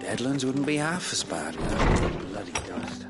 Deadlands wouldn't be half as bad without the bloody dust.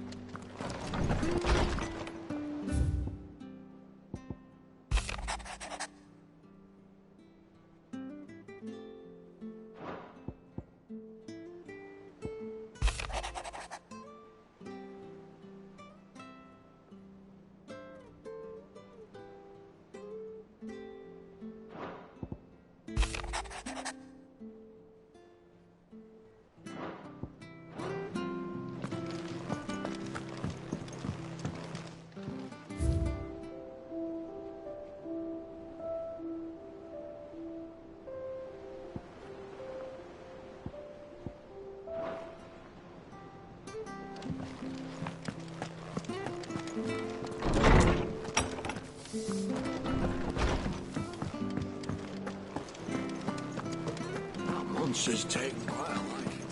Monsters take quite a liking.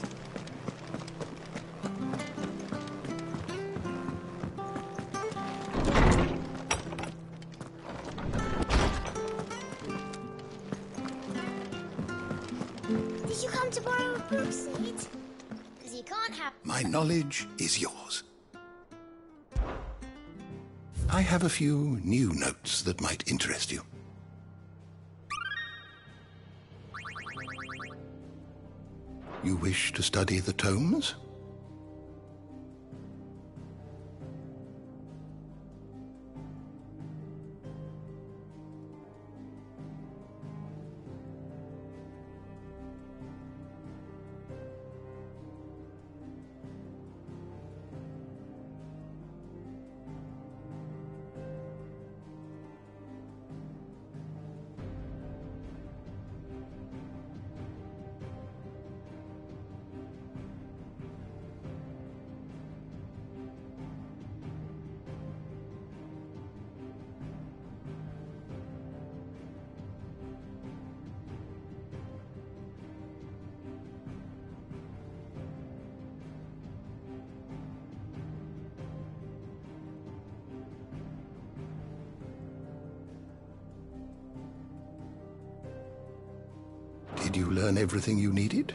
Did you come to borrow a brook seed? Because you can't have... My knowledge is yours. I have a few new notes that might interest you. You wish to study the tomes? Did you learn everything you needed?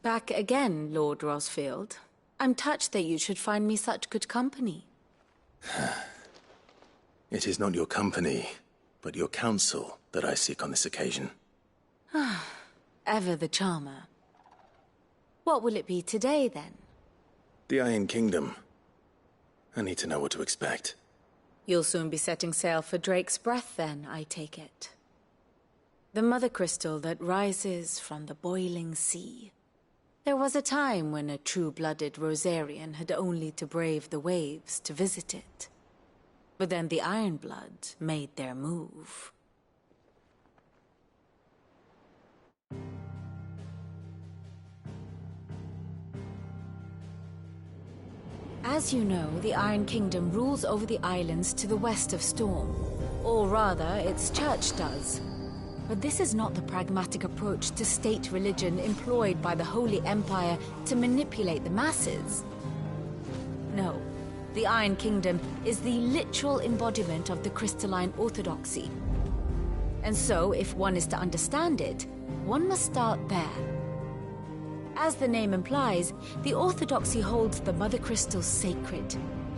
Back again, Lord Rosfield. I'm touched that you should find me such good company. It is not your company, but your counsel that I seek on this occasion. Ever the charmer. What will it be today, then? The Iron Kingdom. I need to know what to expect. You'll soon be setting sail for Drake's Breath, then, I take it. The mother crystal that rises from the boiling sea. There was a time when a true-blooded Rosarian had only to brave the waves to visit it. But then the Ironblood made their move. As you know, the Iron Kingdom rules over the islands to the west of Storm. Or rather, its church does. But this is not the pragmatic approach to state religion employed by the Holy Empire to manipulate the masses. No, the Iron Kingdom is the literal embodiment of the crystalline orthodoxy. And so, if one is to understand it, one must start there. As the name implies, the Orthodoxy holds the Mother Crystals sacred,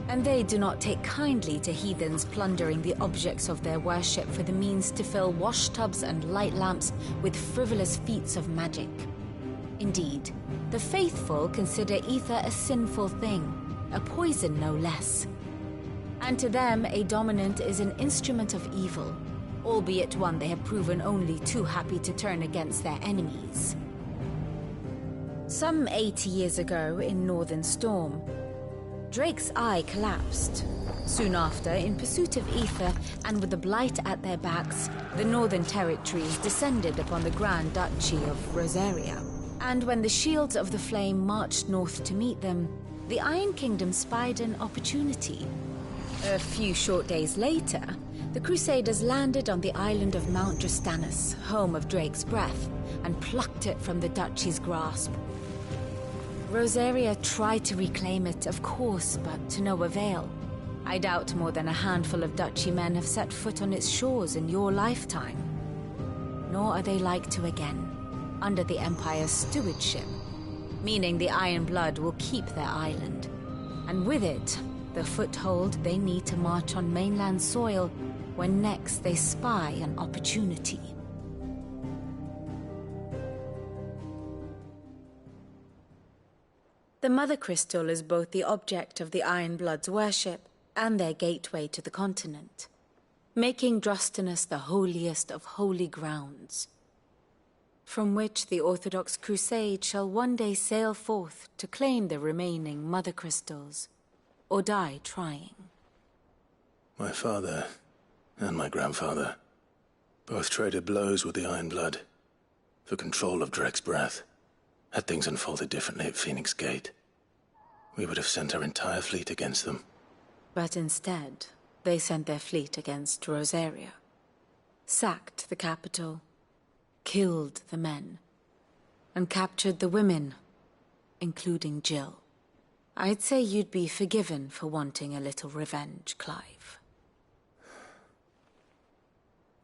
and they do not take kindly to heathens plundering the objects of their worship for the means to fill washtubs and light lamps with frivolous feats of magic. Indeed, the faithful consider ether a sinful thing, a poison no less. And to them, a dominant is an instrument of evil, albeit one they have proven only too happy to turn against their enemies. Some 80 years ago in Northern Storm, Drake's eye collapsed. Soon after, in pursuit of ether and with the Blight at their backs, the Northern Territories descended upon the Grand Duchy of Rosaria. And when the Shields of the Flame marched north to meet them, the Iron Kingdom spied an opportunity. A few short days later, the Crusaders landed on the island of Mount Drastanus, home of Drake's breath, and plucked it from the Duchy's grasp. Rosaria tried to reclaim it, of course, but to no avail. I doubt more than a handful of Duchy men have set foot on its shores in your lifetime. Nor are they like to again, under the Empire's stewardship, meaning the Iron Blood will keep their island, and with it, the foothold they need to march on mainland soil when next they spy an opportunity. The Mother Crystal is both the object of the Iron Blood's worship and their gateway to the continent, making Drastanus the holiest of holy grounds, from which the Orthodox Crusade shall one day sail forth to claim the remaining Mother Crystals, or die trying. My father and my grandfather both traded blows with the Iron Blood for control of Drake's breath. Had things unfolded differently at Phoenix Gate, we would have sent our entire fleet against them. But instead, they sent their fleet against Rosaria, sacked the capital, killed the men, and captured the women, including Jill. I'd say you'd be forgiven for wanting a little revenge, Clive.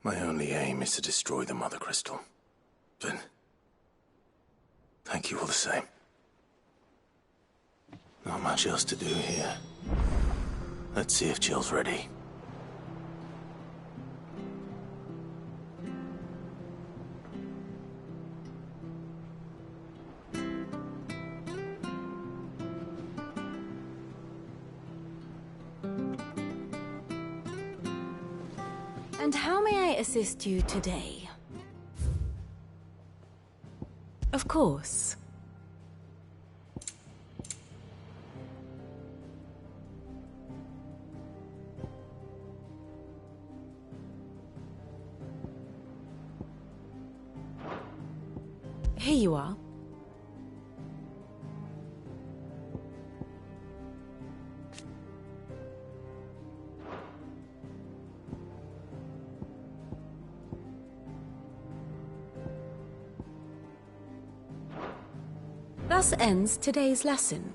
My only aim is to destroy the Mother Crystal. But thank you all the same. Not much else to do here. Let's see if Jill's ready. And how may I assist you today? Of course. Here you are. Thus ends today's lesson.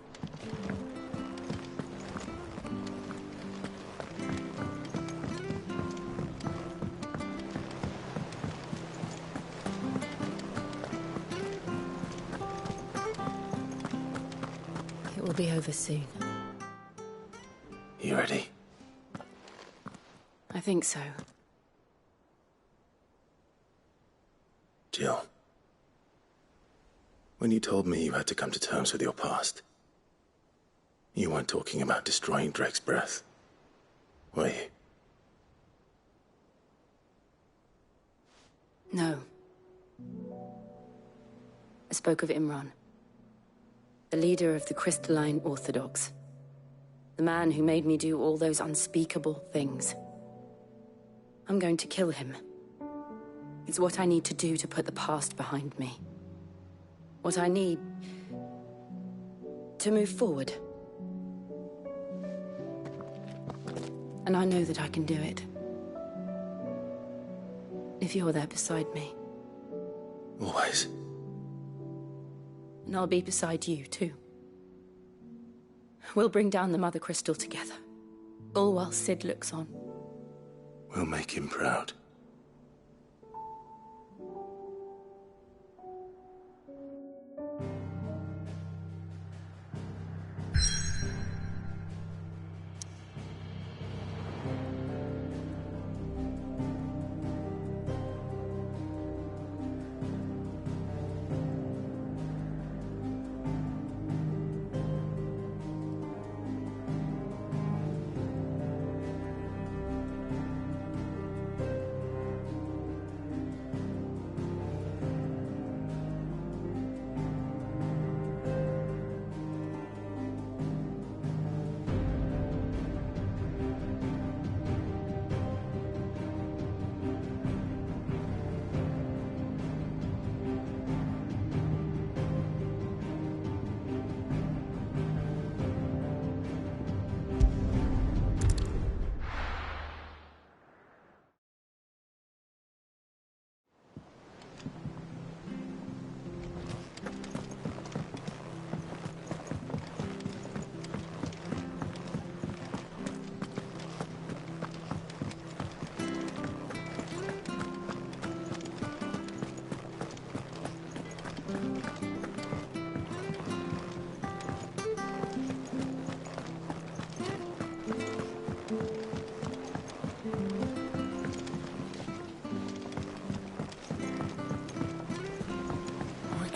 It will be over soon. You ready? I think so. Jill. When you told me you had to come to terms with your past, you weren't talking about destroying Drake's breath, were you? No. I spoke of Imran, the leader of the Crystalline Orthodox, the man who made me do all those unspeakable things. I'm going to kill him. It's what I need to do to put the past behind me. What I need to move forward. And I know that I can do it. If you're there beside me. Always. And I'll be beside you, too. We'll bring down the Mother Crystal together. All while Sid looks on. We'll make him proud.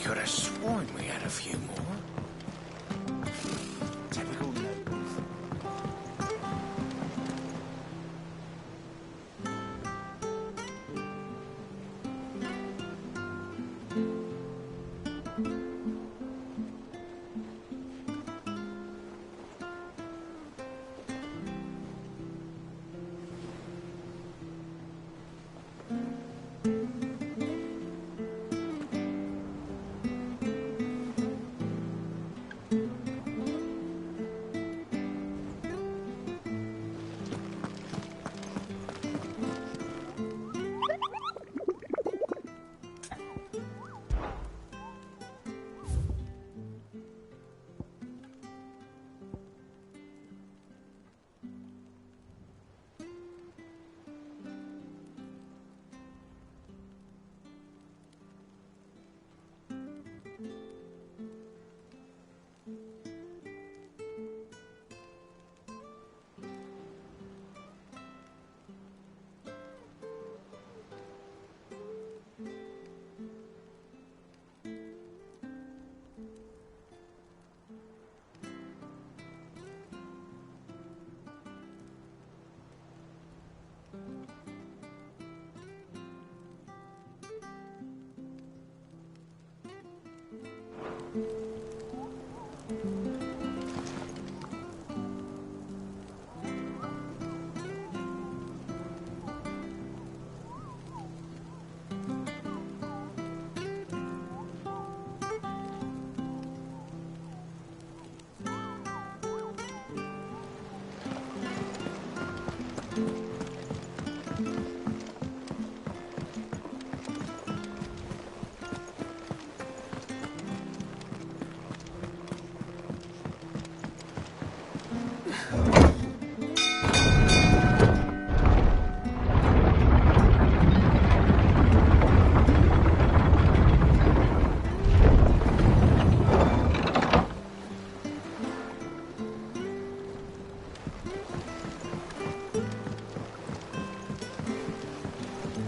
could have sworn we had a few more. Typical nobles.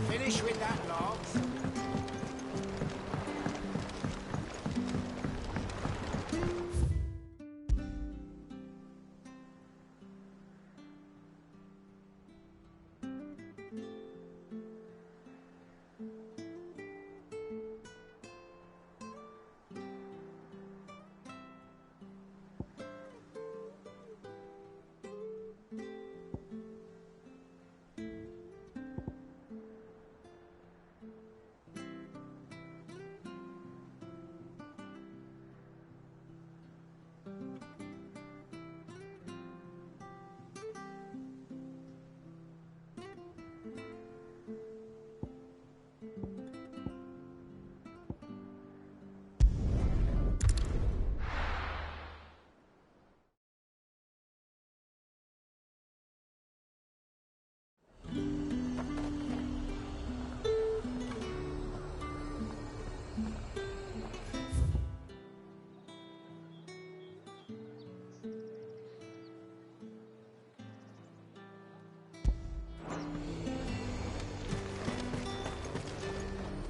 Finish with that, logs.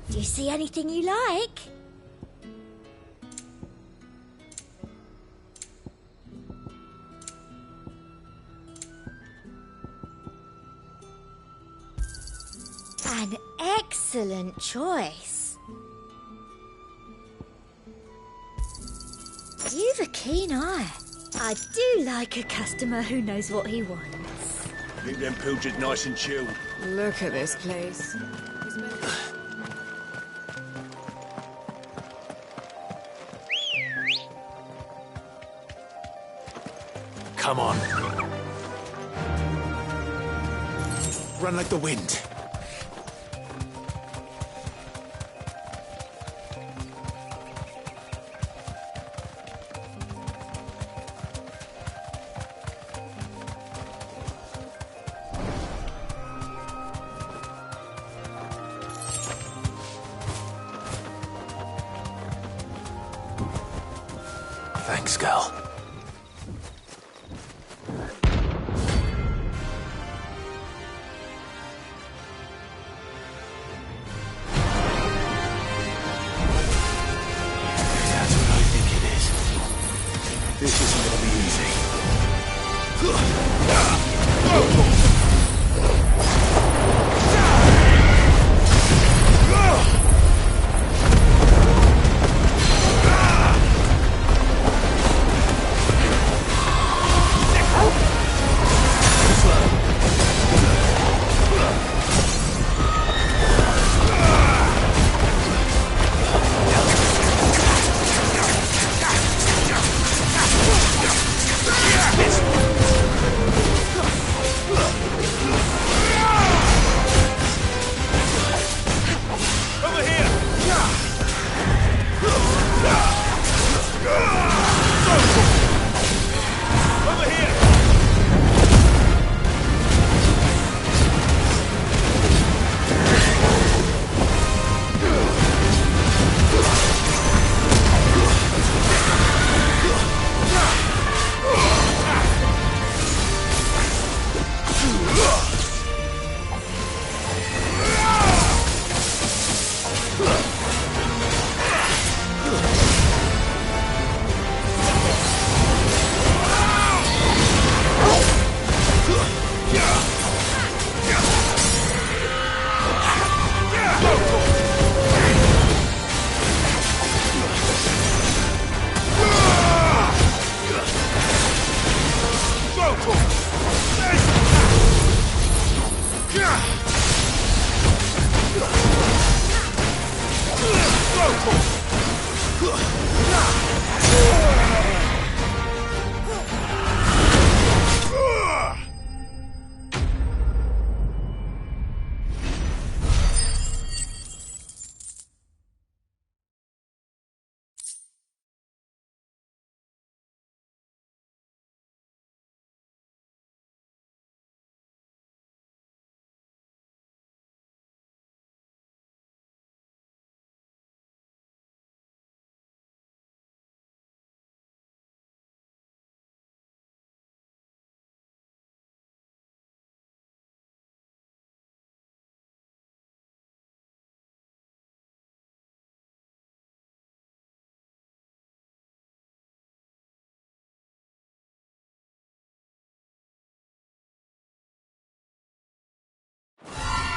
Do you see anything you like? An excellent choice. You've a keen eye. I do like a customer who knows what he wants. Keep them pilchards nice and chilled. Look at this place. Come on. Run like the wind. Thanks, girl. This isn't gonna be easy.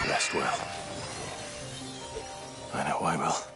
Rest well. I know I will.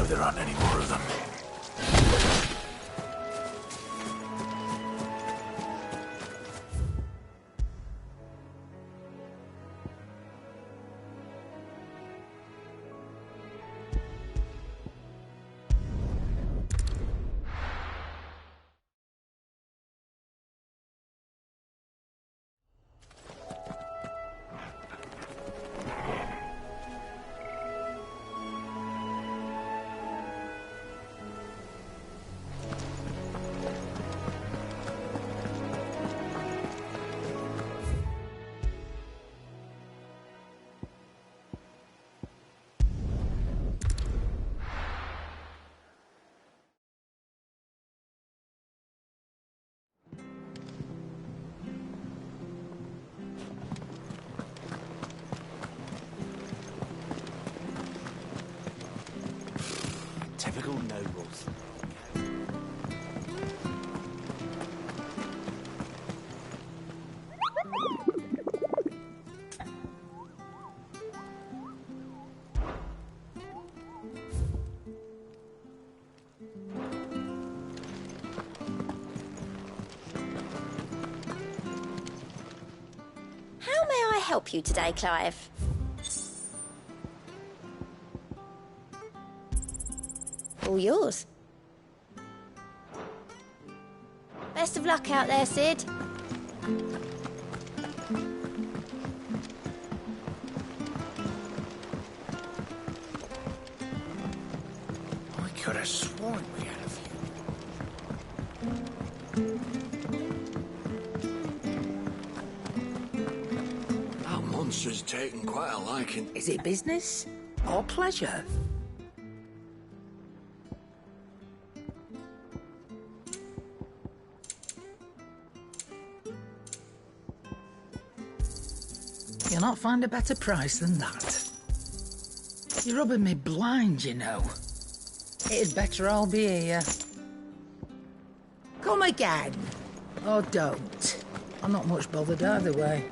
know there aren't any more of them. Typical nobles. How may I help you today, Clive? All yours. Best of luck out there, Sid. I could have sworn we had a few. That monster's taken quite a liking. Is it business or pleasure? You'll not find a better price than that. You're rubbing me blind, you know. It'd better all be here. Come again. Or don't. I'm not much bothered either way.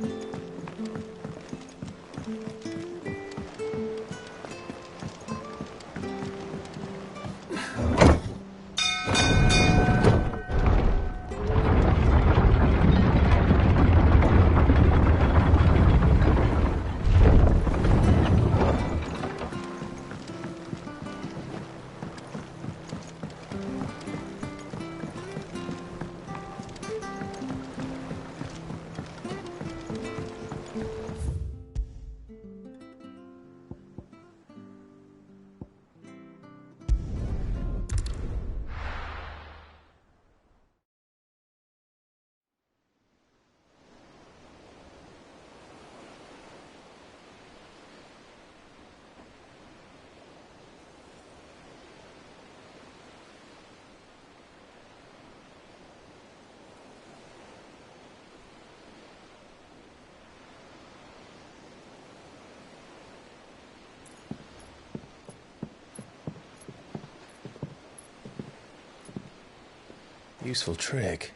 Useful trick.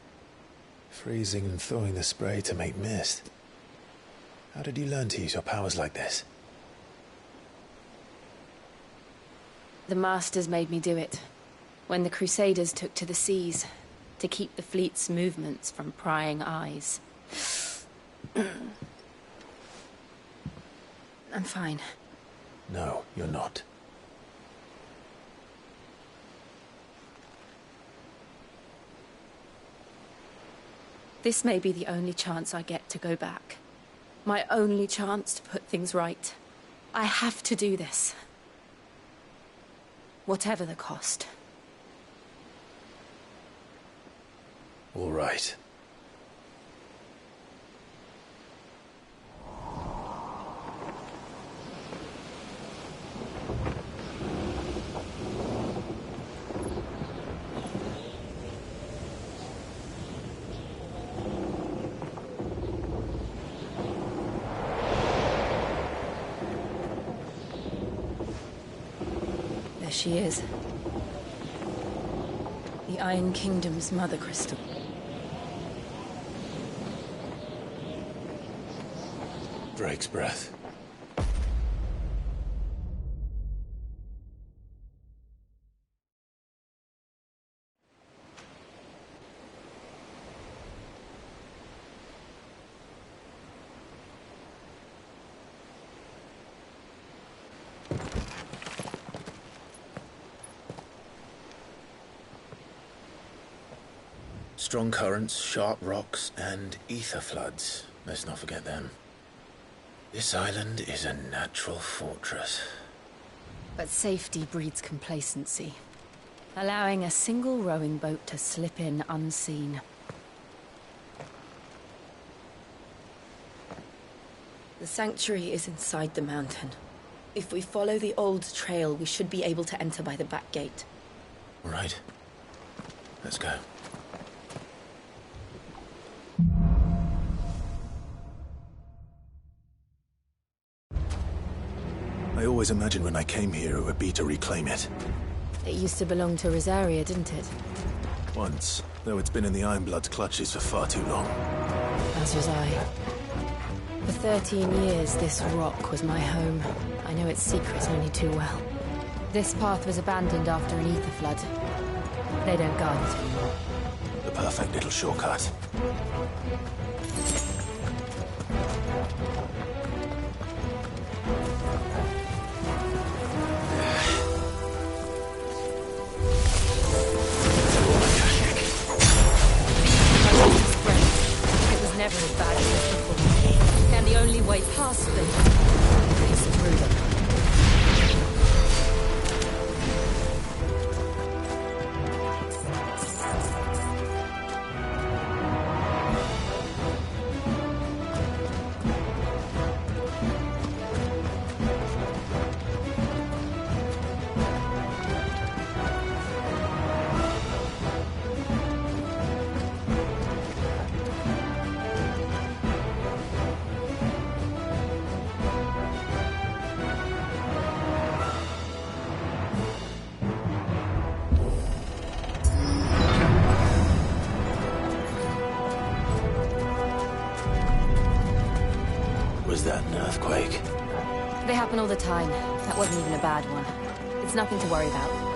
Freezing and thawing the spray to make mist. How did you learn to use your powers like this? The Masters made me do it. When the Crusaders took to the seas, to keep the fleet's movements from prying eyes. I'm fine. No, you're not. This may be the only chance I get to go back. My only chance to put things right. I have to do this. Whatever the cost. All right. There she is. The Iron Kingdom's mother crystal. Drake's breath. Strong currents, sharp rocks, and ether floods. Let's not forget them. This island is a natural fortress. But safety breeds complacency, allowing a single rowing boat to slip in unseen. The sanctuary is inside the mountain. If we follow the old trail, we should be able to enter by the back gate. All right. Let's go. I always imagined when I came here it would be to reclaim it. It used to belong to Rosaria, didn't it? Once, though it's been in the Ironblood's clutches for far too long. As was I. For 13 years, this rock was my home. I know its secrets only too well. This path was abandoned after an ether flood. They don't guard it anymore. The perfect little shortcut. It was never as bad as this before. And the only way past them is through them. Was that an earthquake? They happen all the time. That wasn't even a bad one. It's nothing to worry about.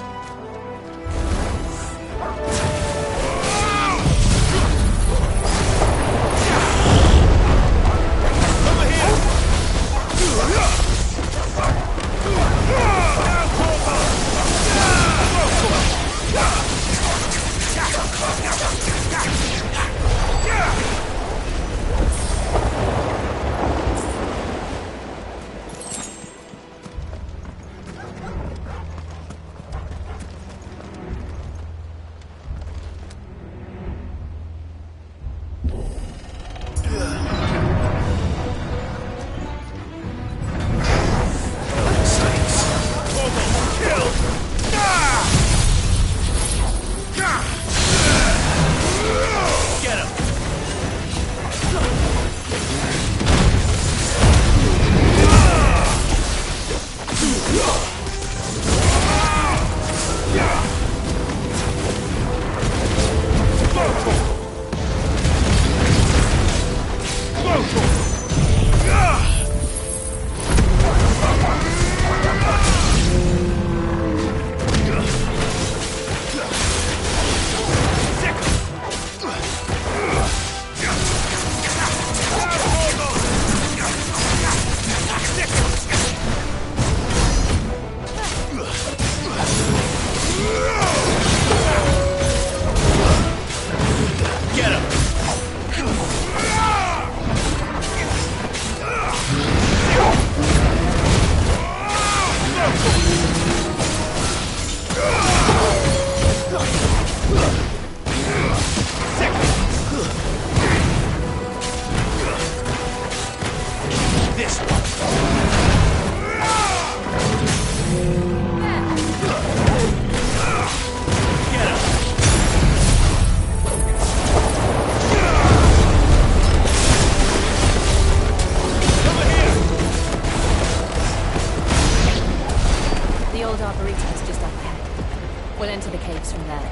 We'll enter the caves from there.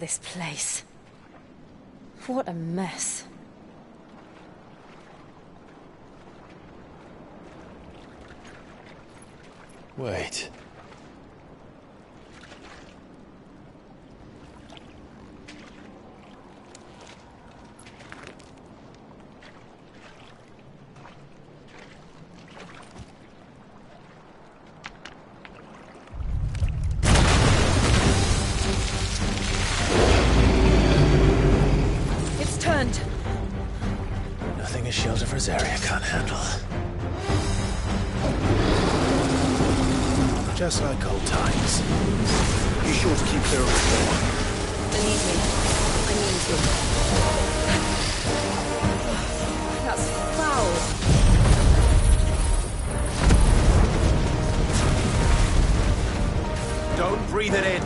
at this place. What a mess. Wait. It's turned. Nothing a shelter for Zarya can't handle. Just like old times. Be sure to keep clear of the door. Believe me, I mean to. That's foul. Don't breathe it in.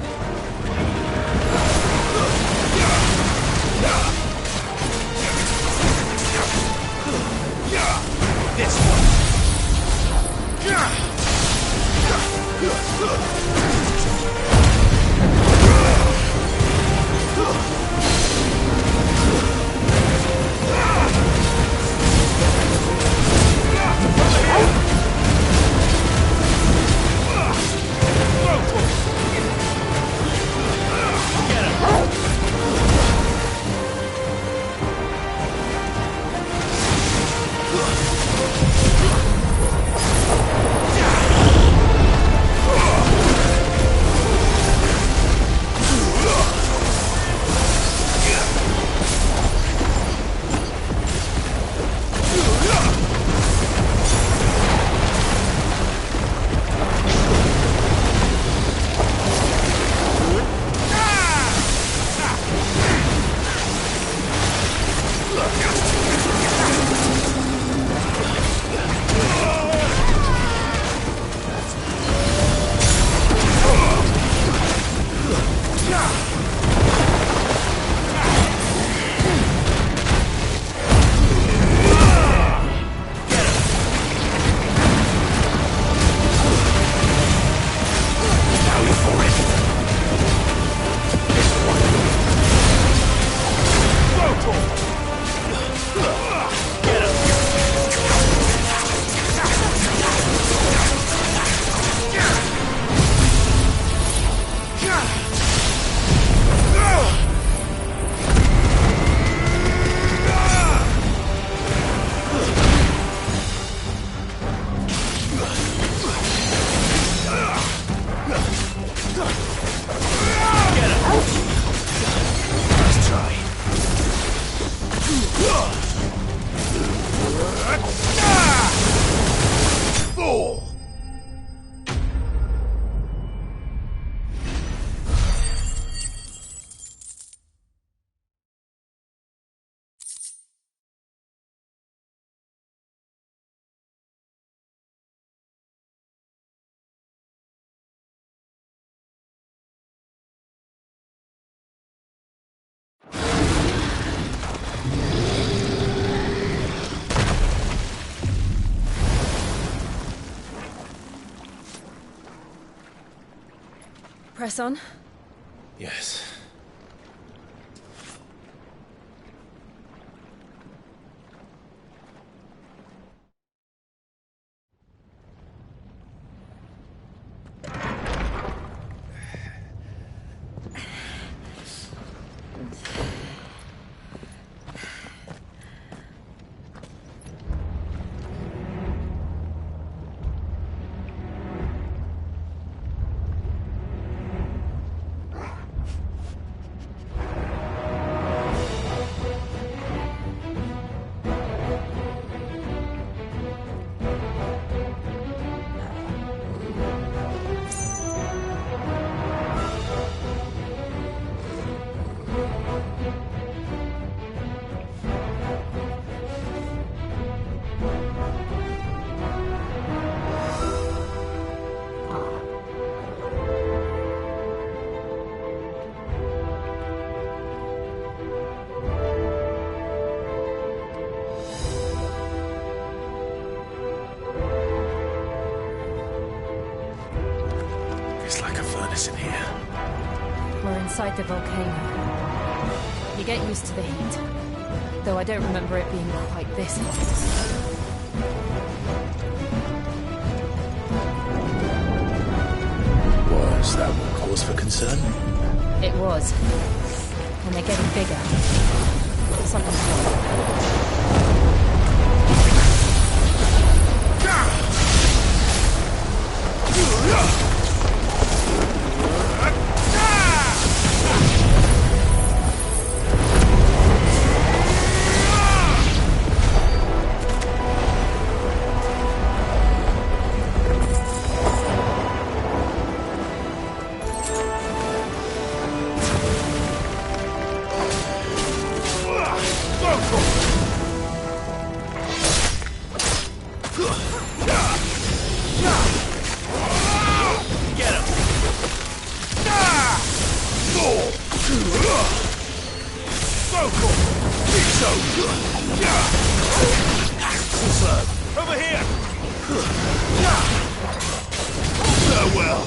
This one. Press on. Yes. It's like a furnace in here. We're inside the volcano. You get used to the heat. Though I don't remember it being quite this hot. Was that cause for concern? It was. And they're getting bigger. Something's wrong. Over here! Farewell!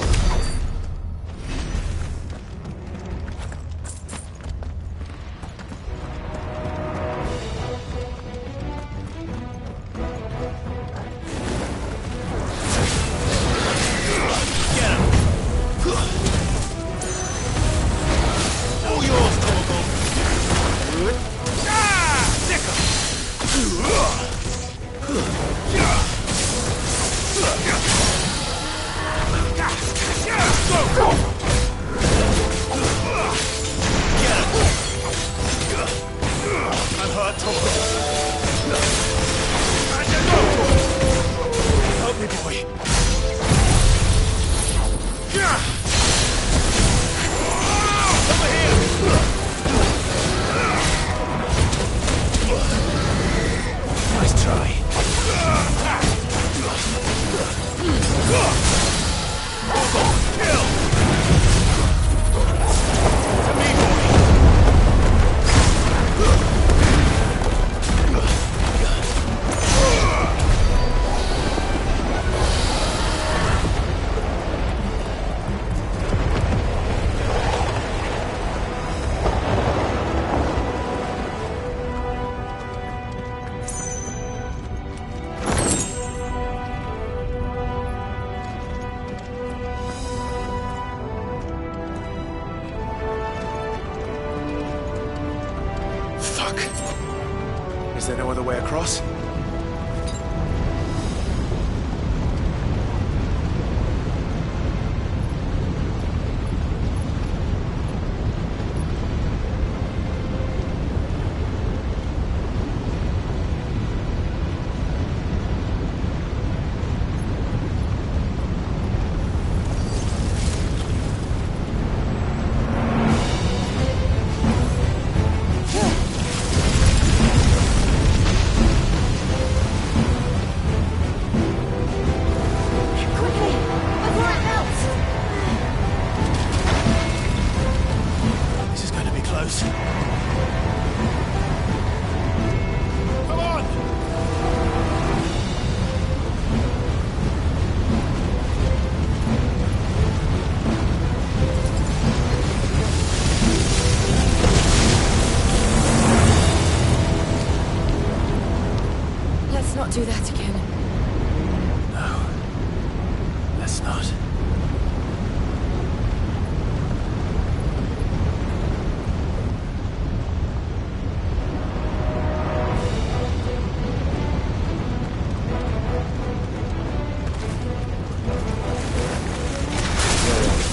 Help me, boy. Over here! Nice try. Kill! To me, boy! Is there no other way across? Not do that again. No. Let's not.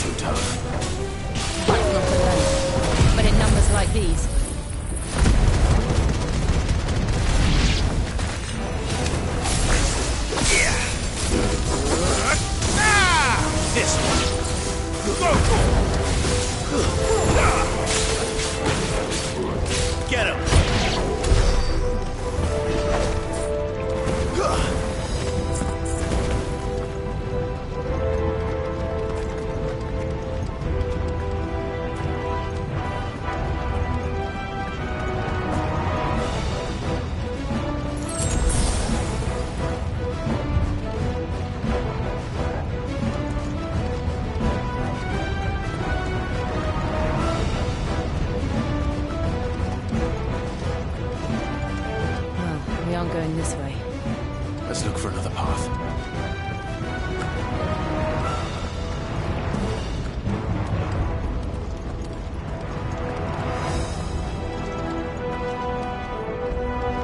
Too tough. That's not the length. But in numbers like these, We aren't going this way. Let's look for another path.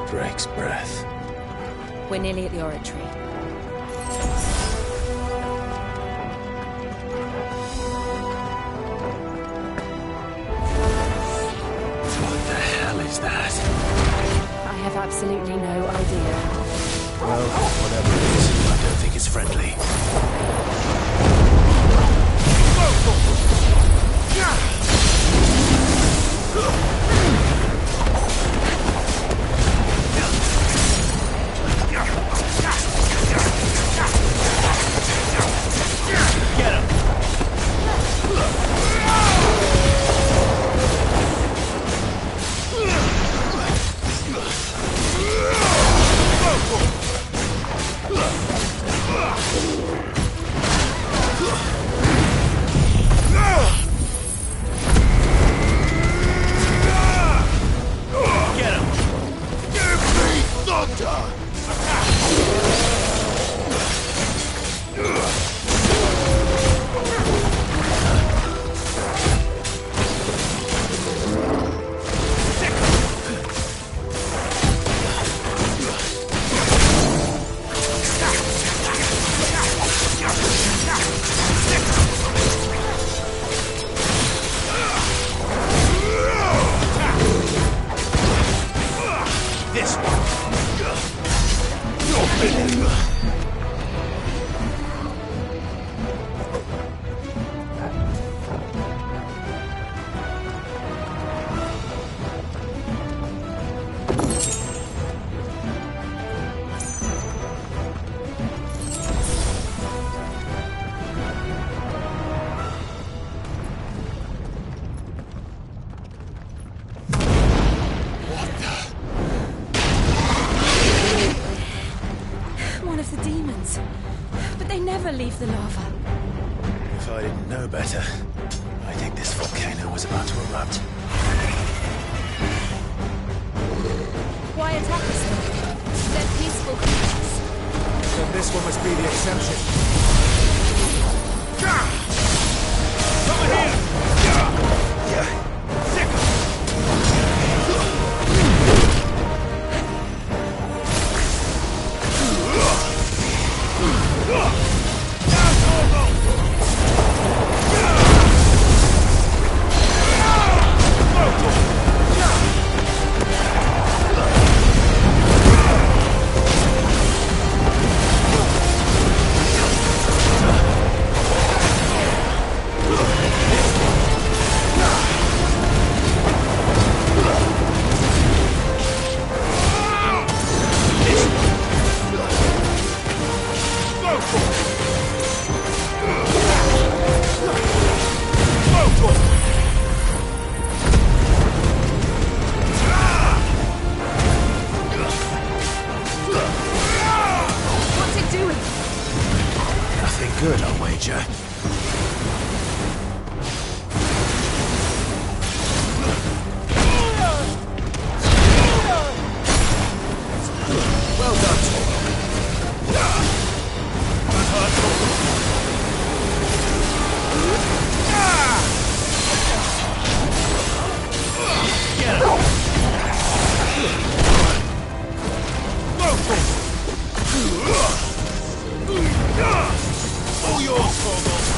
Drake's breath. We're nearly at the oratory. What the hell is that? I have absolutely no idea. Well, whatever it is, I don't think it's friendly. Get him! Get him! Give me thunder! This one! One of the demons. But they never leave the lava. If I didn't know better, I think this volcano was about to erupt. Why attack us then? They're peaceful creatures. Then this one must be the exception. What's it doing? Nothing good, I'll wager. Well done, Torgo. Get him! All yours, Torgo.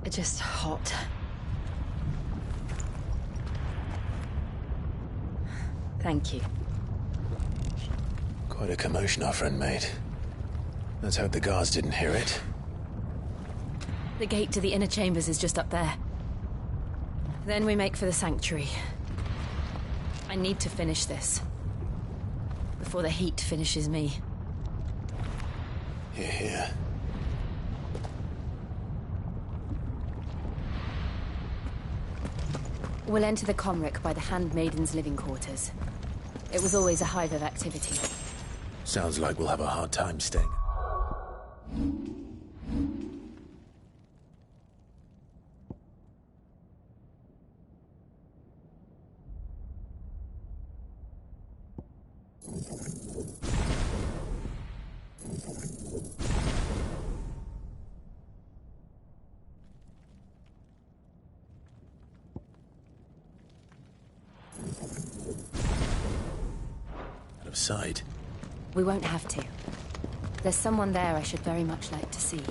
Just hot. Thank you. Quite a commotion our friend made. Let's hope the guards didn't hear it. The gate to the inner chambers is just up there. Then we make for the sanctuary. I need to finish this. Before the heat finishes me. Here, here. We'll enter the Comric by the Handmaiden's living quarters. It was always a hive of activity. Sounds like we'll have a hard time staying. Out of sight. We won't have to. There's someone there I should very much like to see.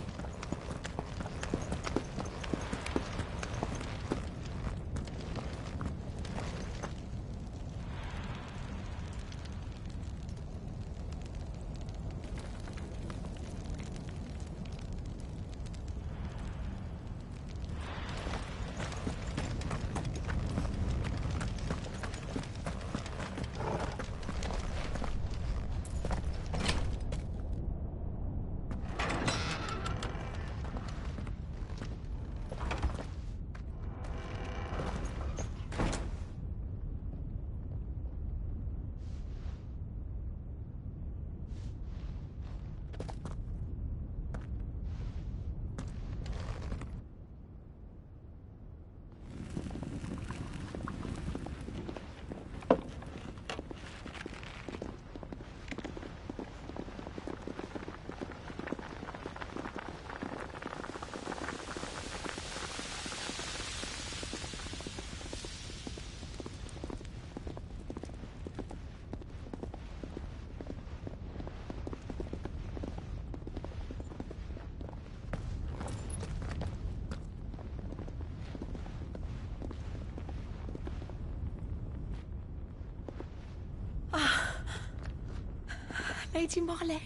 Lady Marley.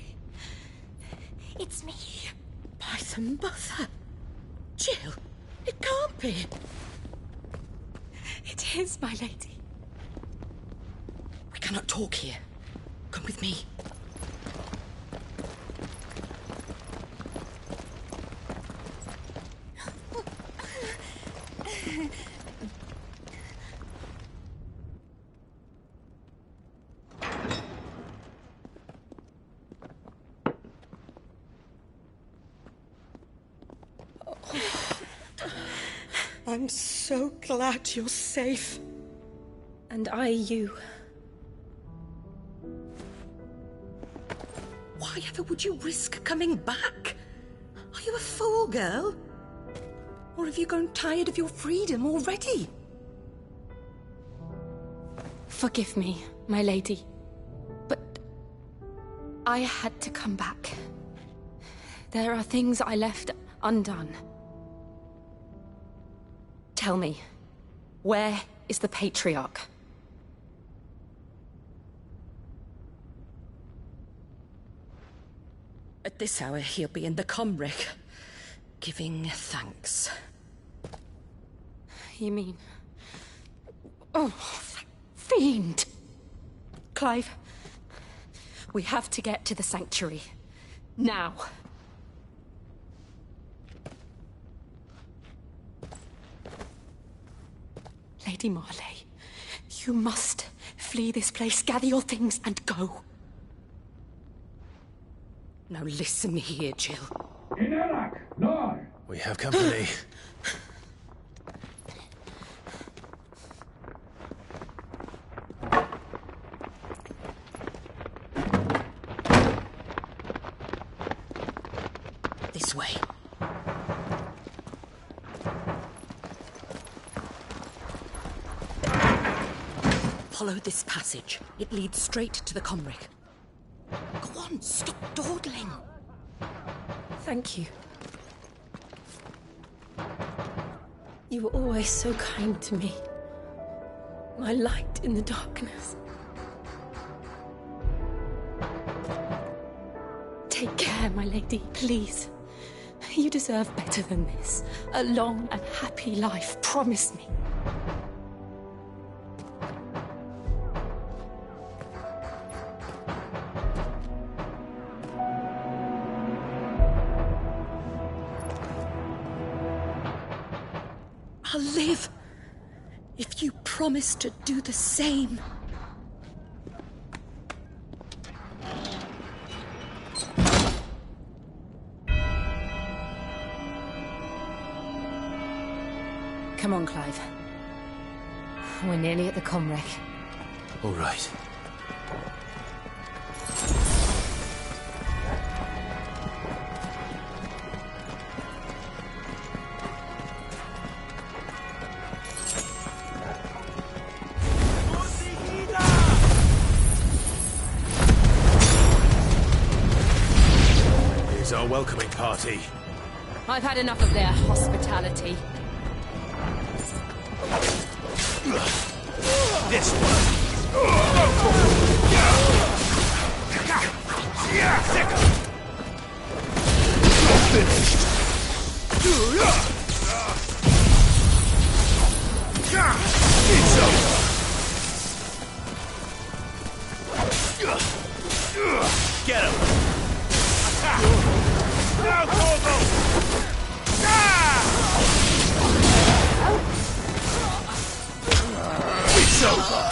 It's me. By the mother. Jill, it can't be. It is, my lady. We cannot talk here. Come with me. I'm so glad you're safe. And I you. Why ever would you risk coming back? Are you a fool, girl? Or have you grown tired of your freedom already? Forgive me, my lady. But I had to come back. There are things I left undone. Tell me, where is the Patriarch? At this hour, he'll be in the Comric, giving thanks. You mean... Oh, fiend! Clive, we have to get to the sanctuary. Now. Lady Marley, you must flee this place, gather your things, and go. Now listen here, Jill. We have company. This way. Follow this passage. It leads straight to the Comric. Go on, stop dawdling. Thank you. You were always so kind to me. My light in the darkness. Take care, my lady, please. You deserve better than this. A long and happy life, promise me. I'll live if you promise to do the same. Come on, Clive. We're nearly at the comwreck. All right. Here's our welcoming party. I've had enough of their hospitality. This one. Finished. It's over. Get him. Attack. Now, Corvo. It's over.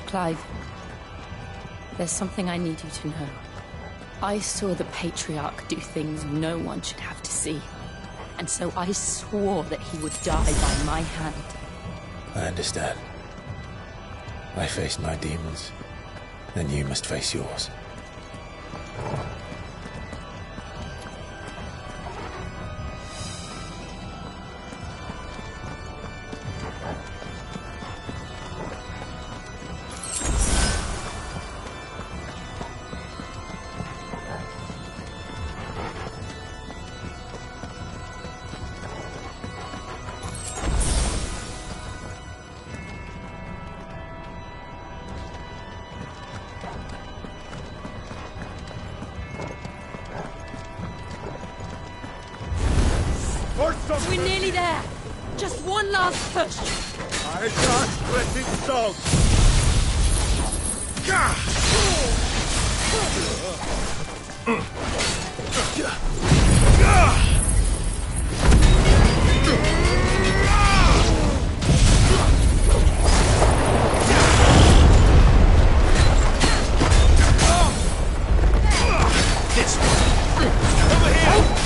Clive, there's something I need you to know. I saw the Patriarch do things no one should have to see. And so I swore that he would die by my hand. I understand. I faced my demons, and you must face yours. We're nearly there. Just one last push. I can't let it stop. This one. Over here.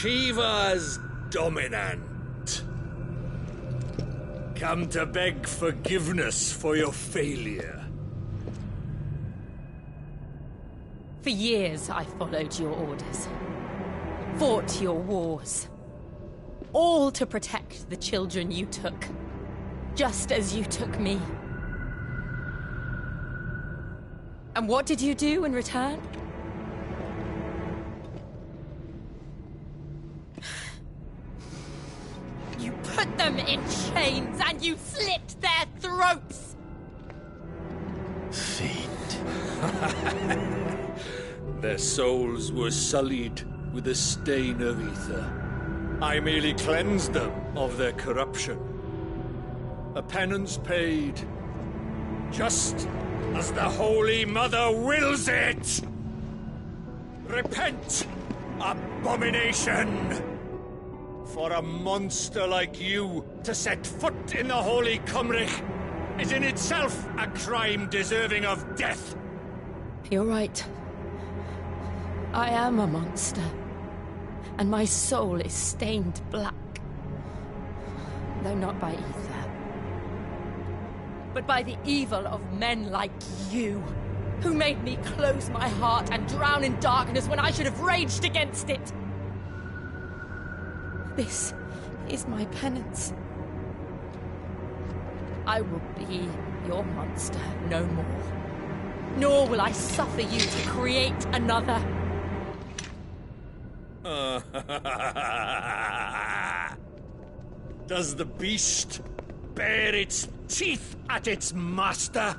Shiva's dominant. Come to beg forgiveness for your failure. For years, I followed your orders. Fought your wars. All to protect the children you took. Just as you took me. And what did you do in return? You put them in chains and you slit their throats! Fiend. Their souls were sullied with a stain of ether. I merely cleansed them of their corruption. A penance paid, just as the Holy Mother wills it! Repent, abomination! For a monster like you to set foot in the Holy Cymric is in itself a crime deserving of death. You're right. I am a monster. And my soul is stained black. Though not by ether. But by the evil of men like you, who made me close my heart and drown in darkness when I should have raged against it. This is my penance. I will be your monster no more. Nor will I suffer you to create another. Does the beast bare its teeth at its master?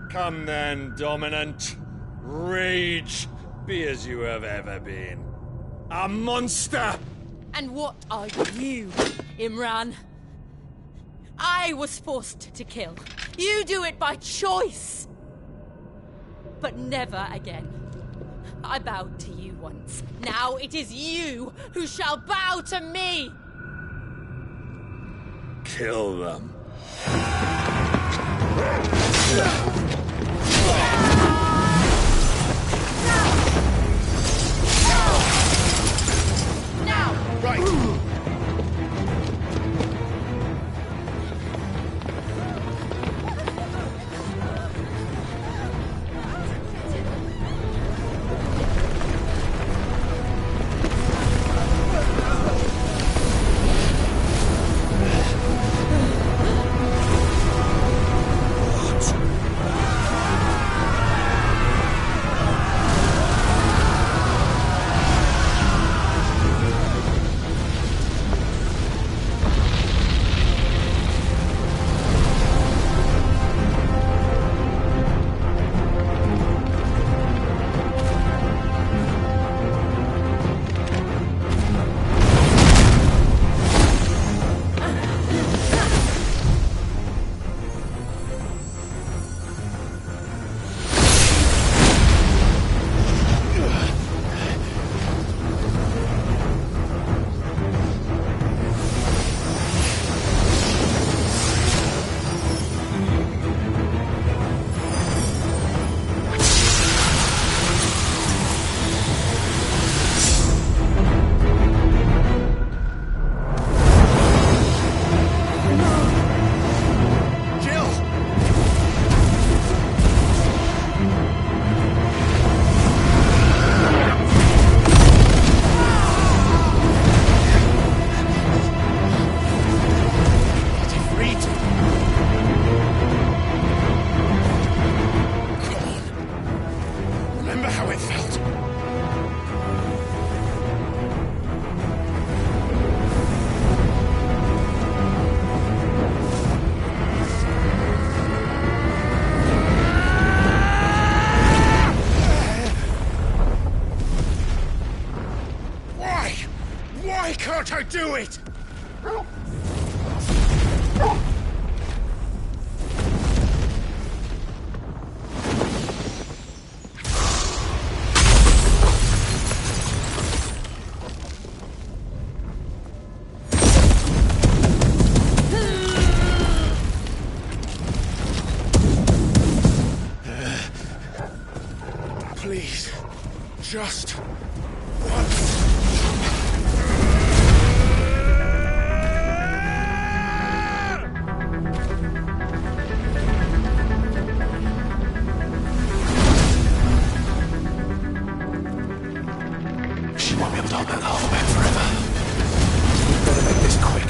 Come then, Dominant. Rage, be as you have ever been. A monster! And what are you, Imran? I was forced to kill. You do it by choice. But never again. I bowed to you once. Now it is you who shall bow to me! Kill them. Now! Right! Can't I do it? Please, just once. She won't be able to hold that half back forever. We've got to make this quick.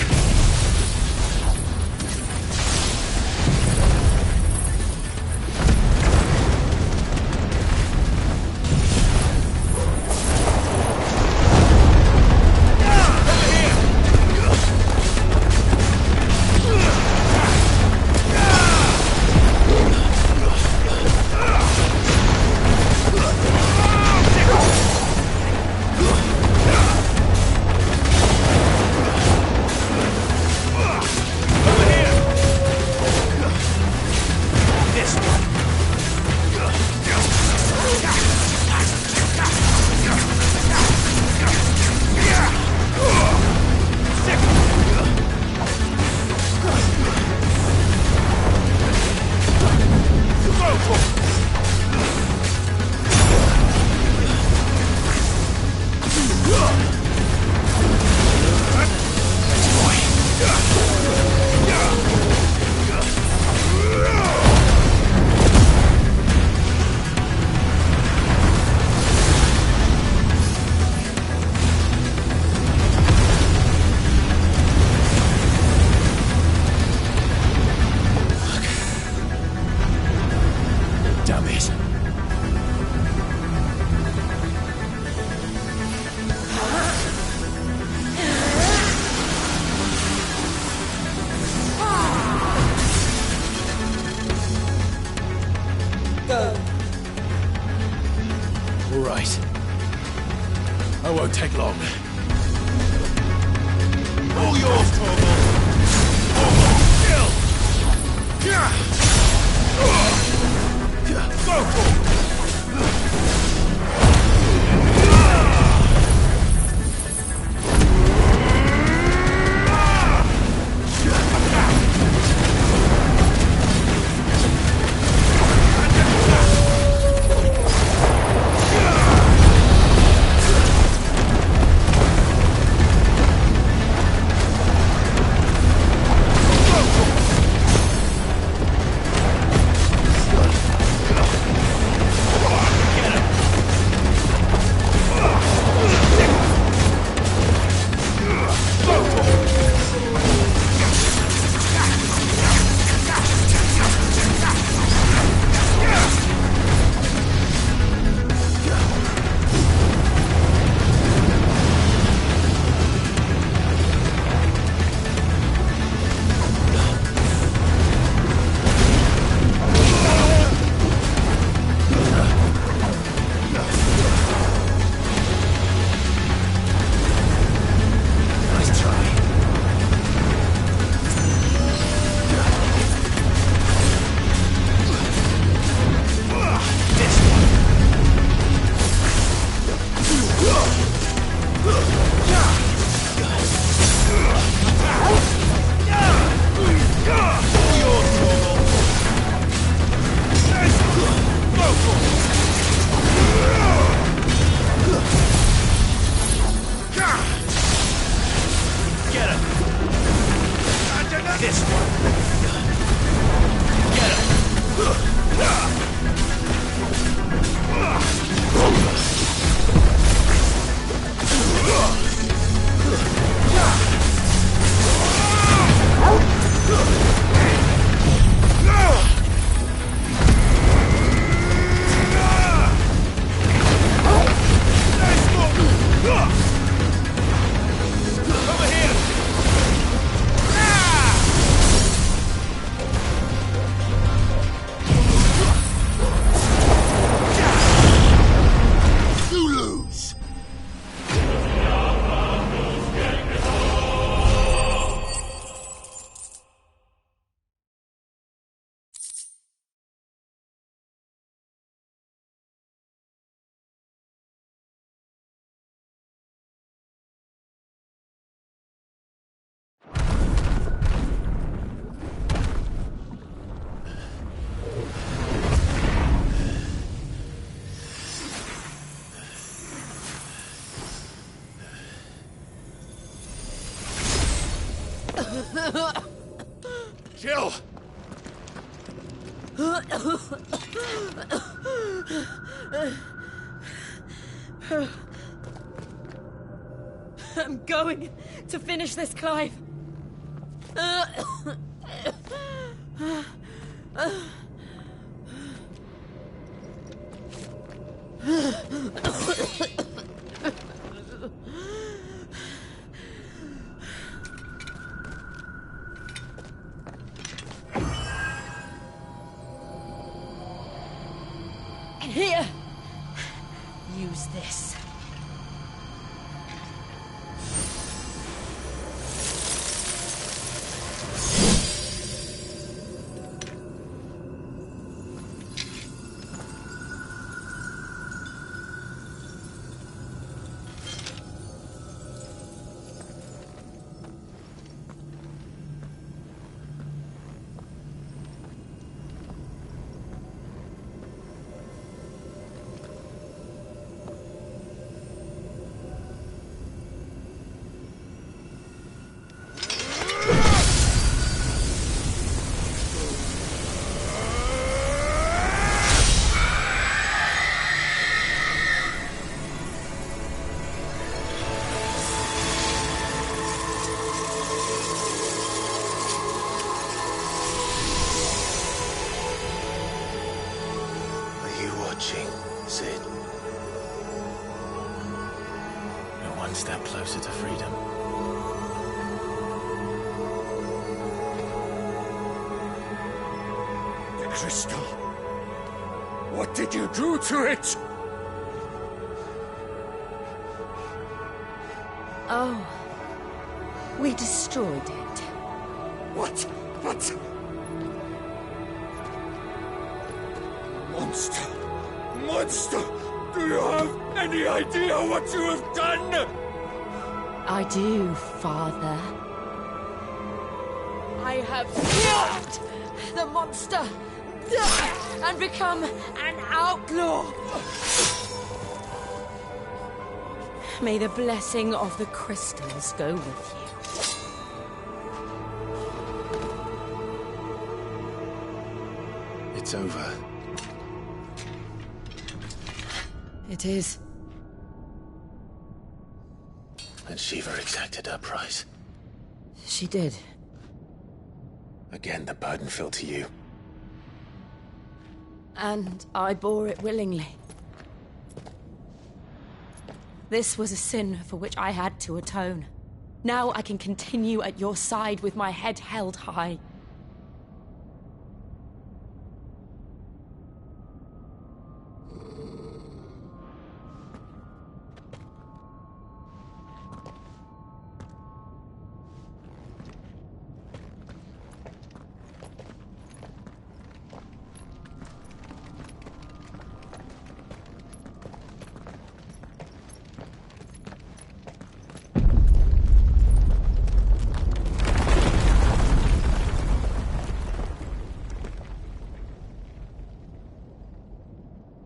Damn it. All right. I won't take long. All yours, Torvald! Kill! Go! Jill! I'm going to finish this, Clive. Here, use this. watching, Sid. You're one step closer to freedom. The crystal. What did you do to it? Oh, we destroyed it. What? Monster! Monster! Do you have any idea what you have done? I do, Father. I have killed the monster and become an outlaw. May the blessing of the crystals go with you. It's over. It is. And Shiva exacted her price. She did. Again, the burden fell to you. And I bore it willingly. This was a sin for which I had to atone. Now I can continue at your side with my head held high.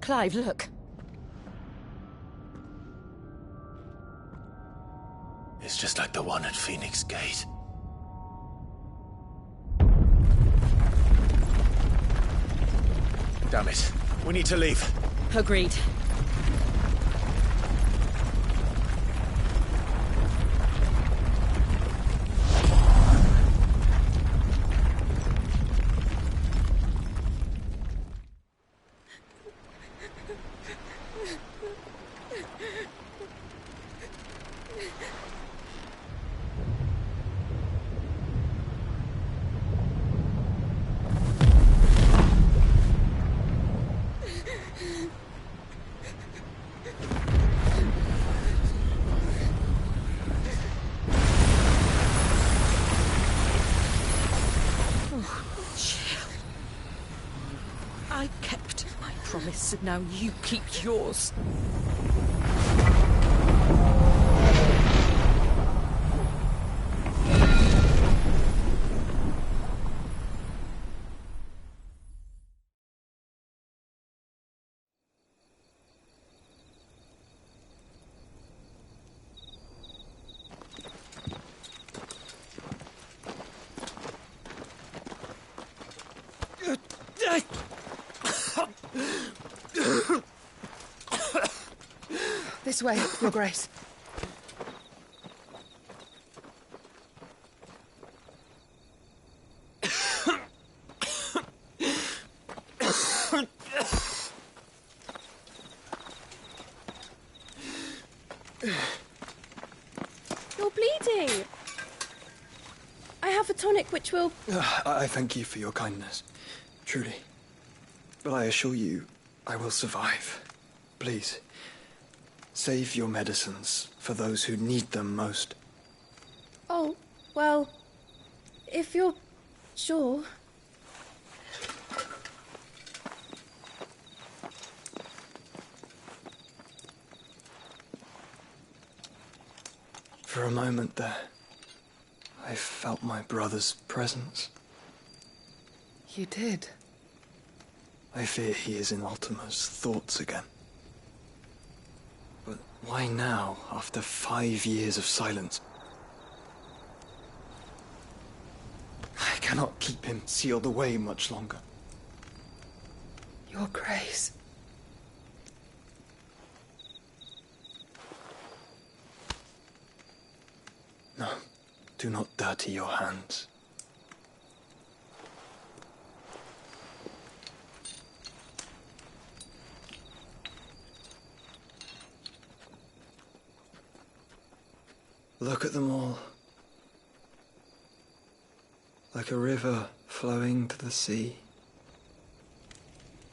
Clive, look. It's just like the one at Phoenix Gate. Damn it. We need to leave. Agreed. I kept my promise, and now you keep yours. This way, Your Grace. You're bleeding. I have a tonic which will... I thank you for your kindness, truly. But I assure you, I will survive. Please, save your medicines for those who need them most. Oh, well, if you're sure... For a moment there, I felt my brother's presence. You did? I fear he is in Ultima's thoughts again. But why now, after 5 years of silence? I cannot keep him sealed away much longer. Your Grace. No, do not dirty your hands. Look at them all. Like a river flowing to the sea.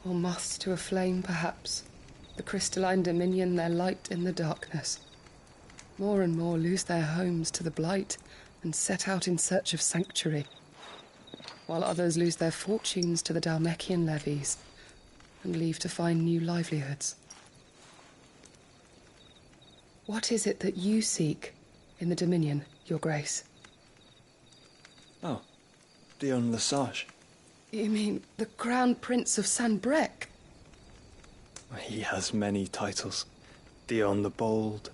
Or moths to a flame, perhaps. The crystalline dominion their light in the darkness. More and more lose their homes to the blight and set out in search of sanctuary, while others lose their fortunes to the Dhalmekian levies and leave to find new livelihoods. What is it that you seek in the Dominion, Your Grace? Oh, Dion Lesage. You mean the Crown Prince of Sanbreque? He has many titles. Dion the Bold,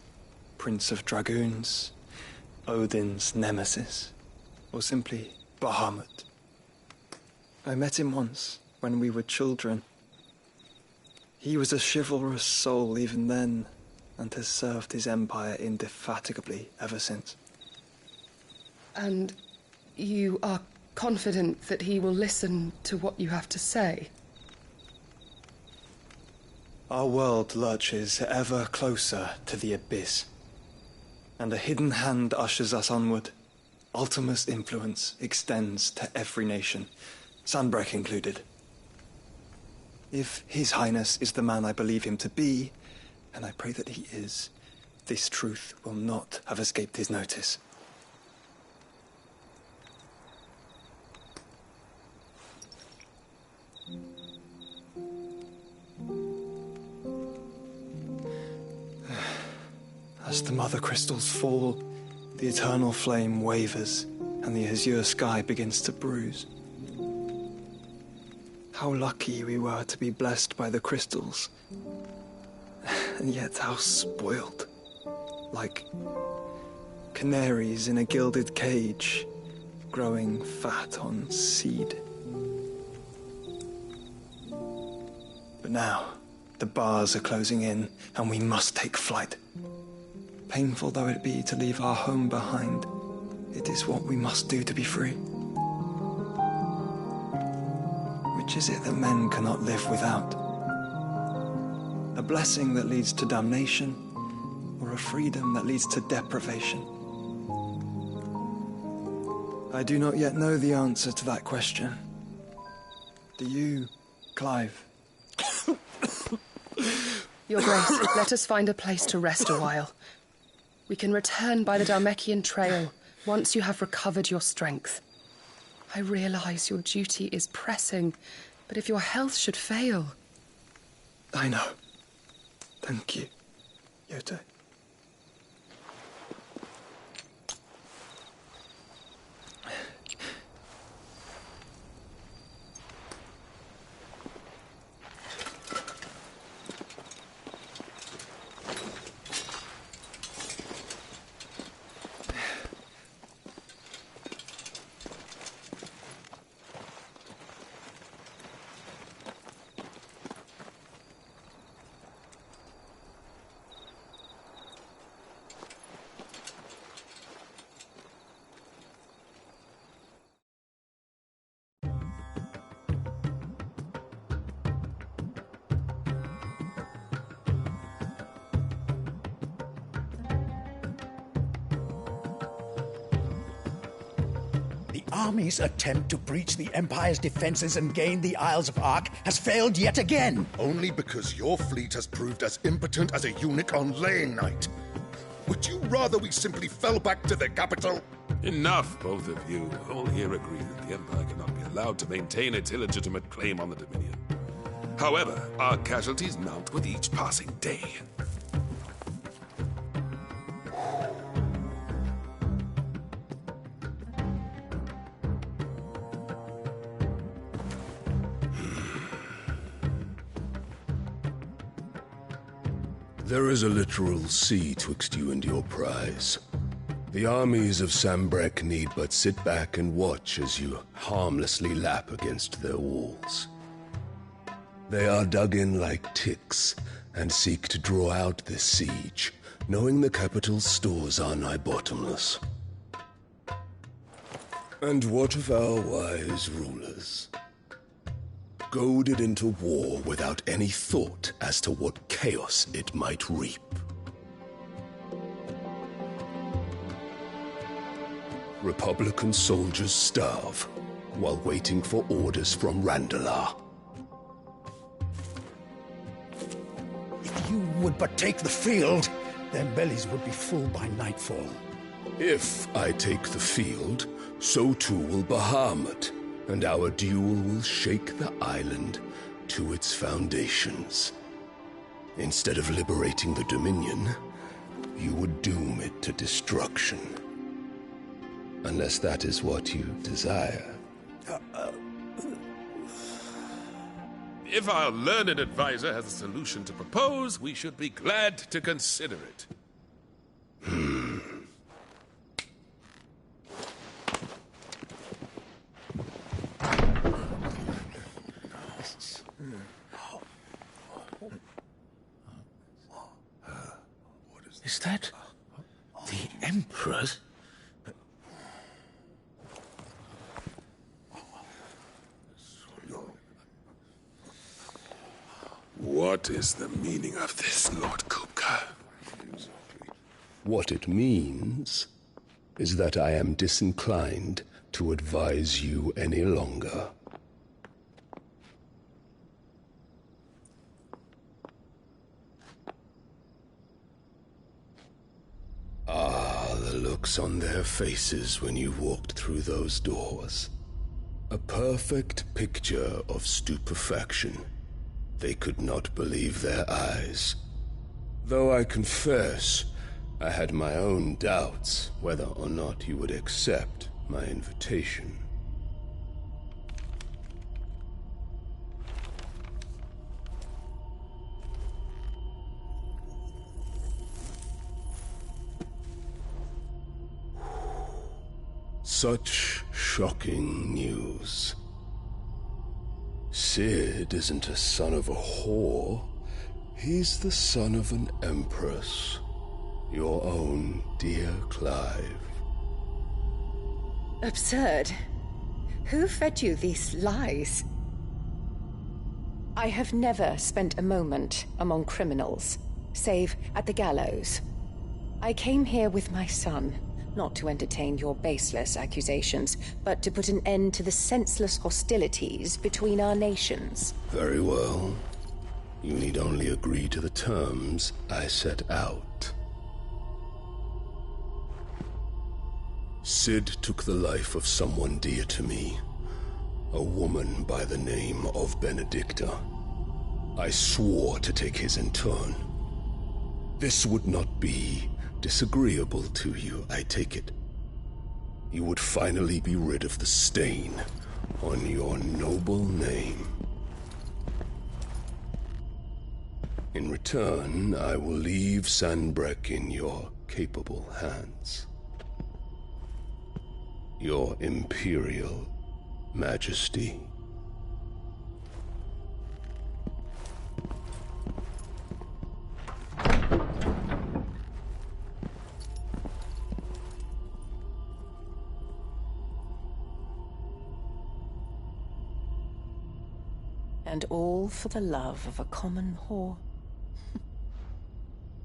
Prince of Dragoons, Odin's Nemesis, or simply Bahamut. I met him once, when we were children. He was a chivalrous soul even then, and has served his empire indefatigably ever since. And you are confident that he will listen to what you have to say? Our world lurches ever closer to the abyss, and a hidden hand ushers us onward. Ultima's influence extends to every nation, Sanbreque included. If His Highness is the man I believe him to be, and I pray that he is, this truth will not have escaped his notice. As the mother crystals fall, the eternal flame wavers, and the azure sky begins to bruise. How lucky we were to be blessed by the crystals, and yet how spoiled. Like canaries in a gilded cage, growing fat on seed. But now, the bars are closing in, and we must take flight. Painful though it be to leave our home behind, it is what we must do to be free. Which is it that men cannot live without? A blessing that leads to damnation, or a freedom that leads to deprivation? I do not yet know the answer to that question. Do you, Clive? Your Grace, let us find a place to rest a while. We can return by the Dhalmekian trail once you have recovered your strength. I realize your duty is pressing, but if your health should fail... I know. Thank you, Yote. Army's attempt to breach the Empire's defenses and gain the Isles of Ark has failed yet again. Only because your fleet has proved as impotent as a eunuch on laying night. Would you rather we simply fell back to the capital? Enough, both of you. All here agree that the Empire cannot be allowed to maintain its illegitimate claim on the Dominion. However, our casualties mount with each passing day. There is a literal sea twixt you and your prize. The armies of Sanbreque need but sit back and watch as you harmlessly lap against their walls. They are dug in like ticks and seek to draw out this siege, knowing the capital's stores are nigh bottomless. And what of our wise rulers? Goaded into war without any thought as to what chaos it might reap. Republican soldiers starve while waiting for orders from Randalar. If you would but take the field, their bellies would be full by nightfall. If I take the field, so too will Bahamut, and our duel will shake the island to its foundations. Instead of liberating the Dominion, you would doom it to destruction. Unless that is what you desire. If our learned advisor has a solution to propose, we should be glad to consider it. Is that the Emperor's? What is the meaning of this, Lord Kupka? What it means is that I am disinclined to advise you any longer. Ah, the looks on their faces when you walked through those doors. A perfect picture of stupefaction. They could not believe their eyes. Though I confess, I had my own doubts whether or not you would accept my invitation. Such shocking news. Sid isn't a son of a whore. He's the son of an empress. Your own dear Clive. Absurd. Who fed you these lies? I have never spent a moment among criminals, save at the gallows. I came here with my son, not to entertain your baseless accusations, but to put an end to the senseless hostilities between our nations. Very well. You need only agree to the terms I set out. Sid took the life of someone dear to me, a woman by the name of Benedicta. I swore to take his in turn. This would not be disagreeable to you, I take it. You would finally be rid of the stain on your noble name. In return, I will leave Sanbreque in your capable hands. Your Imperial Majesty. And all for the love of a common whore.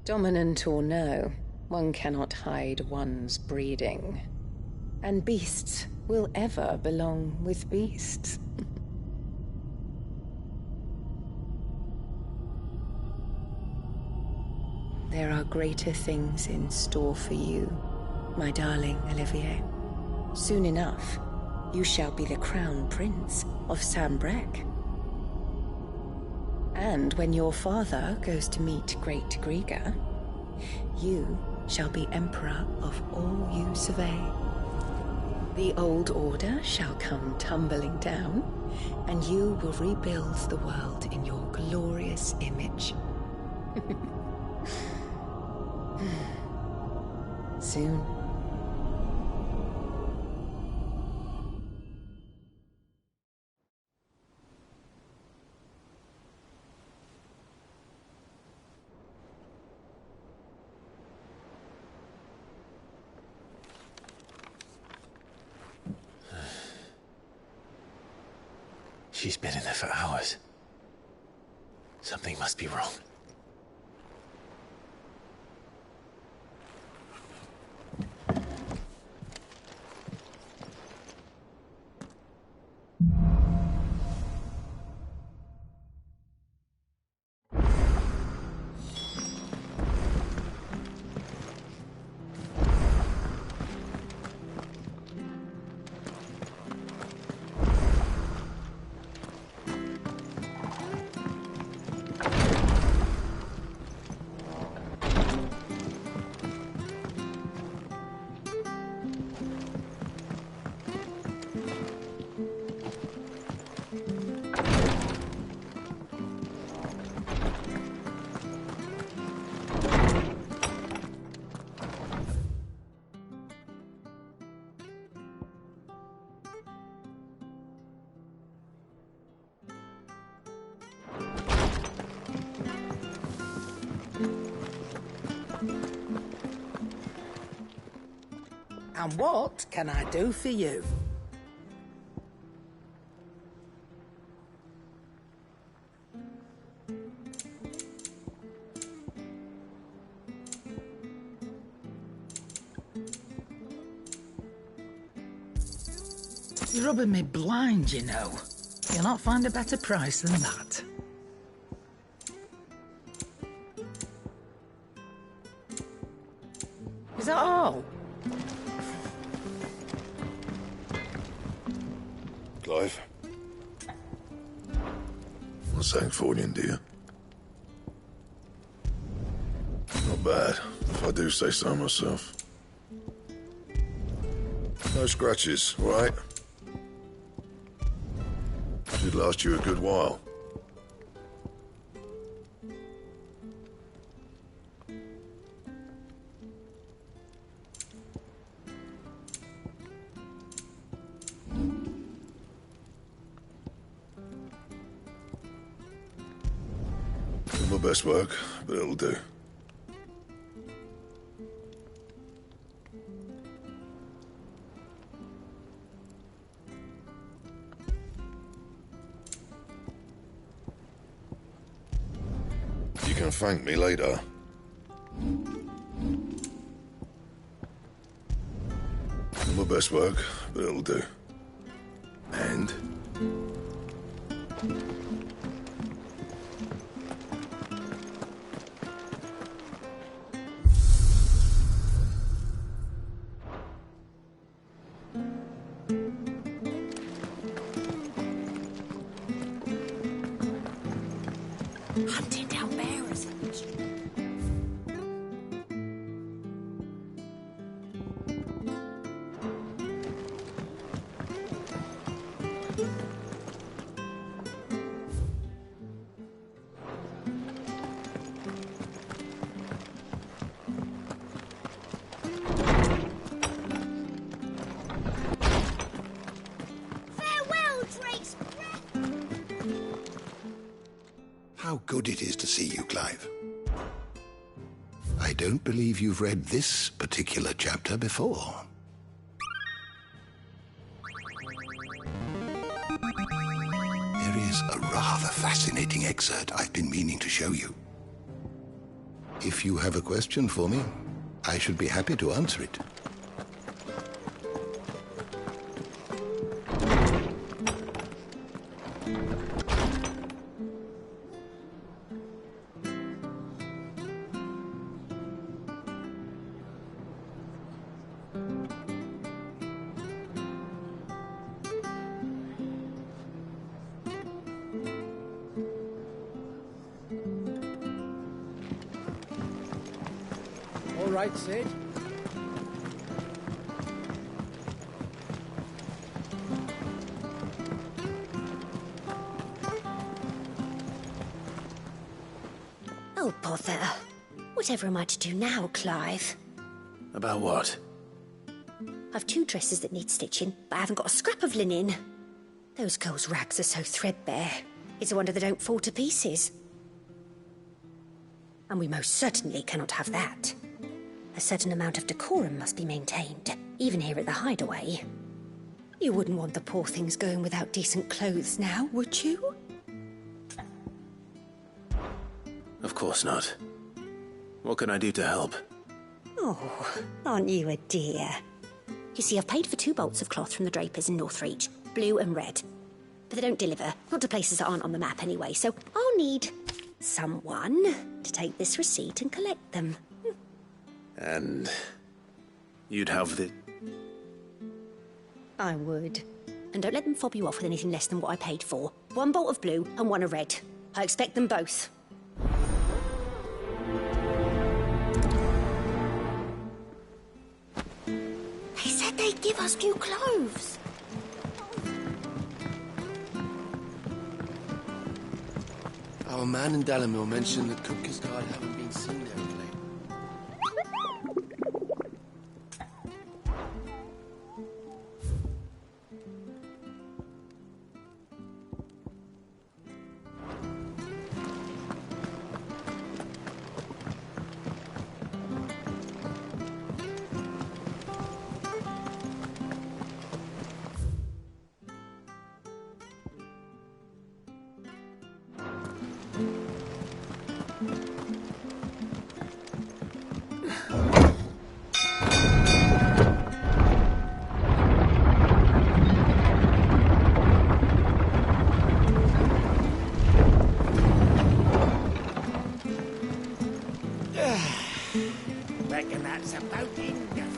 Dominant or no, one cannot hide one's breeding. And beasts will ever belong with beasts. There are greater things in store for you, my darling Olivier. Soon enough, you shall be the crown prince of Sanbreque. And when your father goes to meet Great Griga, you shall be emperor of all you survey. The old order shall come tumbling down, and you will rebuild the world in your glorious image. Soon. She's been in there for hours. Something must be wrong. And what can I do for you? You're rubbing me blind, you know. You'll not find a better price than that. Is that all? Clive? Want something for you, dear? Not bad, if I do say so myself. No scratches, all right? Should last you a good while. Not my best work, but it'll do. You can thank me later. Not my best work, but it'll do. And? Hunting down bearers. Farewell, Drake's breath! How good it is to see you, Clive. I don't believe you've read this particular chapter before. There is a rather fascinating excerpt I've been meaning to show you. If you have a question for me, I should be happy to answer it. All right, Sid. Oh, bother. Whatever am I to do now, Clive? About what? I've 2 dresses that need stitching, but I haven't got a scrap of linen. Those girls' rags are so threadbare. It's a wonder they don't fall to pieces. And we most certainly cannot have that. A certain amount of decorum must be maintained, even here at the Hideaway. You wouldn't want the poor things going without decent clothes now, would you? Of course not. What can I do to help? Oh, aren't you a dear? You see, I've paid for 2 bolts of cloth from the drapers in Northreach, blue and red. But they don't deliver, not to places that aren't on the map anyway, so I'll need someone to take this receipt and collect them. And you'd have the... I would. And don't let them fob you off with anything less than what I paid for. 1 bolt of blue and 1 of red. I expect them both. They said they'd give us new clothes. Our man in Dalamil mentioned that Cook's Guard haven't been seen there of late. Reckon that's about enough.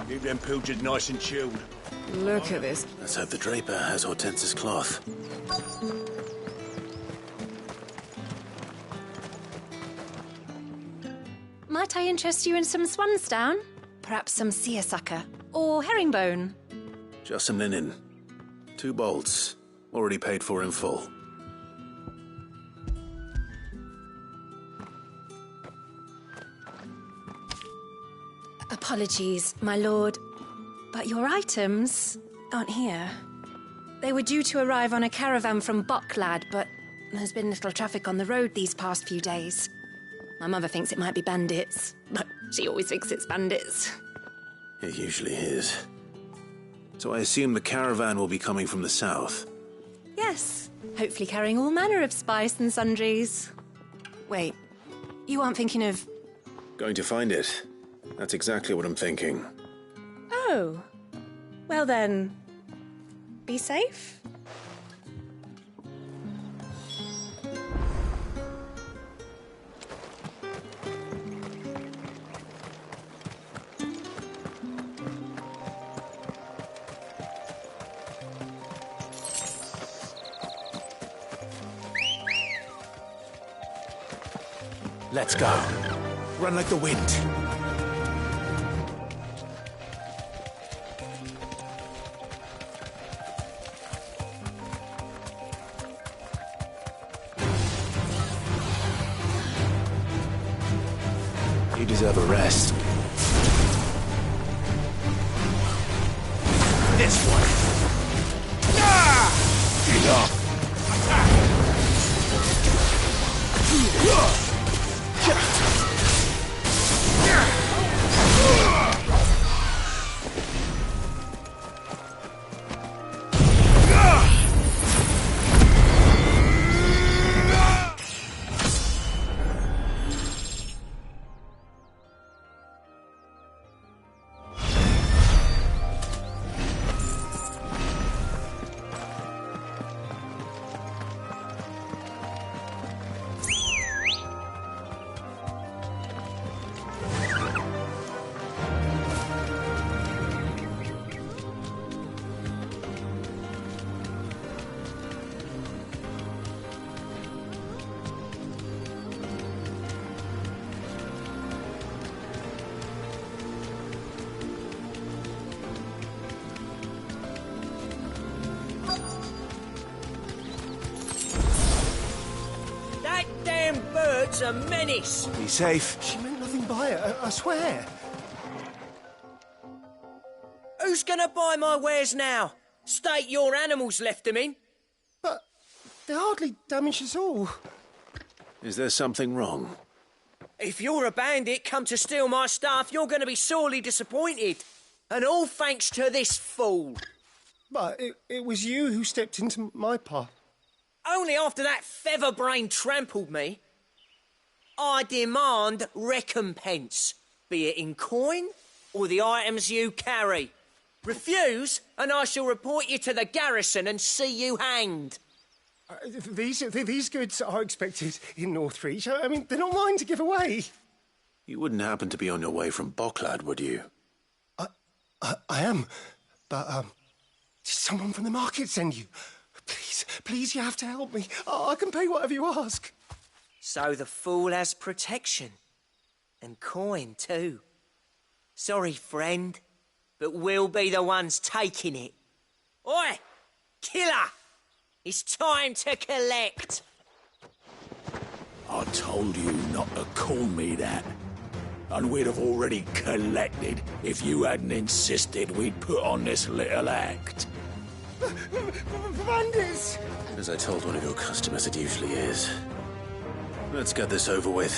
Keep them pilchards nice and chilled. Look at this. Let's hope the Draper has Hortense's cloth. Might I interest you in some swansdown? Perhaps some seersucker? Or herringbone? Just some linen. 2 bolts. Already paid for in full. Apologies, my lord, but your items aren't here. They were due to arrive on a caravan from Bocklad, but there's been little traffic on the road these past few days. My mother thinks it might be bandits, but she always thinks it's bandits. It usually is. So I assume the caravan will be coming from the south. Yes, hopefully carrying all manner of spice and sundries. Wait, you aren't thinking of... Going to find it. That's exactly what I'm thinking. Oh. Well then, be safe. Let's go. Run like the wind. You deserve a rest. This one. Get off. A menace. Be safe. She meant nothing by it, I swear. Who's gonna buy my wares now? State your animals left them in. But they hardly damaged us all. Is there something wrong? If you're a bandit come to steal my stuff, you're gonna be sorely disappointed. And all thanks to this fool. But it was you who stepped into my path. Only after that featherbrain trampled me. I demand recompense, be it in coin or the items you carry. Refuse, and I shall report you to the garrison and see you hanged. These goods are expected in Northreach. I mean, they're not mine to give away. You wouldn't happen to be on your way from Bocklad, would you? I am, but did someone from the market send you? Please, you have to help me. I can pay whatever you ask. So the fool has protection. And coin, too. Sorry, friend, but we'll be the ones taking it. Oi! Killer! It's time to collect! I told you not to call me that. And we'd have already collected if you hadn't insisted we'd put on this little act. Bandits! As I told one of your customers, it usually is. Let's get this over with.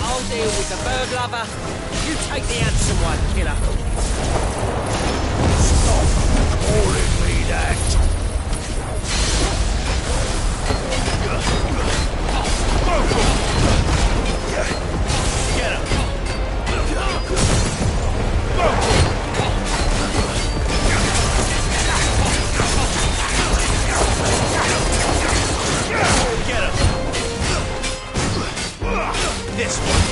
I'll deal with the bird lover. You take the handsome one, killer. Stop calling me that. Get him. Get him. This one.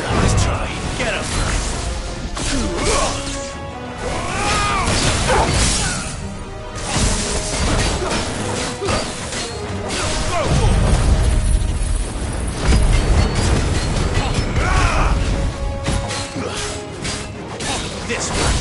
Let's try. Get him. This one.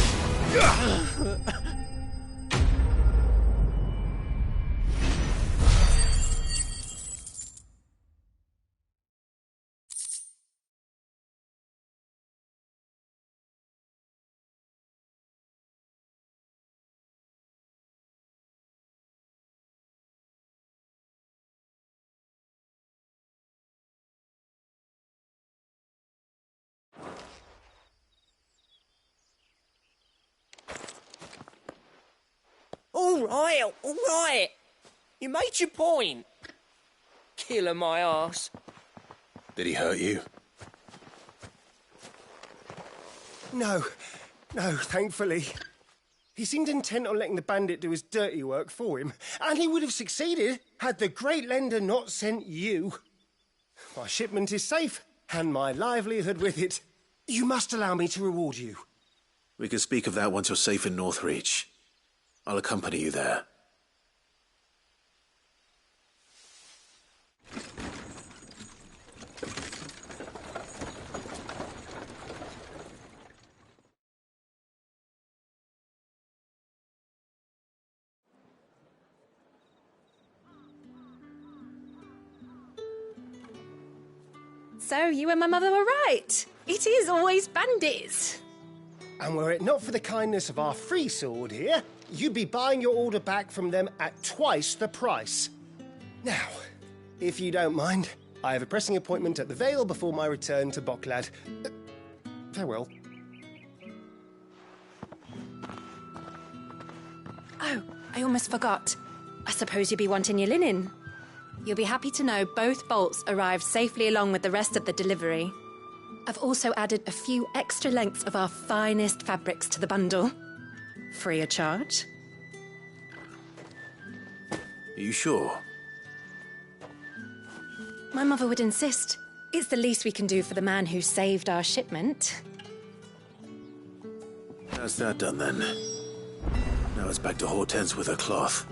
All right. You made your point. Killer my ass. Did he hurt you? No, thankfully. He seemed intent on letting the bandit do his dirty work for him, and he would have succeeded had the Great Lender not sent you. My shipment is safe, and my livelihood with it. You must allow me to reward you. We can speak of that once you're safe in Northreach. I'll accompany you there. So you and my mother were right. It is always bandits. And were it not for the kindness of our free sword here, you'd be buying your order back from them at twice the price. Now, if you don't mind, I have a pressing appointment at the Vale before my return to Boklad. Farewell. Oh, I almost forgot. I suppose you'll be wanting your linen. You'll be happy to know both bolts arrived safely along with the rest of the delivery. I've also added a few extra lengths of our finest fabrics to the bundle. Free of charge. Are you sure? My mother would insist. It's the least we can do for the man who saved our shipment. That's that done then. Now it's back to Hortense with her cloth.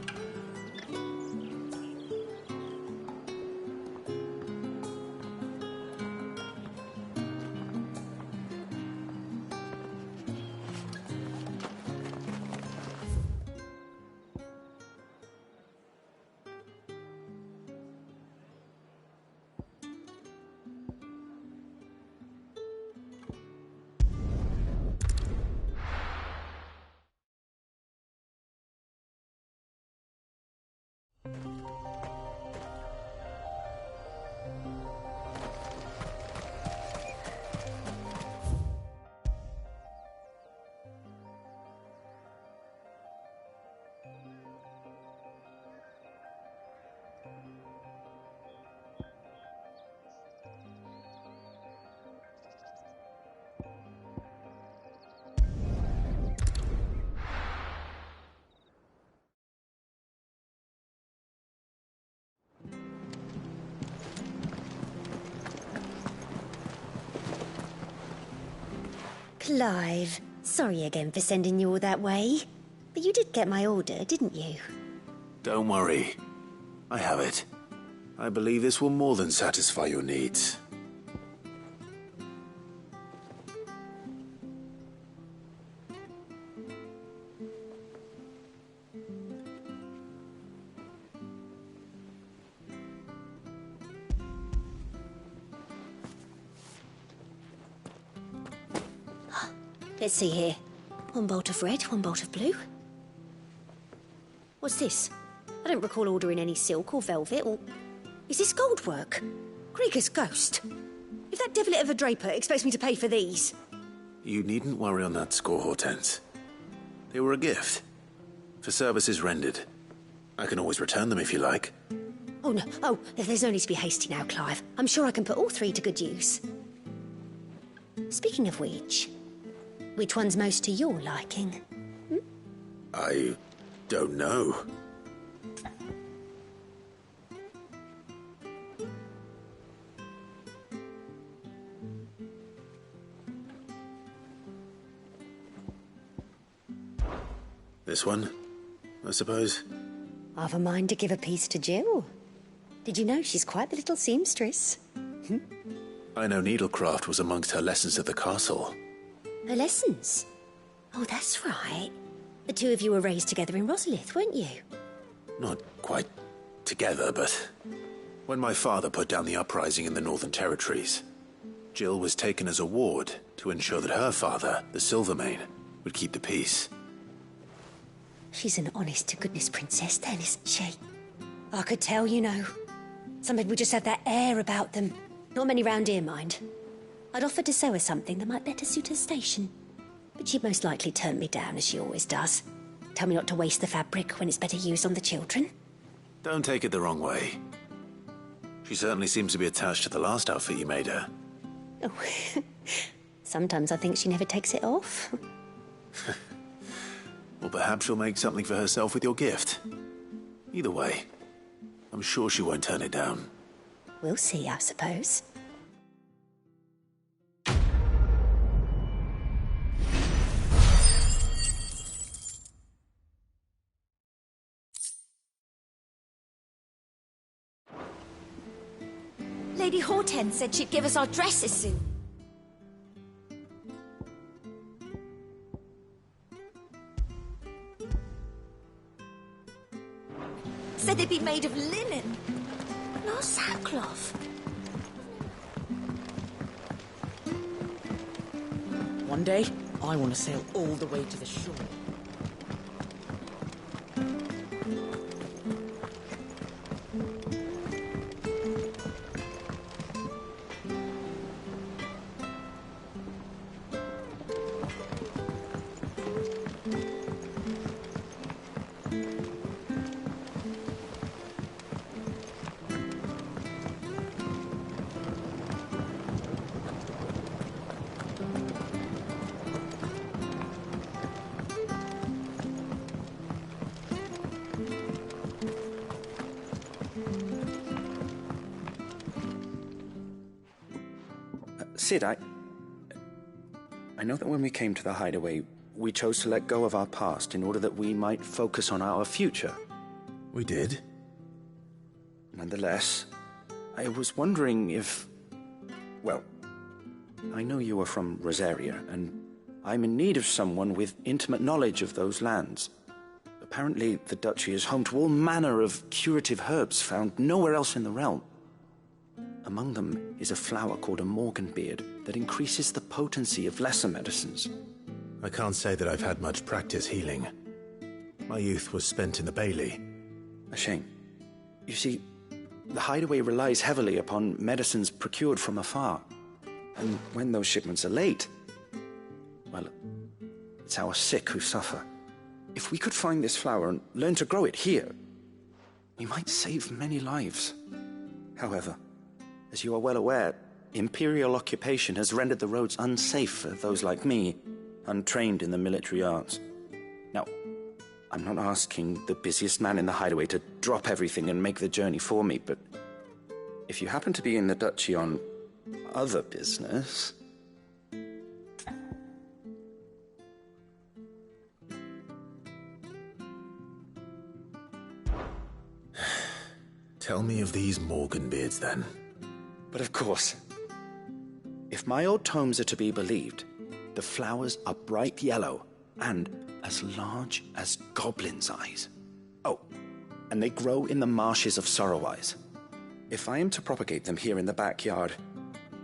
Clive, sorry again for sending you all that way. But you did get my order, didn't you? Don't worry. I have it. I believe this will more than satisfy your needs. Let's see here. 1 bolt of red, 1 bolt of blue. What's this? I don't recall ordering any silk or velvet or... Is this gold work? Krieger's ghost. If that devil of a draper expects me to pay for these... You needn't worry on that score, Hortense. They were a gift. For services rendered. I can always return them if you like. Oh, no. Oh, there's no need to be hasty now, Clive. I'm sure I can put all 3 to good use. Speaking of which one's most to your liking? I don't know. This one, I suppose. I've a mind to give a piece to Jill. Did you know she's quite the little seamstress? I know needlecraft was amongst her lessons at the castle. Her lessons? Oh, that's right. The 2 of you were raised together in Rosalith, weren't you? Not quite together, but... When my father put down the uprising in the Northern Territories, Jill was taken as a ward to ensure that her father, the Silvermane, would keep the peace. She's an honest-to-goodness princess then, isn't she? I could tell, you know. Some people just have that air about them. Not many round here, mind. I'd offered to sew her something that might better suit her station. But she'd most likely turn me down, as she always does. Tell me not to waste the fabric when it's better used on the children. Don't take it the wrong way. She certainly seems to be attached to the last outfit you made her. Oh, sometimes I think she never takes it off. Or perhaps she'll make something for herself with your gift. Either way, I'm sure she won't turn it down. We'll see, I suppose. Lady Hortense said she'd give us our dresses soon. Said they'd be made of linen, not sackcloth. One day, I want to sail all the way to the shore. Sid, I know that when we came to the hideaway, we chose to let go of our past in order that we might focus on our future. We did. Nonetheless, I was wondering if... Well, I know you are from Rosaria, and I'm in need of someone with intimate knowledge of those lands. Apparently, the duchy is home to all manner of curative herbs found nowhere else in the realm. Among them is a flower called a morganbeard that increases the potency of lesser medicines. I can't say that I've had much practice healing. My youth was spent in the Bailey. A shame. You see, the hideaway relies heavily upon medicines procured from afar. And when those shipments are late, well, it's our sick who suffer. If we could find this flower and learn to grow it here, we might save many lives. However, as you are well aware, imperial occupation has rendered the roads unsafe for those like me, untrained in the military arts. Now, I'm not asking the busiest man in the hideaway to drop everything and make the journey for me, but if you happen to be in the duchy on other business... Tell me of these morganbeards, then. But of course, if my old tomes are to be believed, the flowers are bright yellow and as large as goblins' eyes. Oh, and they grow in the marshes of Sorrowise. If I am to propagate them here in the backyard,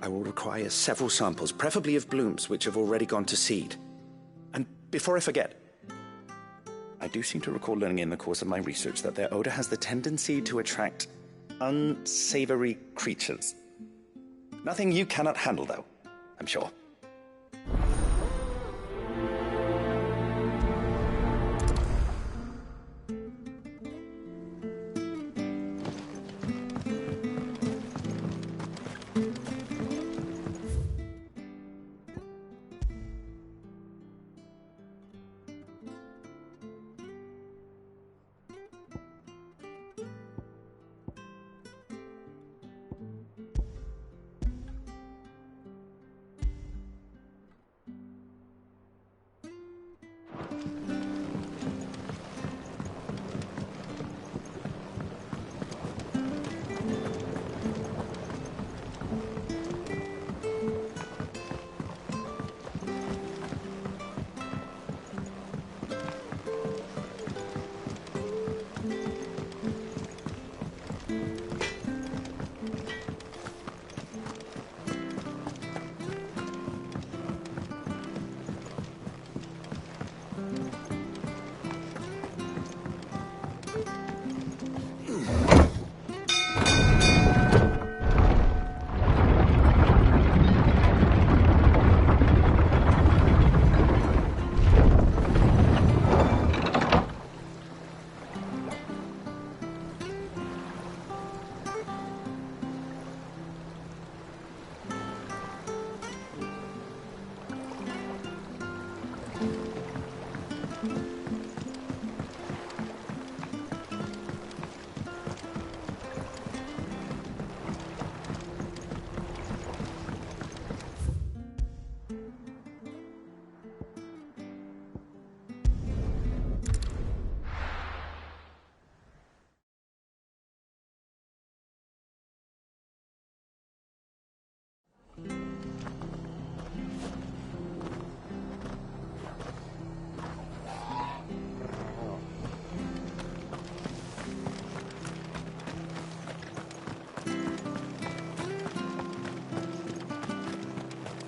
I will require several samples, preferably of blooms which have already gone to seed. before I forget, I do seem to recall learning in the course of my research that their odor has the tendency to attract unsavory creatures. Nothing you cannot handle, though, I'm sure.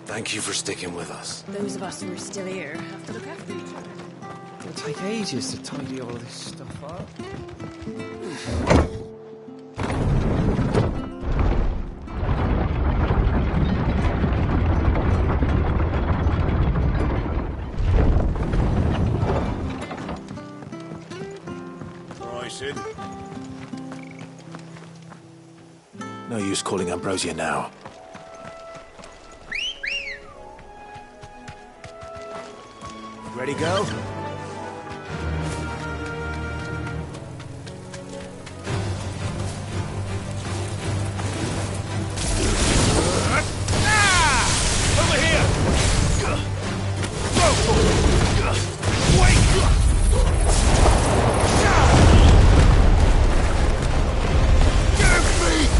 Thank you for sticking with us. Those of us who are still here have to look after each other. It'll take ages to tidy all of this stuff up. Right, Sid. No use calling Ambrosia now. Ready, go? Over here! Wait! Give me the...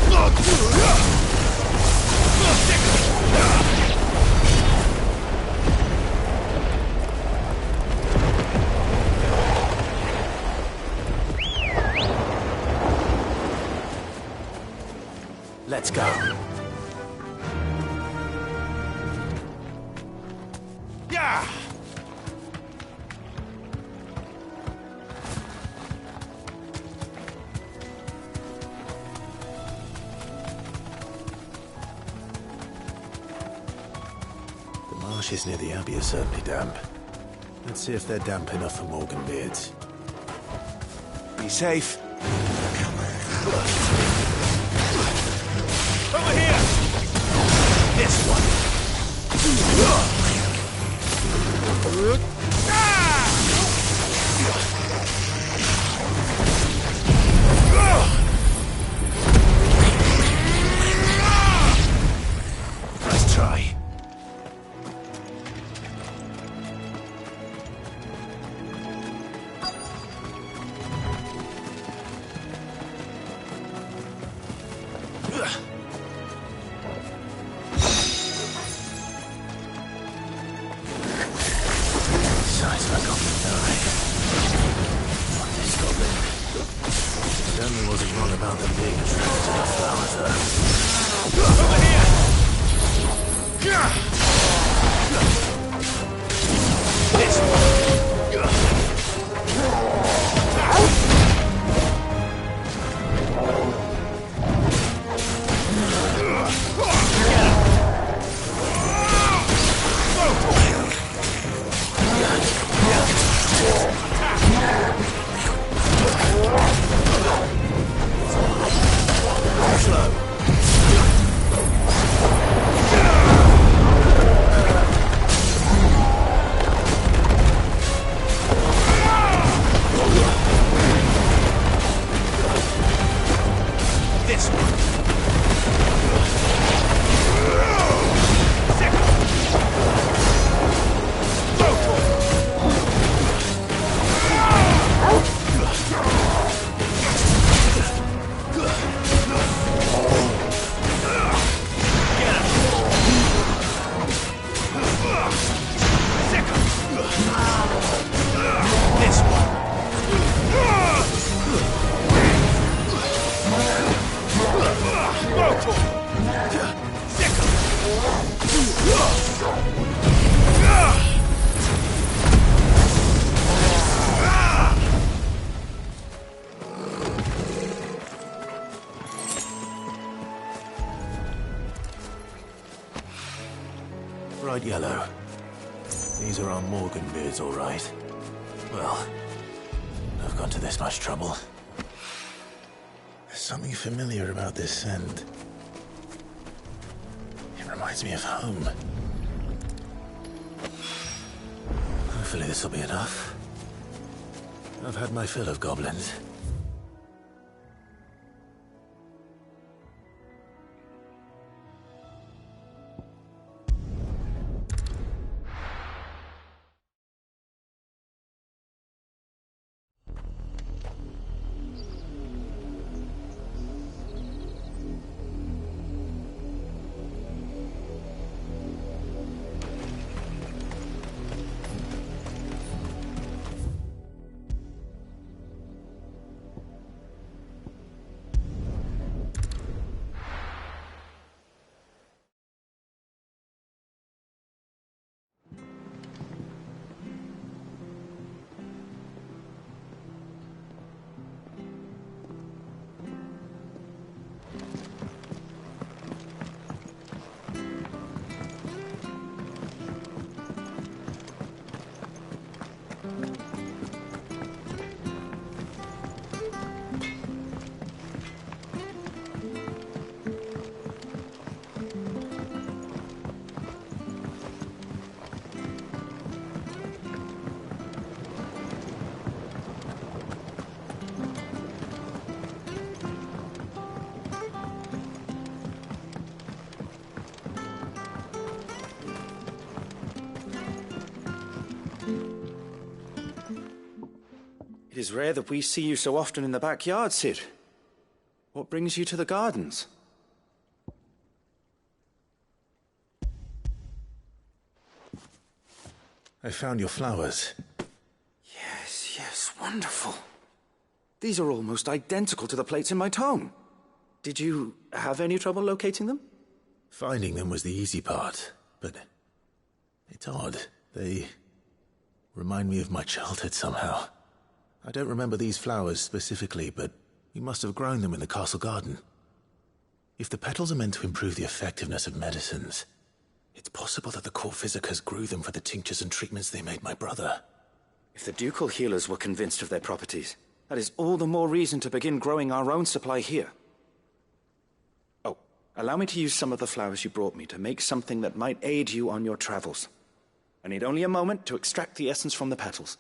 Let's go. Yeah! The marshes near the Abbey are certainly damp. Let's see if they're damp enough for Morgan beards. Be safe. Over here! This one! Nice try. Certainly wasn't wrong about them being attracted to the flowers, though. Over here! This one! Bright yellow. These are our Morgan beards, all right. Well, I've gone to this much trouble. There's something familiar about this scent. It reminds me of home. Hopefully this will be enough. I've had my fill of goblins. It is rare that we see you so often in the backyard, Cid. What brings you to the gardens? I found your flowers. Yes, wonderful. These are almost identical to the plates in my tome. Did you have any trouble locating them? Finding them was the easy part, but it's odd. They remind me of my childhood somehow. I don't remember these flowers specifically, but we must have grown them in the castle garden. If the petals are meant to improve the effectiveness of medicines, it's possible that the court physicers grew them for the tinctures and treatments they made my brother. If the ducal healers were convinced of their properties, that is all the more reason to begin growing our own supply here. Oh, allow me to use some of the flowers you brought me to make something that might aid you on your travels. I need only a moment to extract the essence from the petals.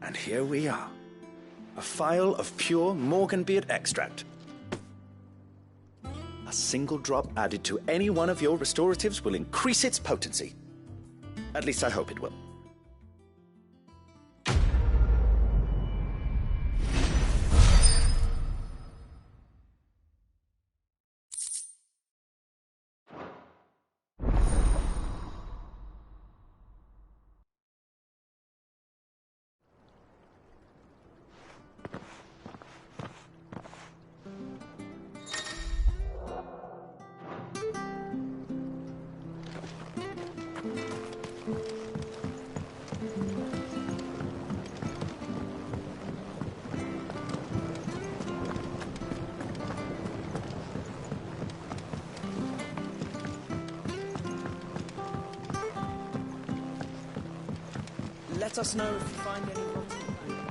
And here we are. A phial of pure Morganbeard extract. A single drop added to any one of your restoratives will increase its potency. At least I hope it will. Let us know if you find any rotten plant.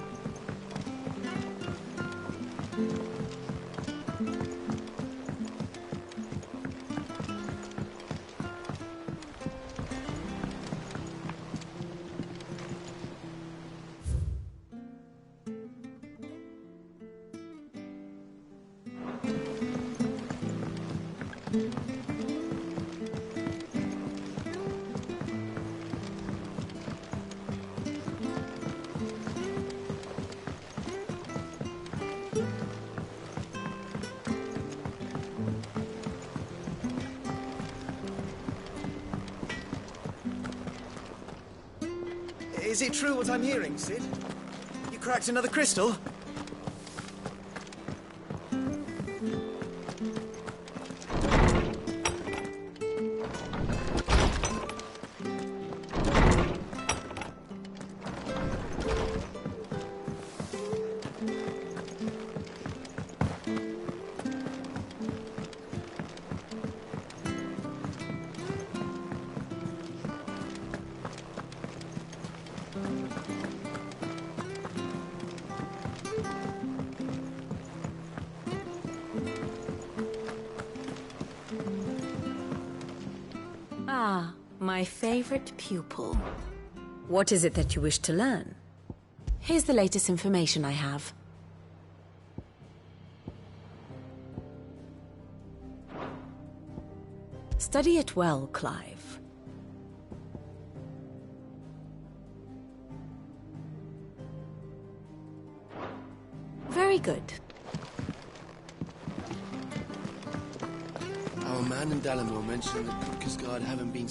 Is it true what I'm hearing, Sid? You cracked another crystal? Ah, my favorite pupil. What is it that you wish to learn? Here's the latest information I have. Study it well, Clive. Very good. Our man in Dalamore mentioned that Kupka's guard haven't been...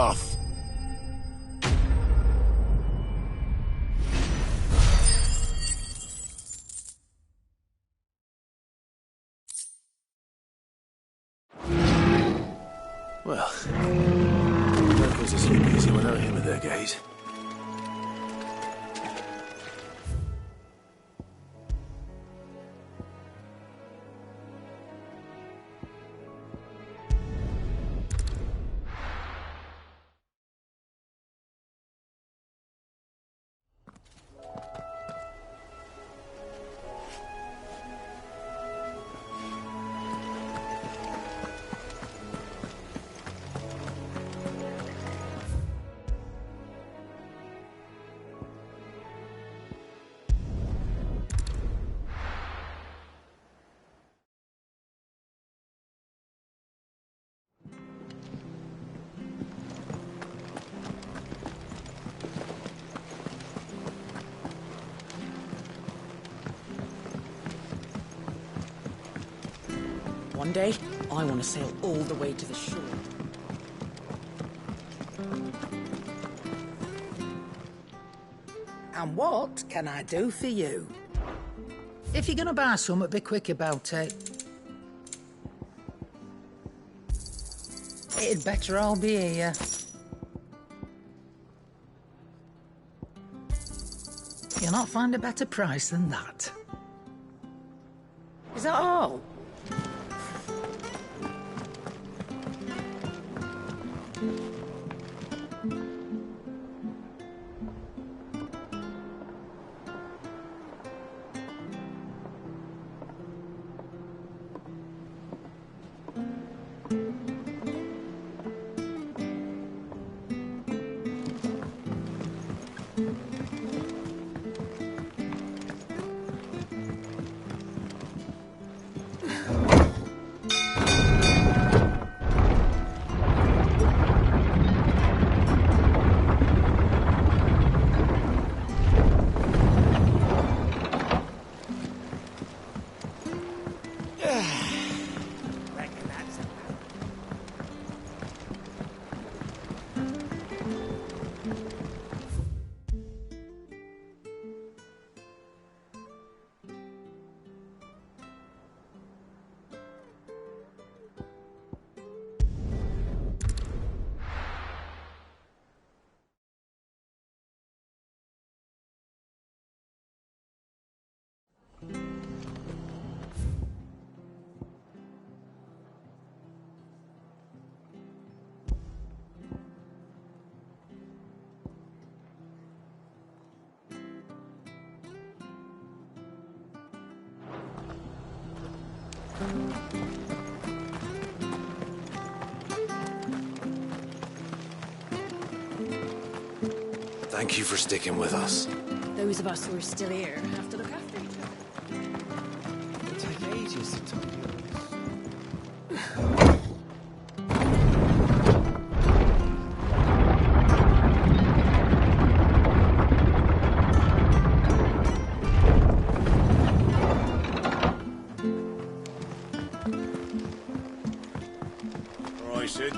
enough. Well, locals are sleep easy without him at their gaze. One day, I want to sail all the way to the shore. And what can I do for you? If you're gonna buy something, be quick about it. It'd better all be here. You'll not find a better price than that. Is that all? Thank you for sticking with us. Those of us who are still here have to look after each other. It'll take ages to tidy all this. All right, Sid.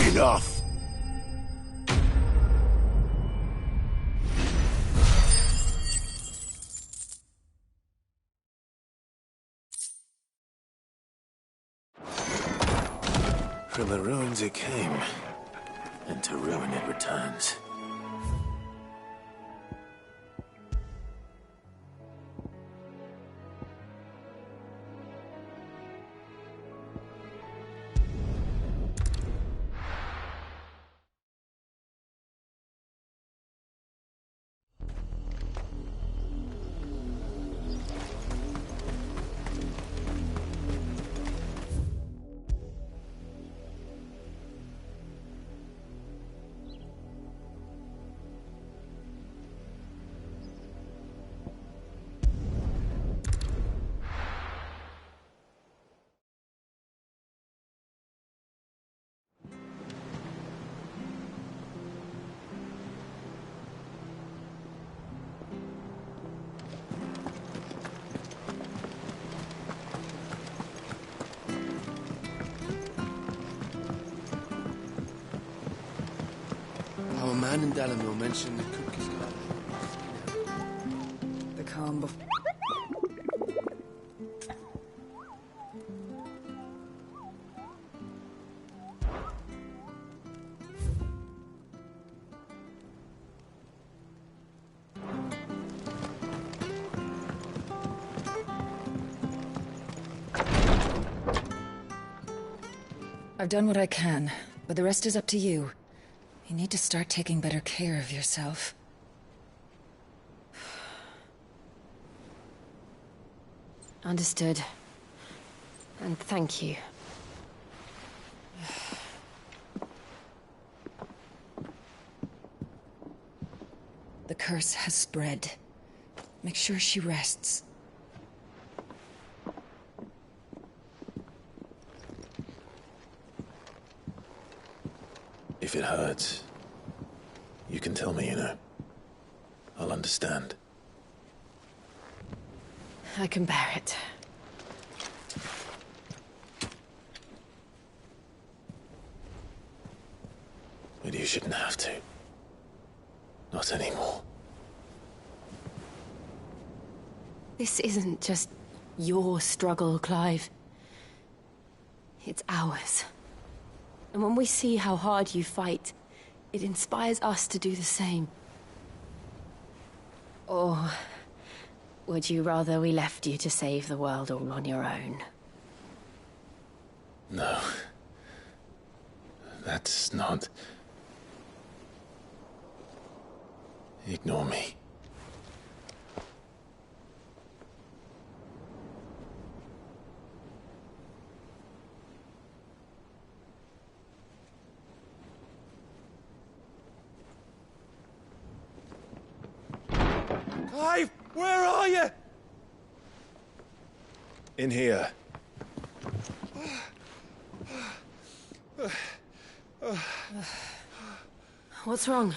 Enough! From the ruins it came, and to ruin it returns. Our man in Dalamil mentioned the cook is gone. The calm before. I've done what I can, but the rest is up to you. You need to start taking better care of yourself. Understood. And thank you. The curse has spread. Make sure she rests. If it hurts, you can tell me, you know. I'll understand. I can bear it. But you shouldn't have to. Not anymore. This isn't just your struggle, Clive. It's ours. And when we see how hard you fight, it inspires us to do the same. Or would you rather we left you to save the world all on your own? No. That's not... Ignore me. Clive, where are you? In here. What's wrong?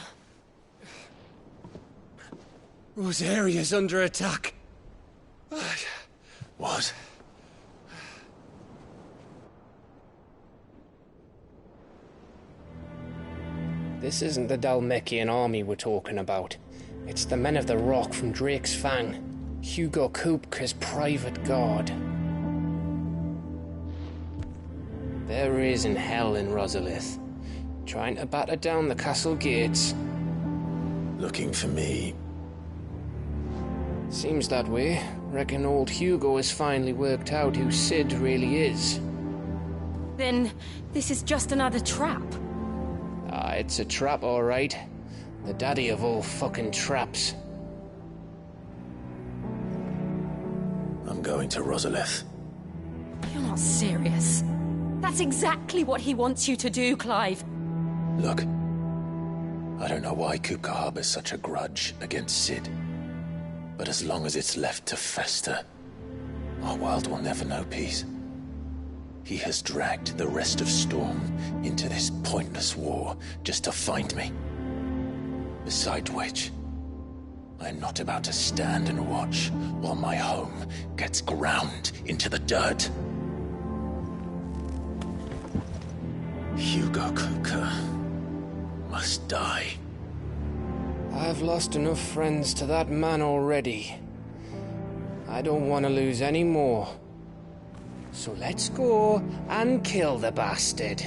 Rosaria's under attack. What? This isn't the Dalmekian army we're talking about. It's the men of the Rock from Drake's Fang. Hugo Kupka's private guard. There is in hell in Rosalith, trying to batter down the castle gates. Looking for me. Seems that way. Reckon old Hugo has finally worked out who Sid really is. Then this is just another trap. Ah, it's a trap, all right. The daddy of all fucking traps. I'm going to Rosalith. You're not serious. That's exactly what he wants you to do, Clive. Look, I don't know why Kupka harbors such a grudge against Sid. But as long as it's left to fester, our world will never know peace. He has dragged the rest of Storm into this pointless war just to find me. Besides which, I am not about to stand and watch while my home gets ground into the dirt. Hugo Kupka must die. I've lost enough friends to that man already. I don't want to lose any more. So let's go and kill the bastard.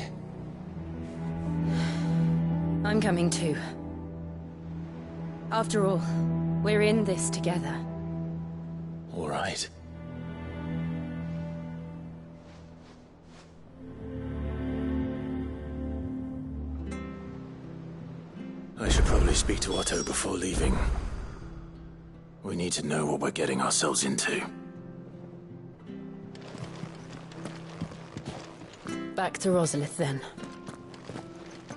I'm coming too. After all, we're in this together. All right. I should probably speak to Otto before leaving. We need to know what we're getting ourselves into. Back to Rosalith, then.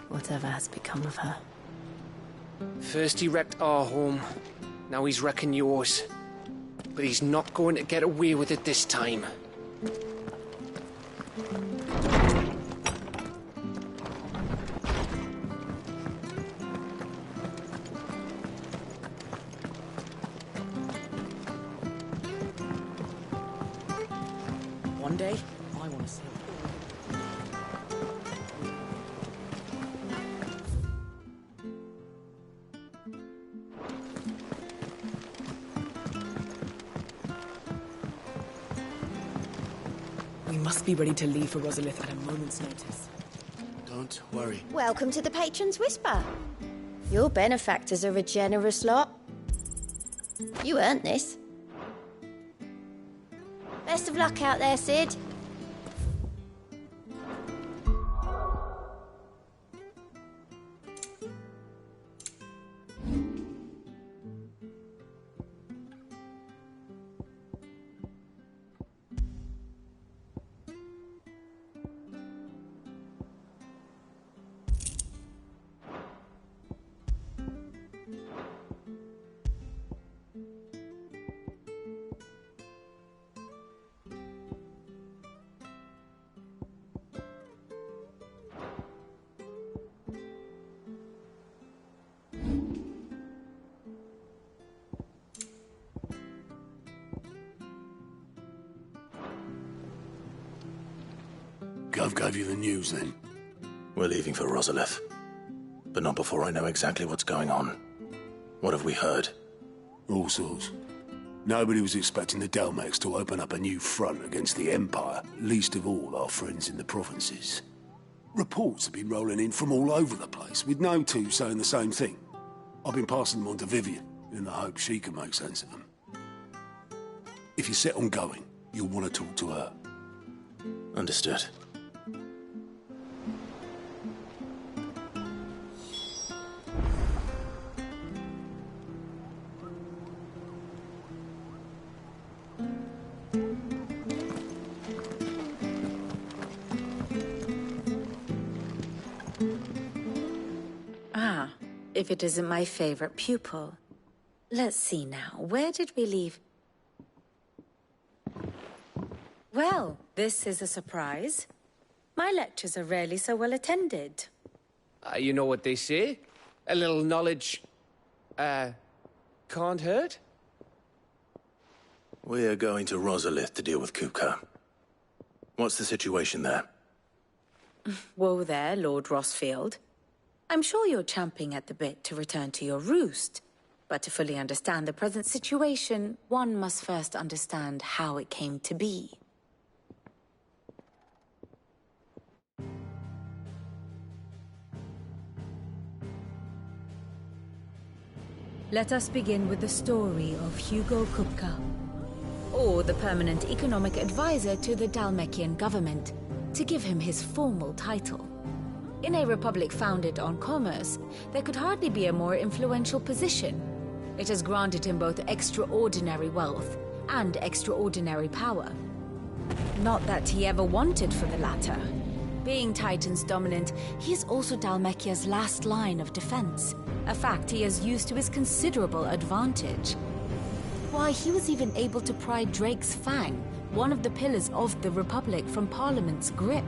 Whatever has become of her. First he wrecked our home, now he's wrecking yours. But he's not going to get away with it this time. One day, I want to see it. We must be ready to leave for Rosalith at a moment's notice. Don't worry. Welcome to the Patron's Whisper. Your benefactors are a generous lot. You earned this. Best of luck out there, Sid. Gov gave you the news, then? We're leaving for Rosalith. But not before I know exactly what's going on. What have we heard? All sorts. Nobody was expecting the Dalmex to open up a new front against the Empire, least of all our friends in the provinces. Reports have been rolling in from all over the place, with no two saying the same thing. I've been passing them on to Vivian, in the hope she can make sense of them. If you're set on going, you'll want to talk to her. Understood. Ah, if it isn't my favorite pupil. Let's see now, where did we leave? Well, this is a surprise. My lectures are rarely so well attended. You know what they say? A little knowledge, can't hurt? We're going to Rosalith to deal with Kupka. What's the situation there? Whoa there, Lord Rossfield. I'm sure you're champing at the bit to return to your roost. But to fully understand the present situation, one must first understand how it came to be. Let us begin with the story of Hugo Kupka, or the permanent economic advisor to the Dalmekian government, to give him his formal title. In a republic founded on commerce, there could hardly be a more influential position. It has granted him both extraordinary wealth and extraordinary power. Not that he ever wanted for the latter. Being Titan's dominant, he is also Dalmekia's last line of defense, a fact he has used to his considerable advantage. Why, he was even able to pry Drake's Fang, one of the pillars of the Republic, from Parliament's grip.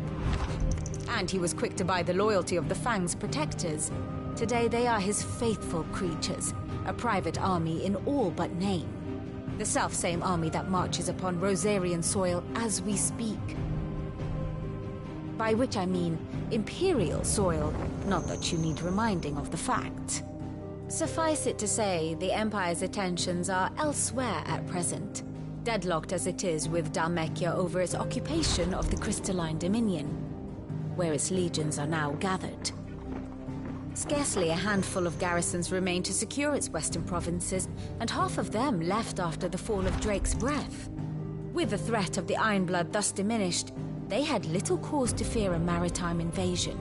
And he was quick to buy the loyalty of the Fang's protectors. Today they are his faithful creatures, a private army in all but name. The self-same army that marches upon Rosarian soil as we speak. By which I mean Imperial soil, not that you need reminding of the fact. Suffice it to say, the Empire's attentions are elsewhere at present, deadlocked as it is with Dhalmekia over its occupation of the Crystalline Dominion, where its legions are now gathered. Scarcely a handful of garrisons remain to secure its western provinces, and half of them left after the fall of Drake's Breath. With the threat of the Ironblood thus diminished, they had little cause to fear a maritime invasion.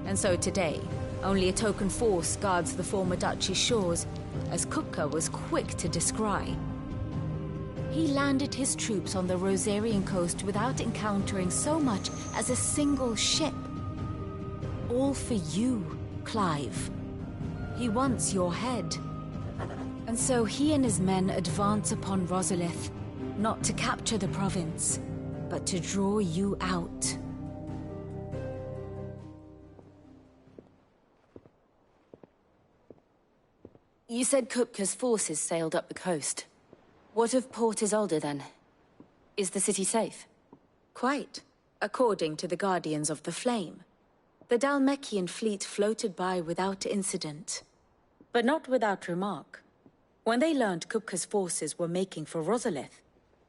And so today, only a token force guards the former duchy's shores, as Kupka was quick to descry. He landed his troops on the Rosarian coast without encountering so much as a single ship. All for you, Clive. He wants your head. And so he and his men advance upon Rosalith, not to capture the province, but to draw you out. You said Kupka's forces sailed up the coast. What of Port Isolde, then? Is the city safe? Quite, according to the Guardians of the Flame. The Dhalmekian fleet floated by without incident. But not without remark. When they learned Kupka's forces were making for Rosalith,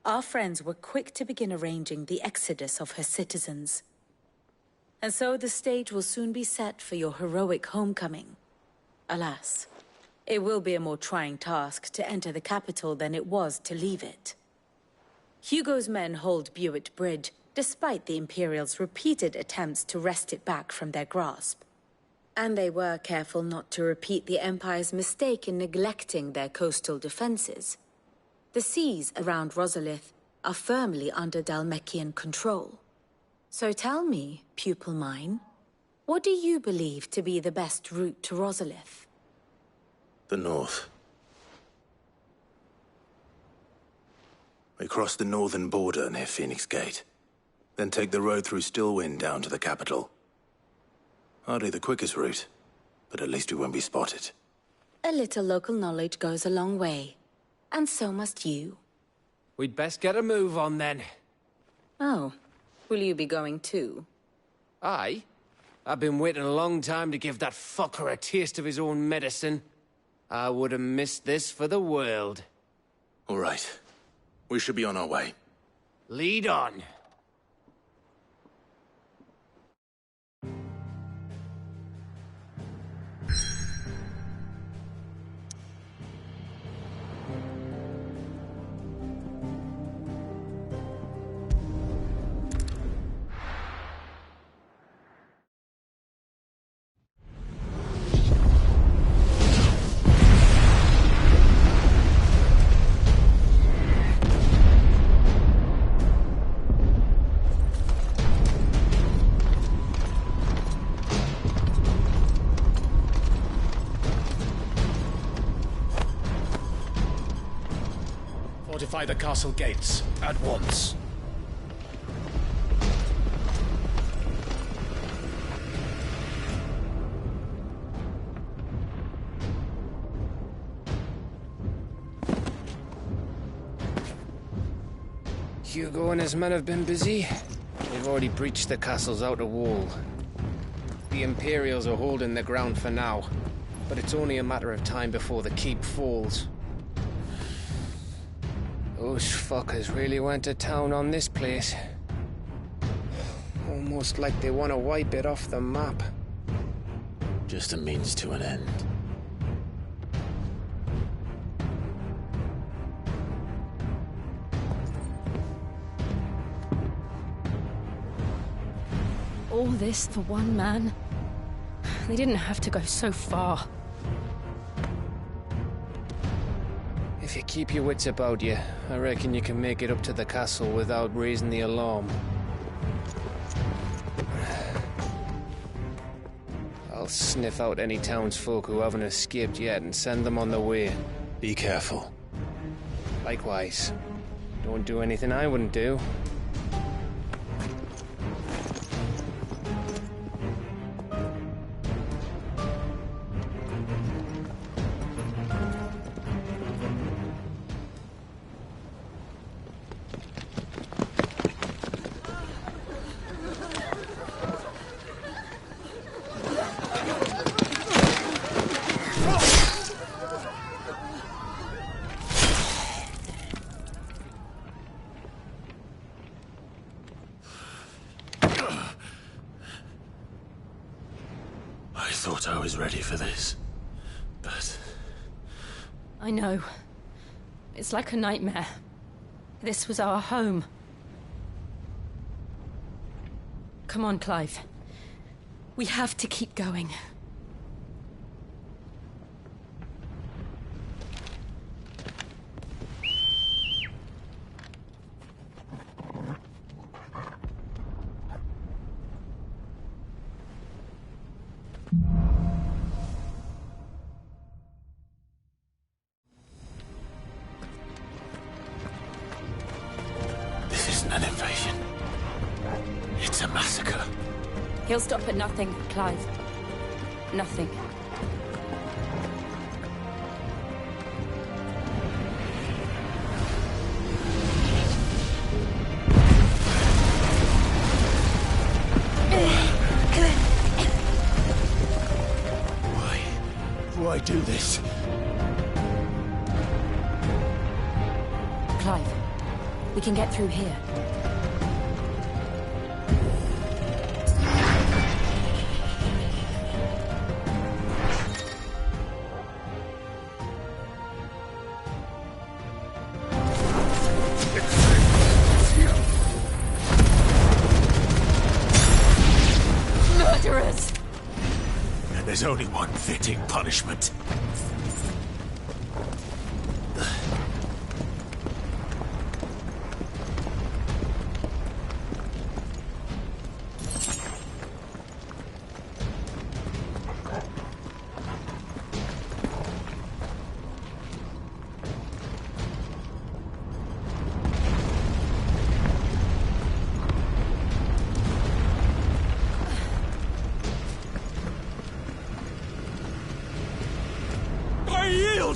our friends were quick to begin arranging the exodus of her citizens. And so the stage will soon be set for your heroic homecoming. Alas, it will be a more trying task to enter the capital than it was to leave it. Hugo's men hold Buett Bridge, despite the Imperials' repeated attempts to wrest it back from their grasp. And they were careful not to repeat the Empire's mistake in neglecting their coastal defenses. The seas around Rosalith are firmly under Dhalmekian control. So tell me, pupil mine, what do you believe to be the best route to Rosalith? The north. We cross the northern border near Phoenix Gate, then take the road through Stillwind down to the capital. Hardly the quickest route, but at least we won't be spotted. A little local knowledge goes a long way, and so must you. We'd best get a move on then. Oh, will you be going too? Aye. I've been waiting a long time to give that fucker a taste of his own medicine. I would have missed this for the world. All right. We should be on our way. Lead on. Fortify the castle gates, at once. Hugo and his men have been busy. They've already breached the castle's outer wall. The Imperials are holding the ground for now, but it's only a matter of time before the keep falls. Those fuckers really went to town on this place. Almost like they want to wipe it off the map. Just a means to an end. All this for one man? They didn't have to go so far. If you keep your wits about you, I reckon you can make it up to the castle without raising the alarm. I'll sniff out any townsfolk who haven't escaped yet and send them on their way. Be careful. Likewise. Don't do anything I wouldn't do. I thought I was ready for this, but... I know. It's like a nightmare. This was our home. Come on, Clive. We have to keep going. This isn't an invasion. It's a massacre. He'll stop at nothing, Clive. Nothing. Why do this? Clive, we can get through here. Murderers! And there's only one fitting punishment.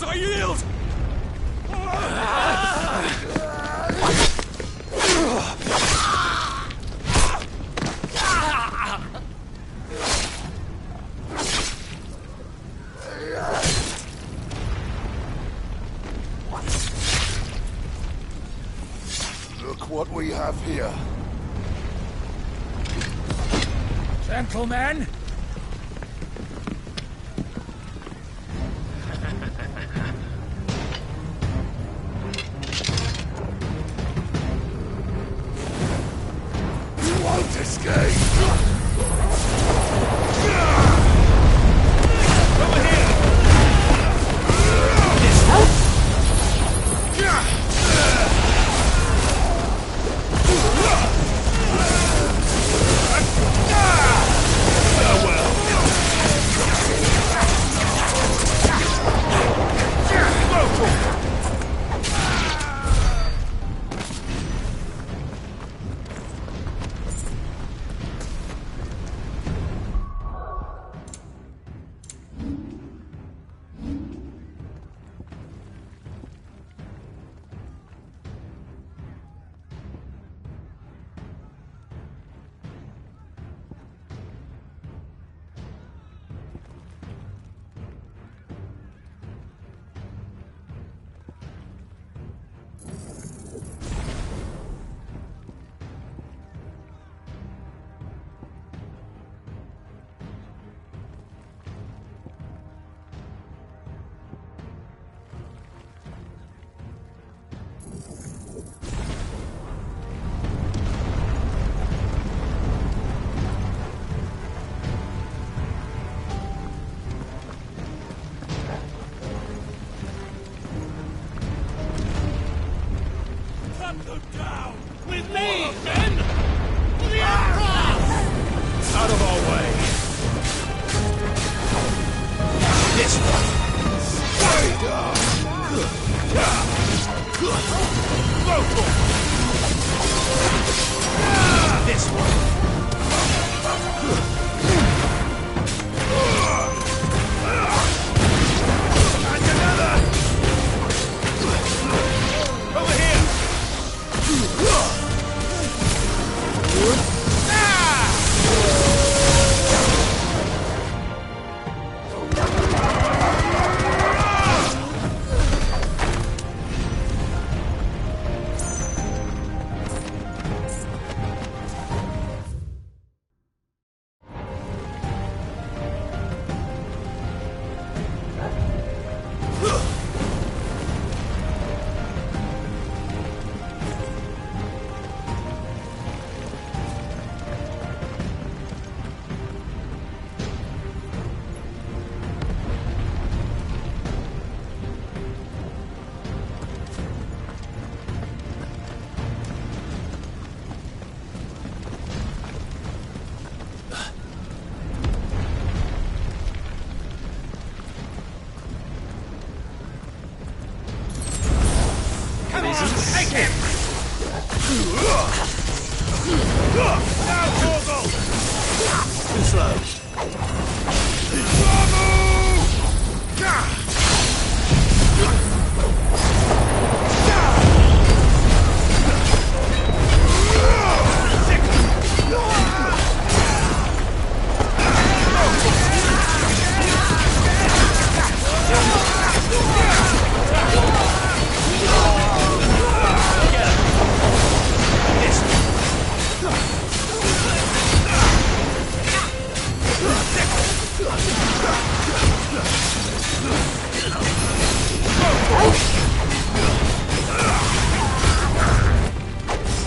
I yield! Look what we have here. Gentlemen! With me, men! For the Emperor! Out of our way! This one! This one! And another! Over here!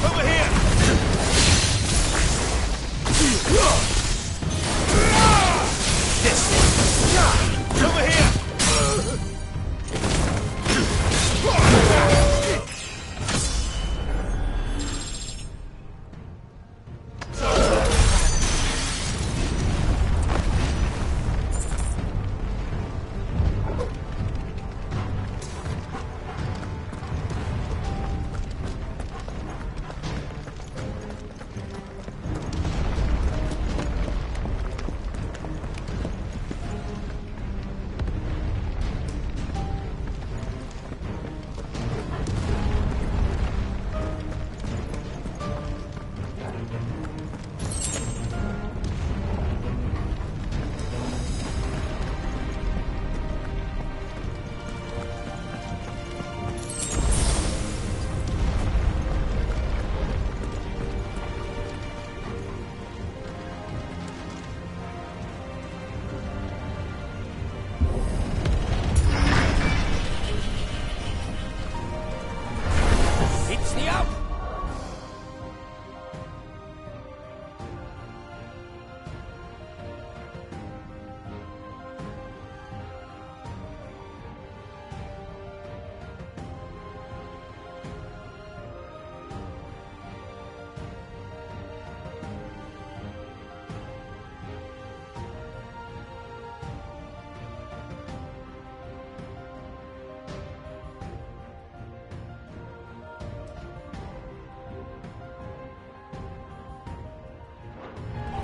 Over here! This! Over here!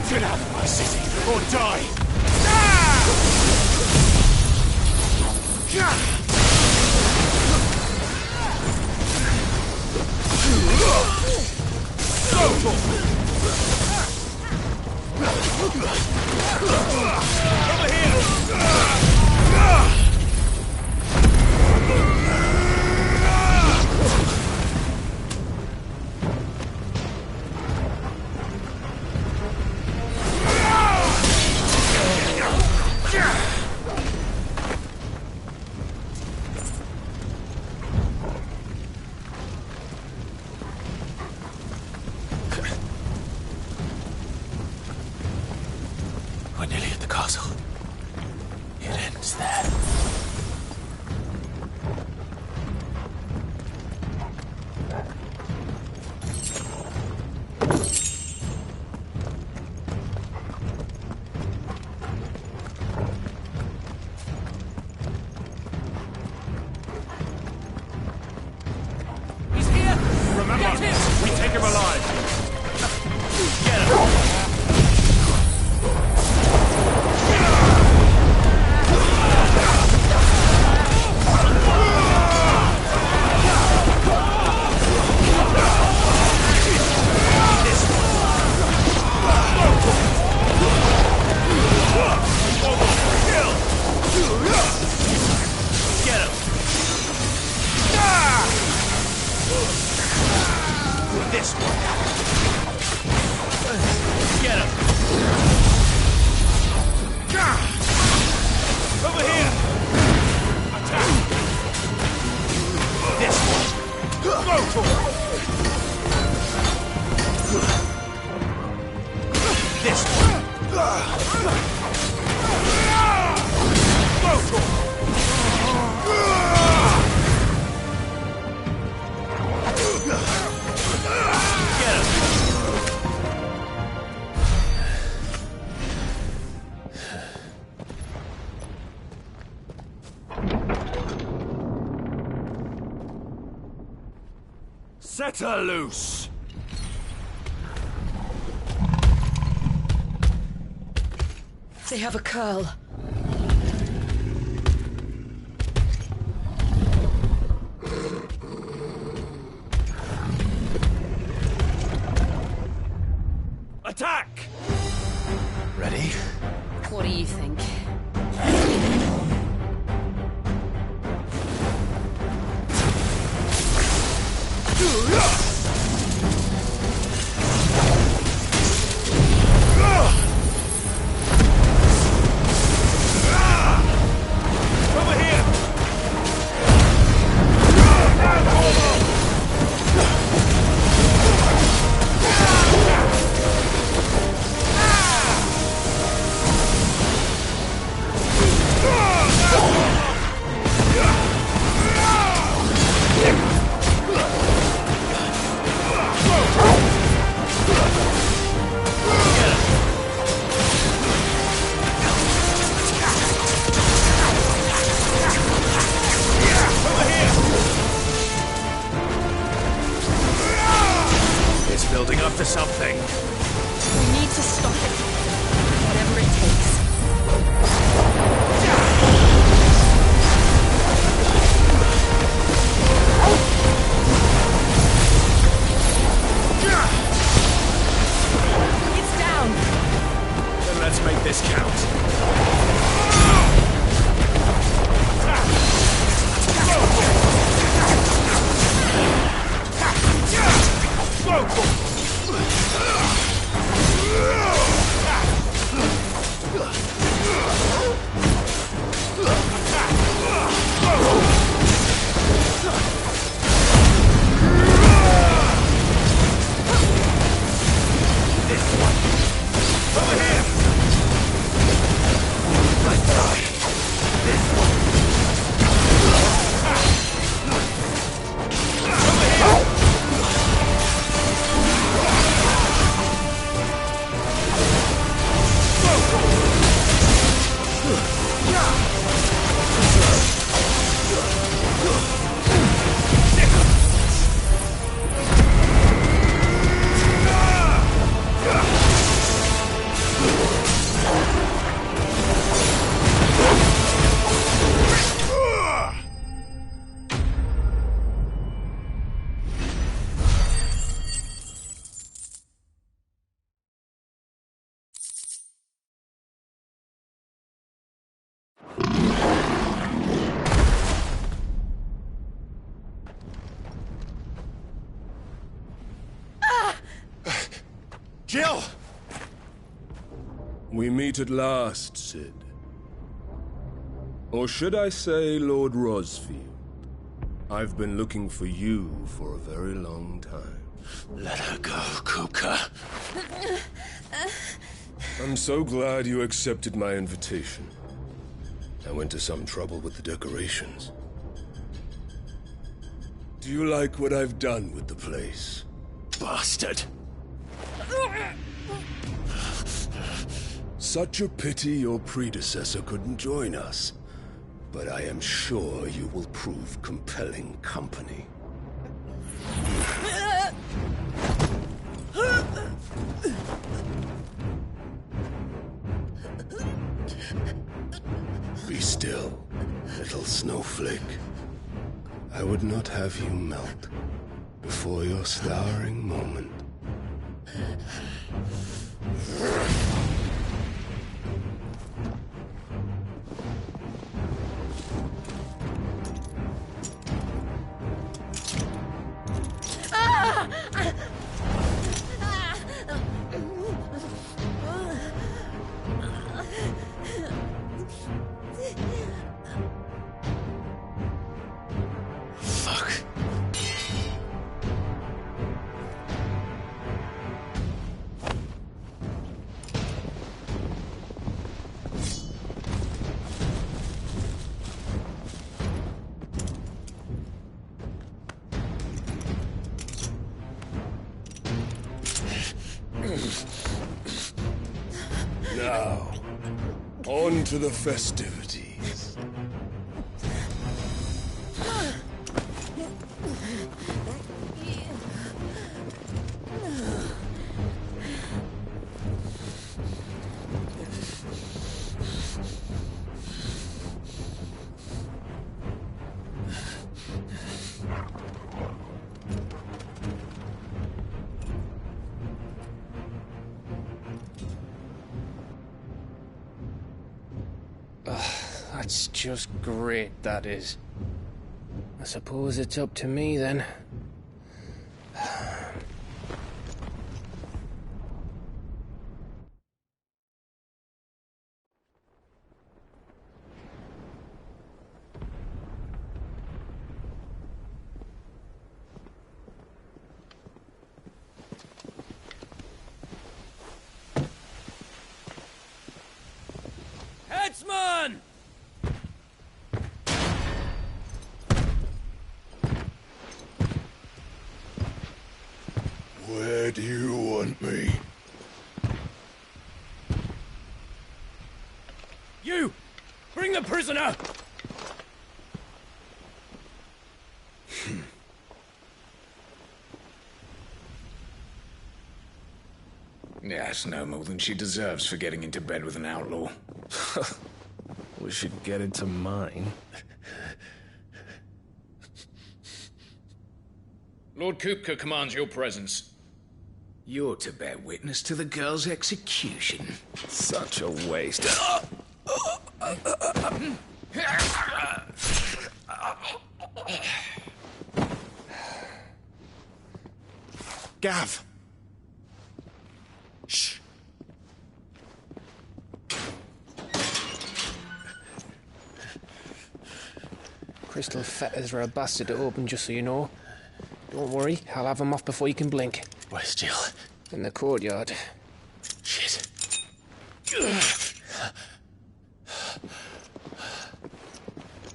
Get out of my city, or die! Over here! We're nearly at the castle. It ends there. He's here! Remember, get him! We take him alive! Get him! This one. Get him. Over here. Attack. This one. Go for it. This one. Go for it. Set her loose! They have a curl. Attack! Ready? What do you think? Over here! Jill! We meet at last, Sid. Or should I say, Lord Rosfield? I've been looking for you for a very long time. Let her go, Kupka. I'm so glad you accepted my invitation. I went to some trouble with the decorations. Do you like what I've done with the place? Bastard. Such a pity your predecessor couldn't join us. But I am sure you will prove compelling company. Be still, little snowflake. I would not have you melt before your starring moment. Now, on to the festivities. That's just great, that is. I suppose it's up to me, then. Headsman! Where do you want me? You! Bring the prisoner! Yeah, it's no more than she deserves for getting into bed with an outlaw. We should get into mine. Lord Kupka commands your presence. You're to bear witness to the girl's execution. Such a waste. Gav! Shh. Crystal fetters are a bastard to open, just so you know. Don't worry, I'll have them off before you can blink. Where's Jill? In the courtyard. Shit.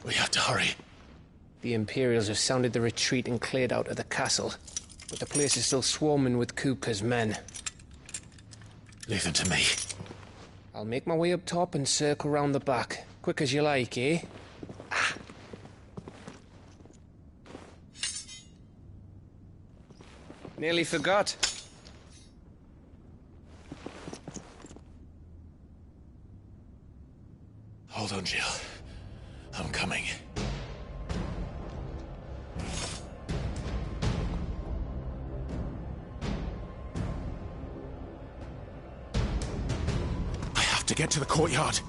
We have to hurry. The Imperials have sounded the retreat and cleared out of the castle. But the place is still swarming with Kupka's men. Leave them to me. I'll make my way up top and circle round the back. Quick as you like, eh? Nearly forgot. Hold on, Jill. I'm coming. I have to get to the courtyard.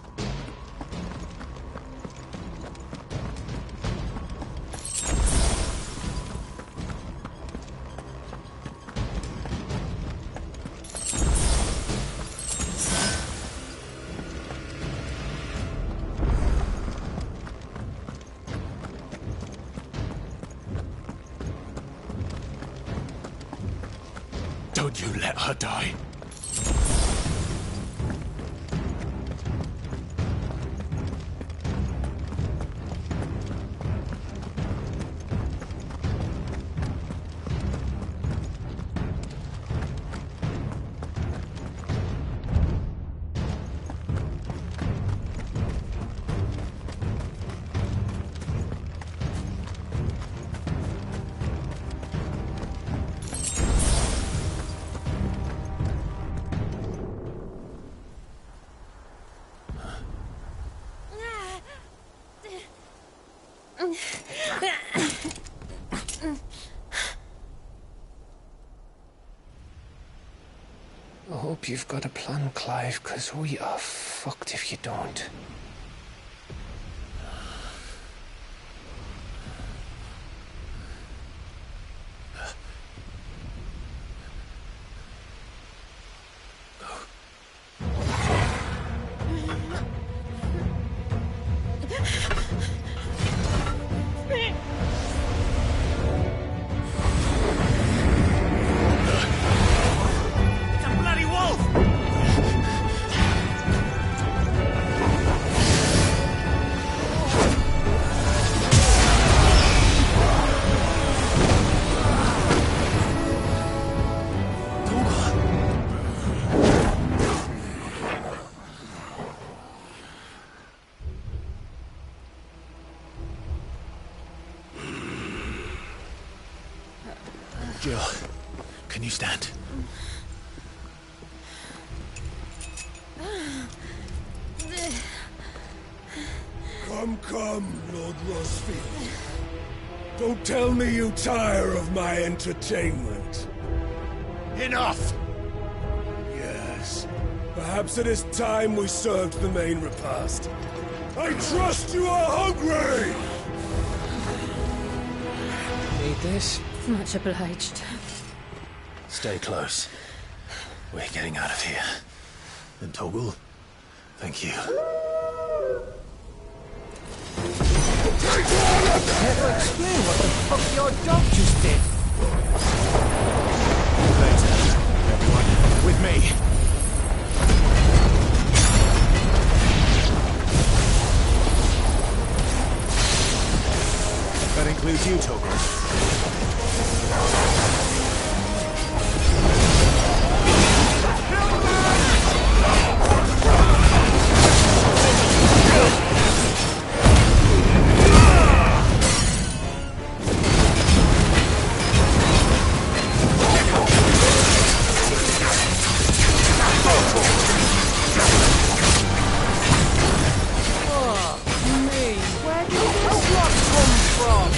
Don't you let her die. I hope you've got a plan, Clive, because we are fucked if you don't. Jill, can you stand? Come, Lord Rosfield. Don't tell me you tire of my entertainment. Enough! Yes. Perhaps it is time we served the main repast. I trust you are hungry! Need this? Much obliged. Stay close. We're getting out of here. And Toggle, thank you. Never explain what the fuck your dog just did. Later, everyone. With me. That includes you, Toggle. Where did this lot come from?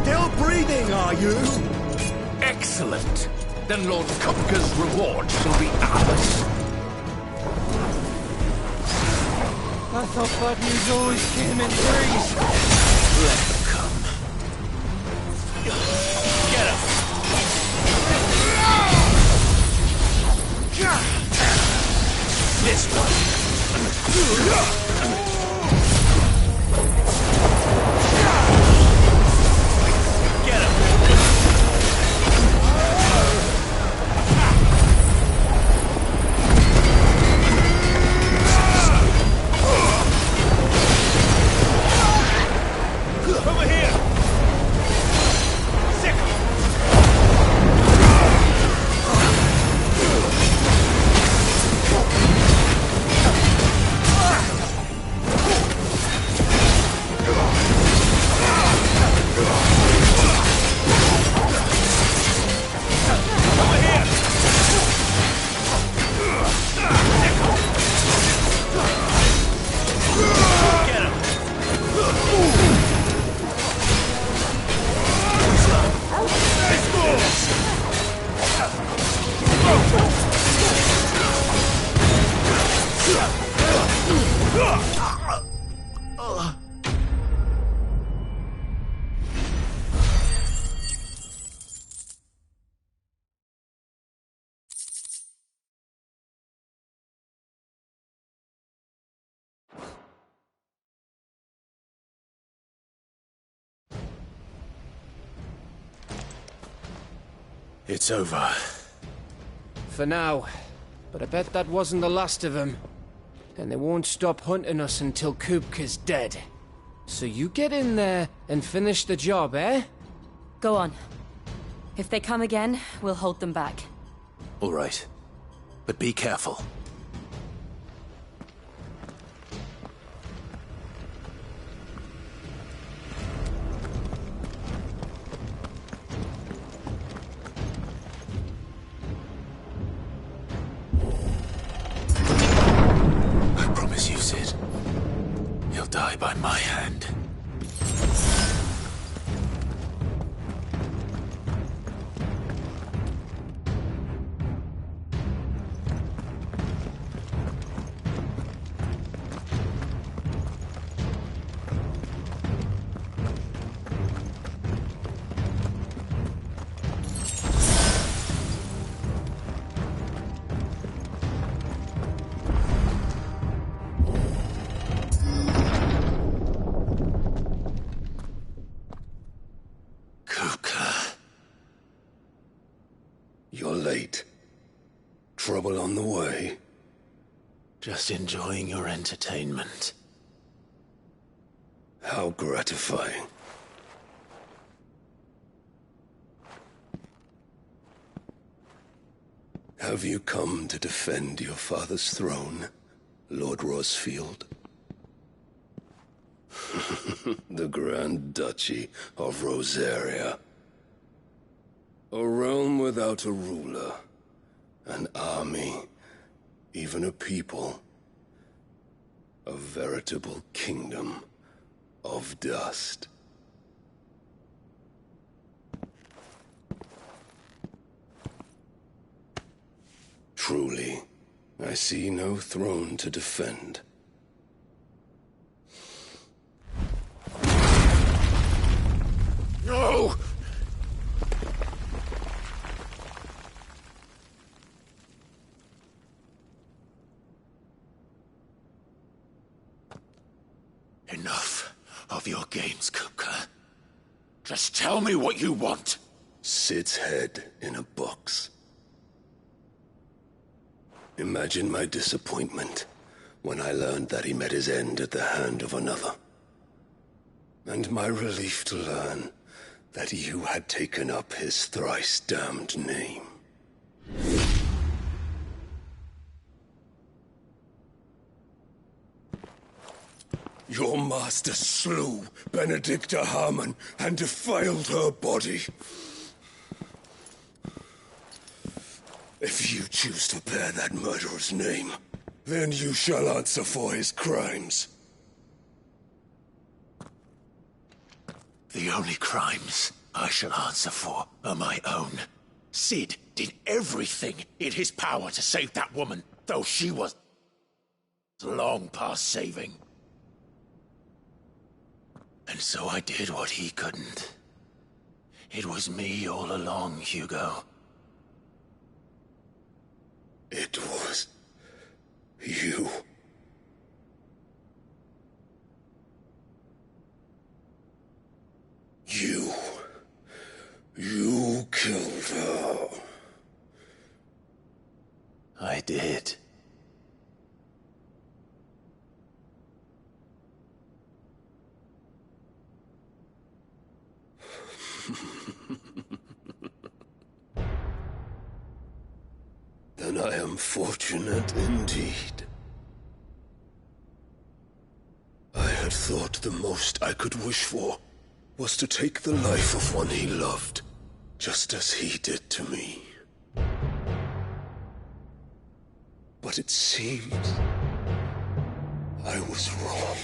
Still breathing, are you? Excellent. Then Lord Kupka's reward shall be ours. I thought bad news always came in threes. Let them come. Get him! This one. Get him! Over here! Sick him! It's over. For now. But I bet that wasn't the last of them. And they won't stop hunting us until Kupka's dead. So you get in there and finish the job, eh? Go on. If they come again, we'll hold them back. All right. But be careful. I promise you, Sid. He'll die by my hand. You're late. Trouble on the way? Just enjoying your entertainment. How gratifying. Have you come to defend your father's throne, Lord Rosfield? The Grand Duchy of Rosaria. A realm without a ruler, an army, even a people. A veritable kingdom of dust. Truly, I see no throne to defend. No! Enough of your games, Kupka. Just tell me what you want. Sid's head in a box. Imagine my disappointment when I learned that he met his end at the hand of another. And my relief to learn that you had taken up his thrice-damned name. Your master slew Benedicta Harmon and defiled her body. If you choose to bear that murderer's name, then you shall answer for his crimes. The only crimes I shall answer for are my own. Sid did everything in his power to save that woman, though she was long past saving. And so I did what he couldn't. It was me all along, Hugo. It was you. You killed her. I did. Then I am fortunate indeed. I had thought the most I could wish for was to take the life of one he loved, just as he did to me. But it seems I was wrong.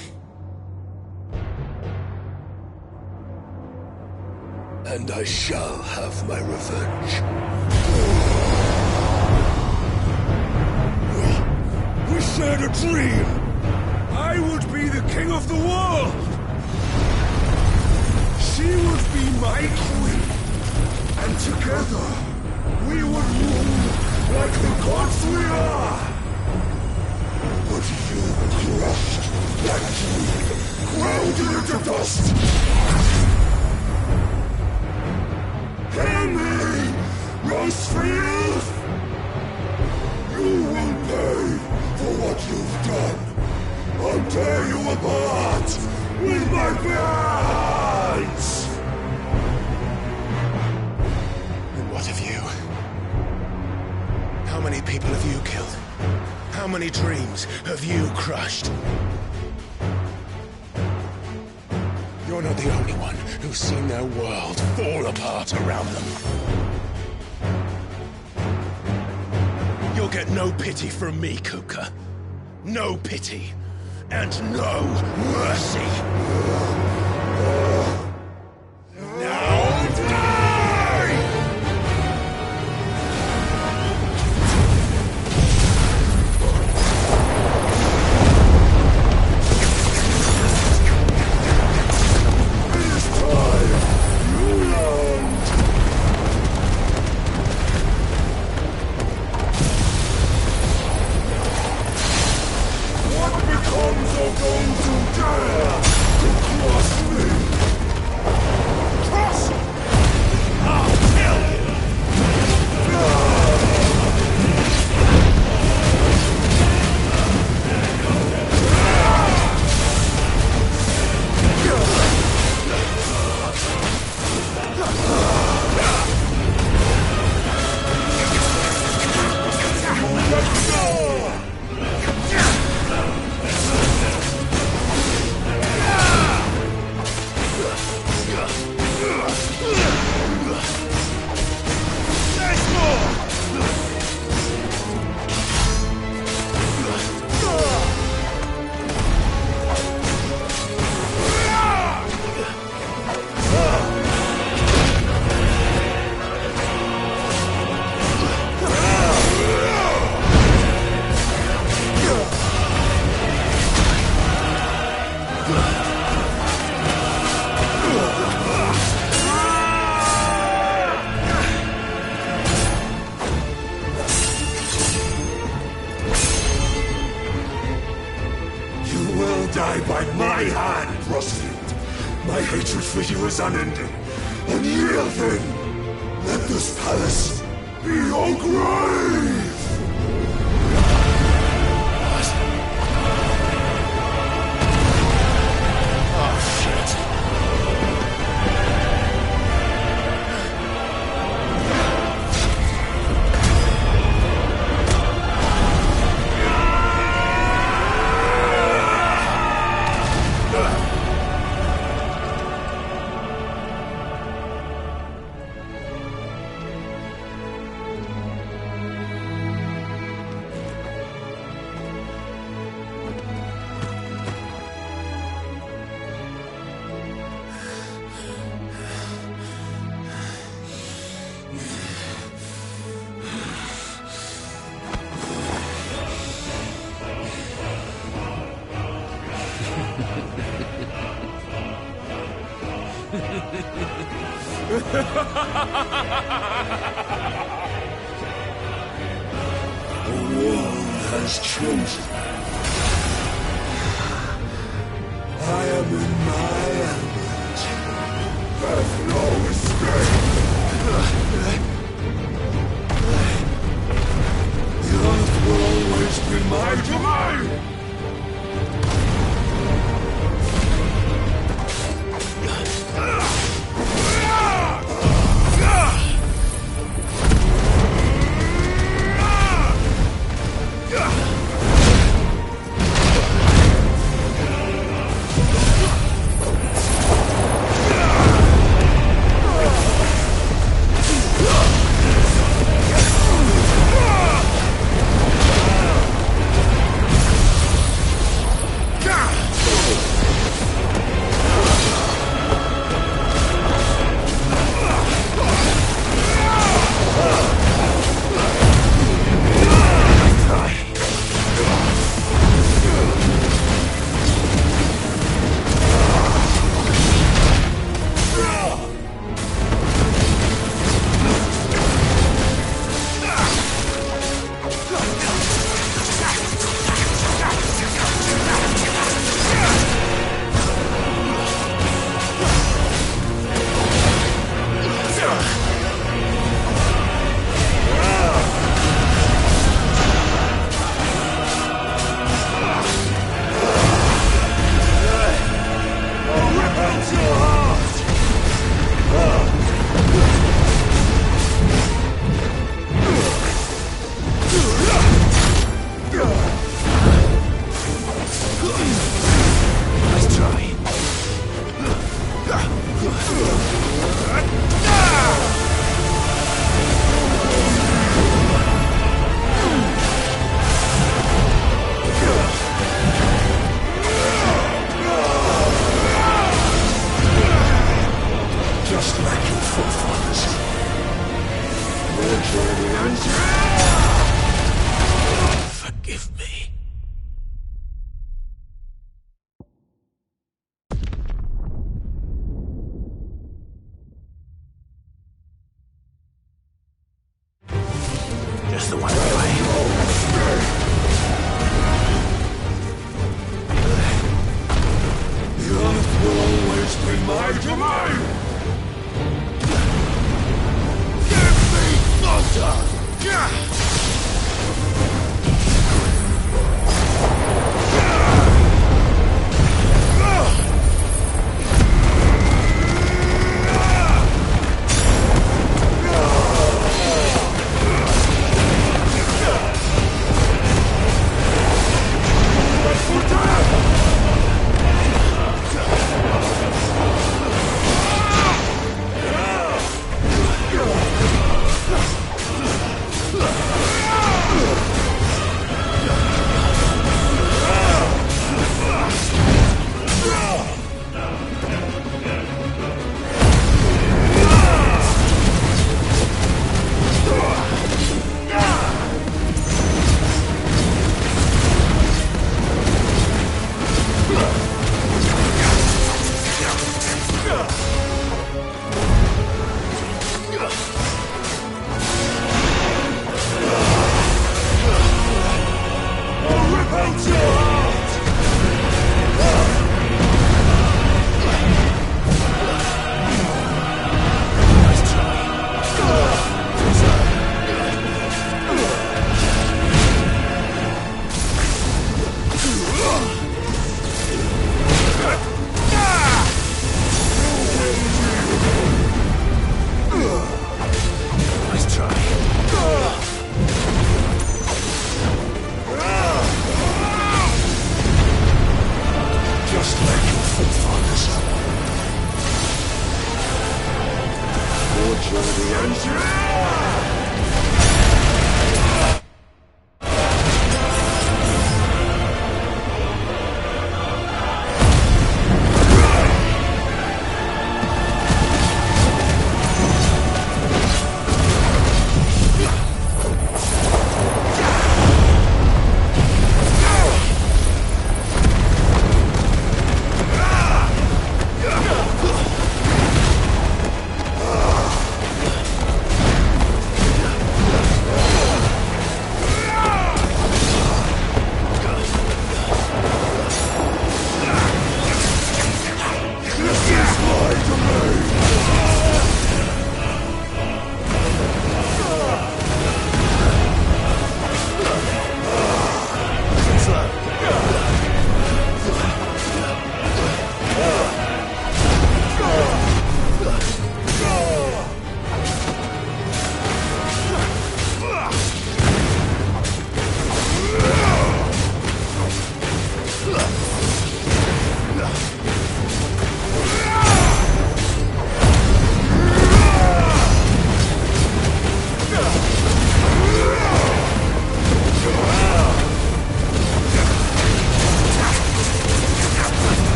And I shall have my revenge. We shared a dream! I would be the king of the world! She would be my queen! And together, we would rule like the gods we are! But you crushed that dream, ground it into dust! Hear me, Rosefield! You will pay for what you've done. I'll tear you apart with my hands! And what of you? How many people have you killed? How many dreams have you crushed? You're not the only one who's seen their world fall apart around them. You'll get no pity from me, Kupka. No pity. And no mercy. Now die! This time, you learned! What becomes of those who dare to cross me? Cross? I'll kill you! Let's go! Die by my hand, Rosefield. My hatred for you is unending, unyielding. Let this palace be your grave! Oh, shit. The world has chosen. I am in my element. There's no escape. The earth will always be my domain. Forgive me. Just the one way. The earth will always be my domain! Give me thunder!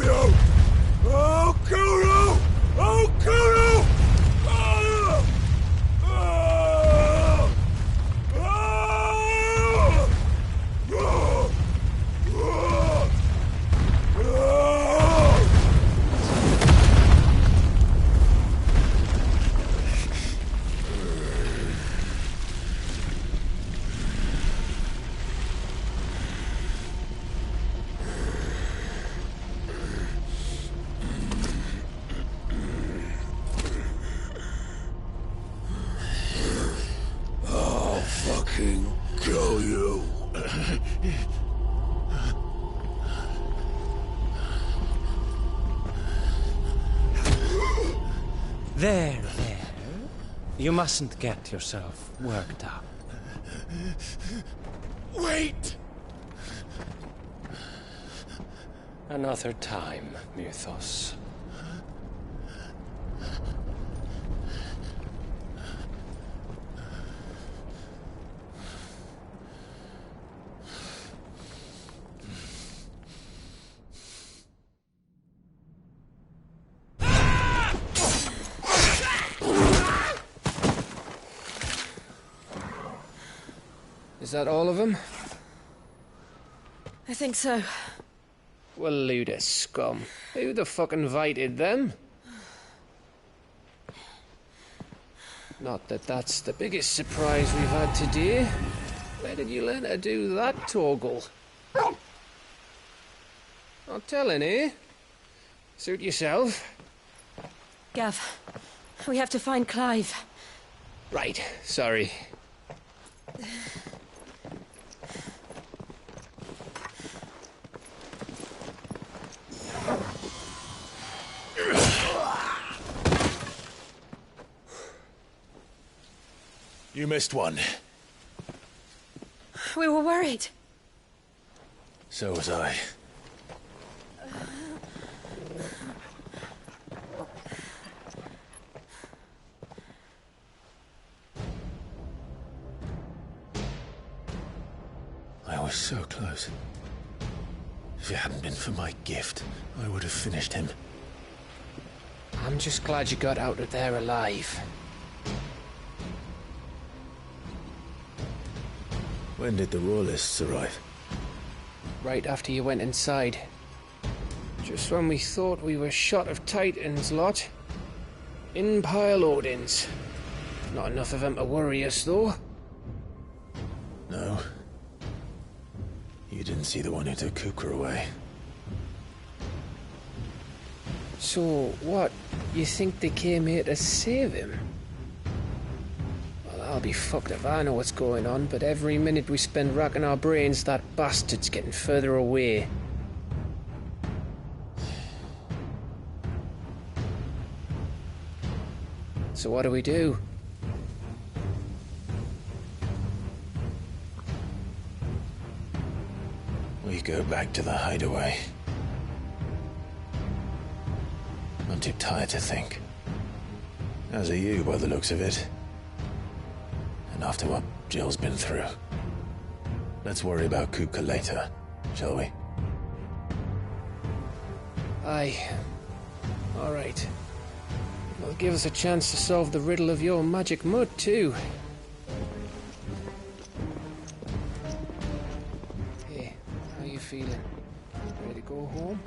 kill you! I'll kill you! I'll kill you! Ah! Ah! Ah! Ah! Ah! I'll fucking kill you. There. You mustn't get yourself worked up. Wait! Another time, Mythos. Is that all of them? I think so. Well, load of scum. Who the fuck invited them? Not that that's the biggest surprise we've had today. Where did you learn to do that, Torgal? Not telling, eh? Suit yourself. Gav, we have to find Clive. Right, sorry. You missed one. We were worried. So was I. I was so close. If it hadn't been for my gift, I would have finished him. I'm just glad you got out of there alive. When did the Royalists arrive? Right after you went inside. Just when we thought we were shot of Titans, lot. In pile Odins. Not enough of them to worry us, though. No. You didn't see the one who took Kupka away. So, what? You think they came here to save him? Well, I'll be fucked if I know what's going on, but every minute we spend racking our brains, that bastard's getting further away. So what do we do? We go back to the hideaway. I'm too tired to think. As are you, by the looks of it. And after what Jill's been through. Let's worry about Kupka later, shall we? Aye. All right. Well, give us a chance to solve the riddle of your magic mud, too. Hey, how you feeling? Ready to go home?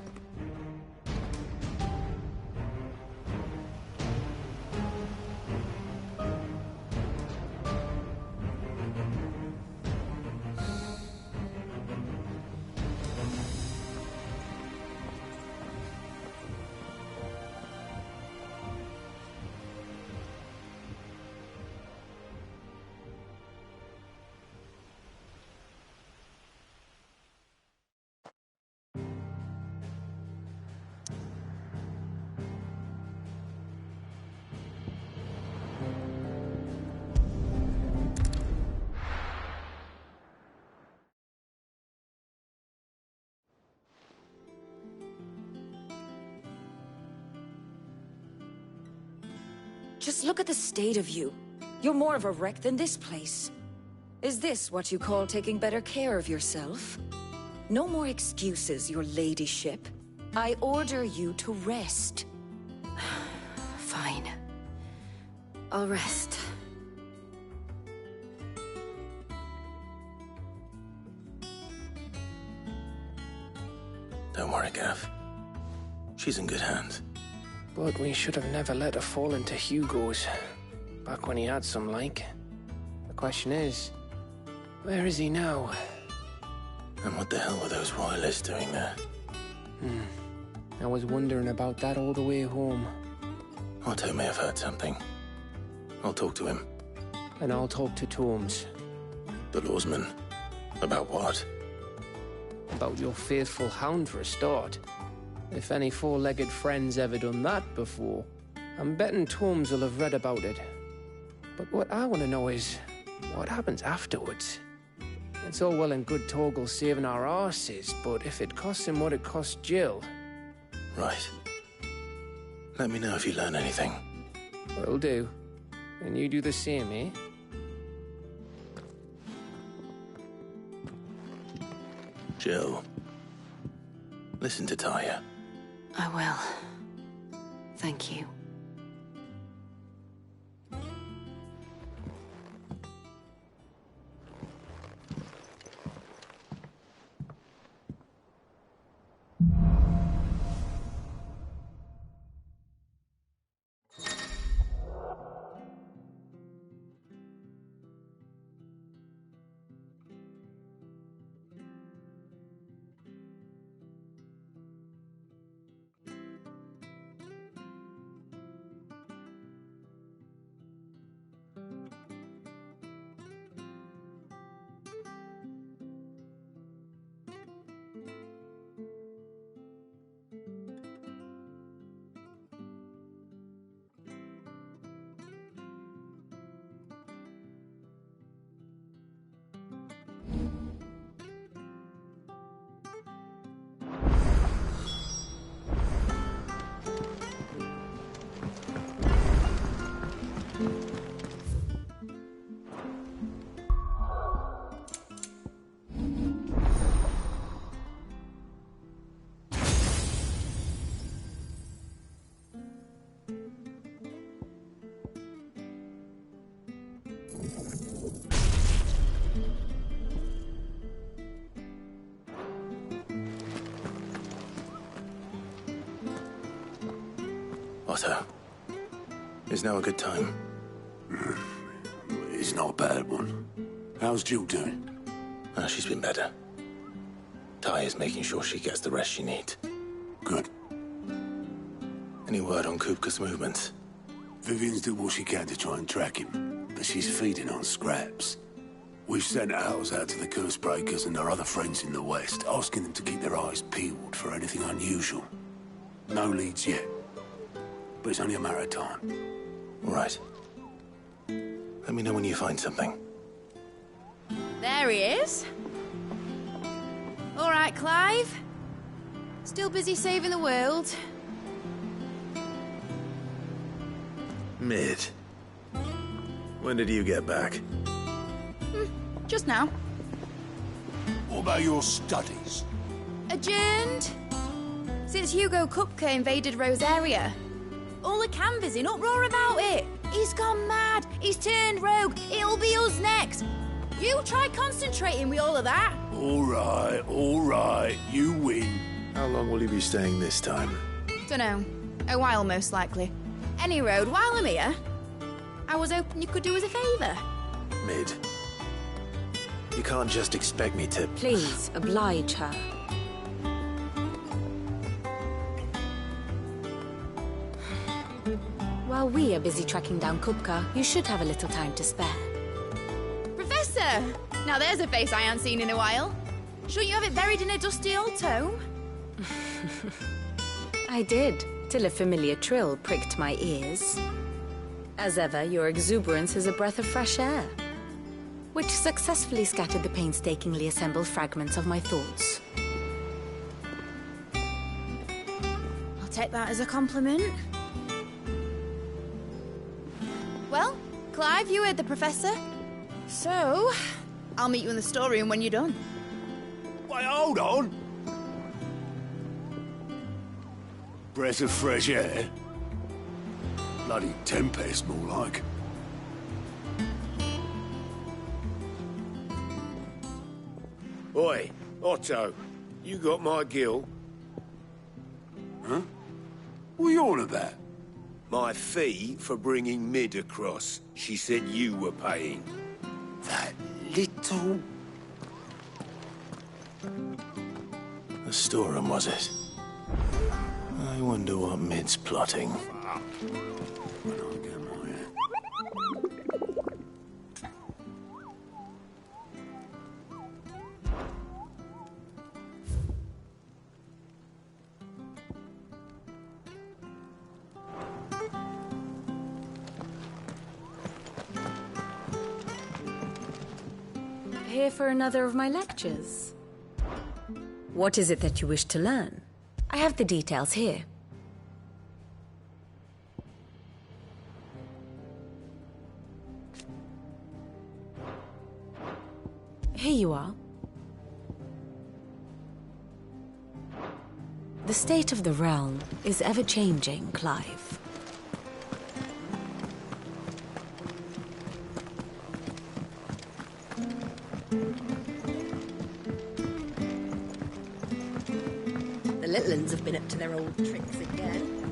Just look at the state of you. You're more of a wreck than this place. Is this what you call taking better care of yourself? No more excuses, your ladyship. I order you to rest. Fine. I'll rest. Don't worry, Gav. She's in good hands. But we should have never let her fall into Hugo's. Back when he had some like. The question is, where is he now? And what the hell were those royalists doing there? I was wondering about that all the way home. Otto may have heard something. I'll talk to him. And I'll talk to Torms. The lawsman. About what? About your faithful hound for a start. If any four-legged friend's ever done that before, I'm betting Torms will have read about it. But what I want to know is, what happens afterwards? It's all well and good Torgal saving our arses, but if it costs him what it cost Jill... Right. Let me know if you learn anything. Will do. And you do the same, eh? Jill. Listen to Taya. I will. Thank you. Otto. Is now a good time? It's not a bad one. How's Jill doing? She's been better. Taya's making sure she gets the rest she needs. Good. Any word on Kupka's movements? Vivian's did what she can to try and track him, but she's feeding on scraps. We've sent ours out to the Cursebreakers and our other friends in the West, asking them to keep their eyes peeled for anything unusual. No leads yet, but it's only a matter of time. All right. Let me know when you find something. There he is. All right, Clive. Still busy saving the world. Mid. When did you get back? Just now. What about your studies? Adjourned. Since Hugo Kupka invaded Rosaria. All the canvass in uproar about it. He's gone mad. He's turned rogue. It'll be us next. You try concentrating with all of that. All right. You win. How long will you be staying this time? Dunno. A while, most likely. Any road, while I'm here, I was hoping you could do us a favour. Mid. You can't just expect me to... Please, oblige her. While we are busy tracking down Kupka, you should have a little time to spare. Professor! Now there's a face I haven't seen in a while. Shouldn't you have it buried in a dusty old tome? I did, till a familiar trill pricked my ears. As ever, your exuberance is a breath of fresh air, which successfully scattered the painstakingly assembled fragments of my thoughts. I'll take that as a compliment. Well, Clive, you heard the Professor. So, I'll meet you in the storeroom when you're done. Wait, hold on! Breath of fresh air? Bloody tempest, more like. Oi, Otto, you got my gill? Huh? What are you on about? My fee for bringing Mid across. She said you were paying. That little... The storeroom, was it? I wonder what Mid's plotting. Here for another of my lectures. What is it that you wish to learn? I have the details here. Here you are. The state of the realm is ever-changing, Clive. The little uns have been up to their old tricks again.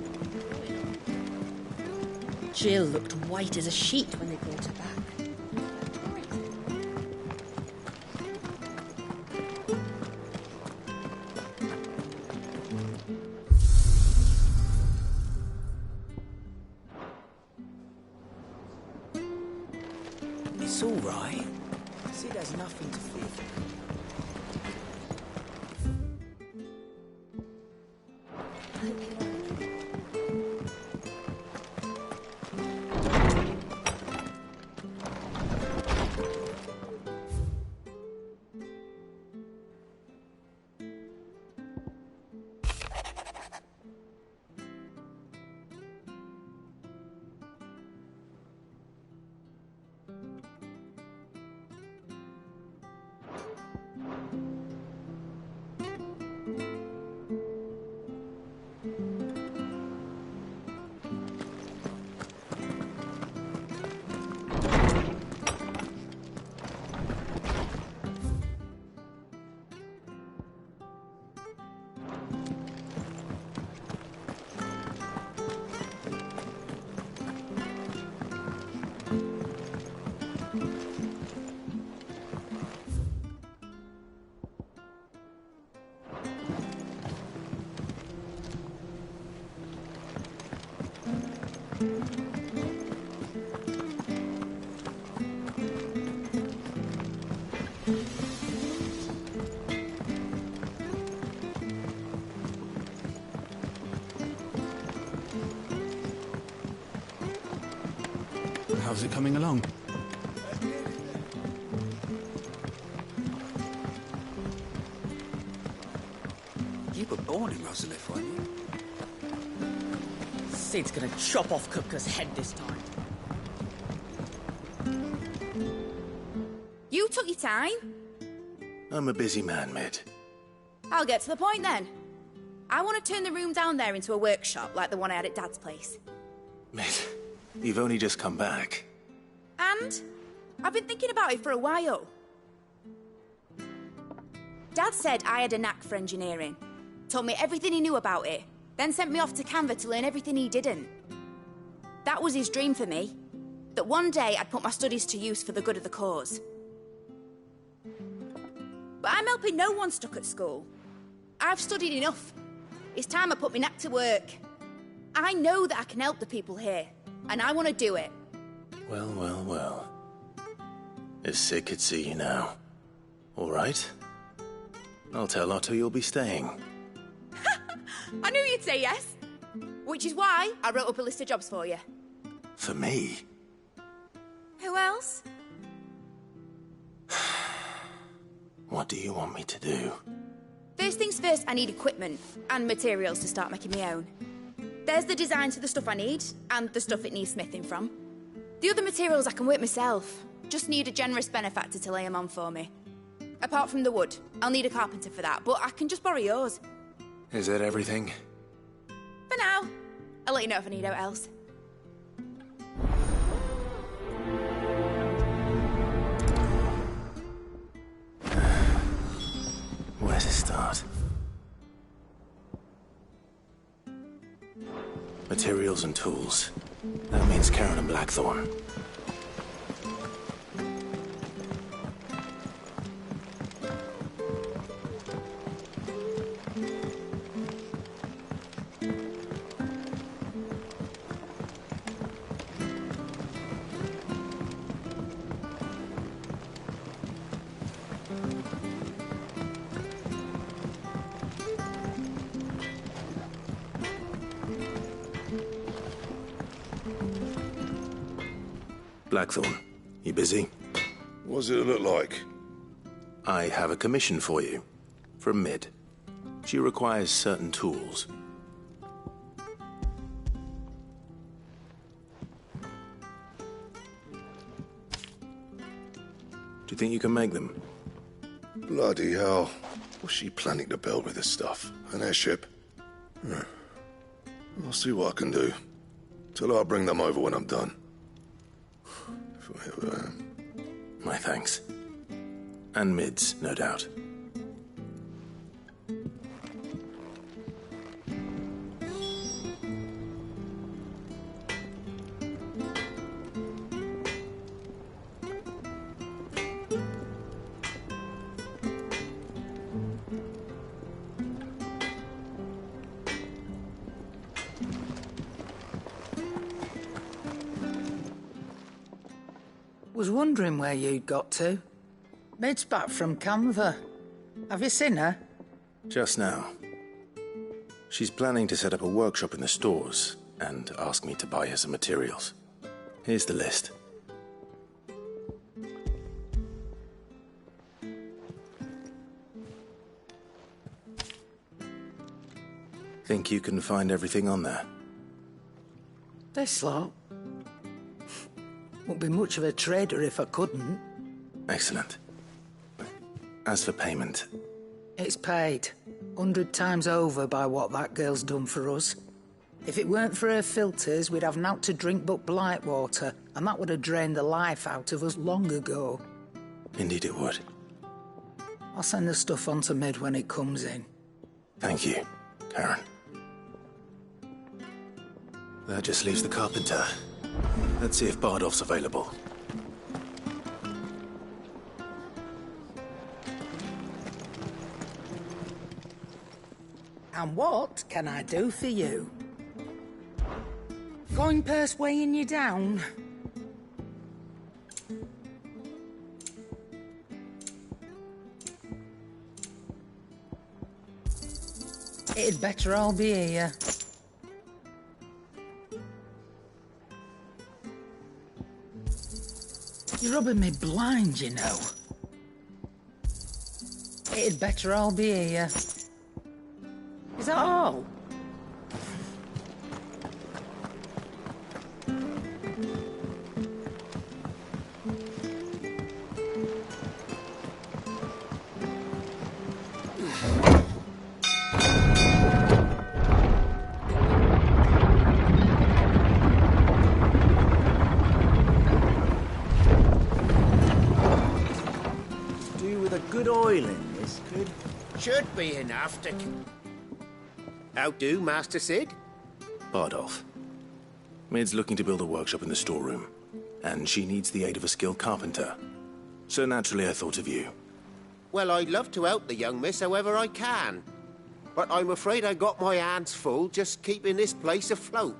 Jill looked white as a sheet when they brought her back. It's all right. Sid has nothing to fear. How's it coming along? You were born in Rosalith, weren't you? Sid's gonna chop off Kupka's head this time. You took your time. I'm a busy man, Mid. I'll get to the point then. I want to turn the room down there into a workshop like the one I had at Dad's place. Mid, you've only just come back. And I've been thinking about it for a while. Dad said I had a knack for engineering. Told me everything he knew about it. Then sent me off to Canva to learn everything he didn't. That was his dream for me. That one day I'd put my studies to use for the good of the cause. But I'm helping no one stuck at school. I've studied enough. It's time I put my knack to work. I know that I can help the people here, and I want to do it. Well, well, well. If Sid could see you now. All right? I'll tell Otto you'll be staying. I knew you'd say yes. Which is why I wrote up a list of jobs for you. For me? Who else? What do you want me to do? First things first, I need equipment and materials to start making my own. There's the designs for the stuff I need, and the stuff it needs smithing from. The other materials I can work myself. Just need a generous benefactor to lay them on for me. Apart from the wood, I'll need a carpenter for that, but I can just borrow yours. Is that everything? For for now. I'll let you know if I need out else. Where to start? Materials and tools. That means Karen and Blackthorn. Blackthorn, you busy? What does it look like? I have a commission for you. From Mid. She requires certain tools. Do you think you can make them? Bloody hell. What's she planning to build with this stuff? An airship? I'll see what I can do. Tell her I'll bring them over when I'm done. My thanks. And Mid's, no doubt. Was wondering where you'd got to. Mid's back from Canva. Have you seen her? Just now. She's planning to set up a workshop in the stores and ask me to buy her some materials. Here's the list. Think you can find everything on there? This lot. Wouldn't be much of a trader if I couldn't. Excellent. As for payment... It's paid. 100 times over by what that girl's done for us. If it weren't for her filters, we'd have naught to drink but blight water, and that would have drained the life out of us long ago. Indeed it would. I'll send the stuff on to Mid when it comes in. Thank you, Karen. That just leaves the carpenter. Let's see if Bardolph's available. And what can I do for you? Going purse weighing you down? It'd better all be here. You're rubbing me blind, you know. It'd better all be here. Is that all? Good oil in this should be enough to... How do, Master Sid? Bardolph. Mid's looking to build a workshop in the storeroom, and she needs the aid of a skilled carpenter. So naturally I thought of you. Well, I'd love to help the young miss however I can. But I'm afraid I got my hands full just keeping this place afloat.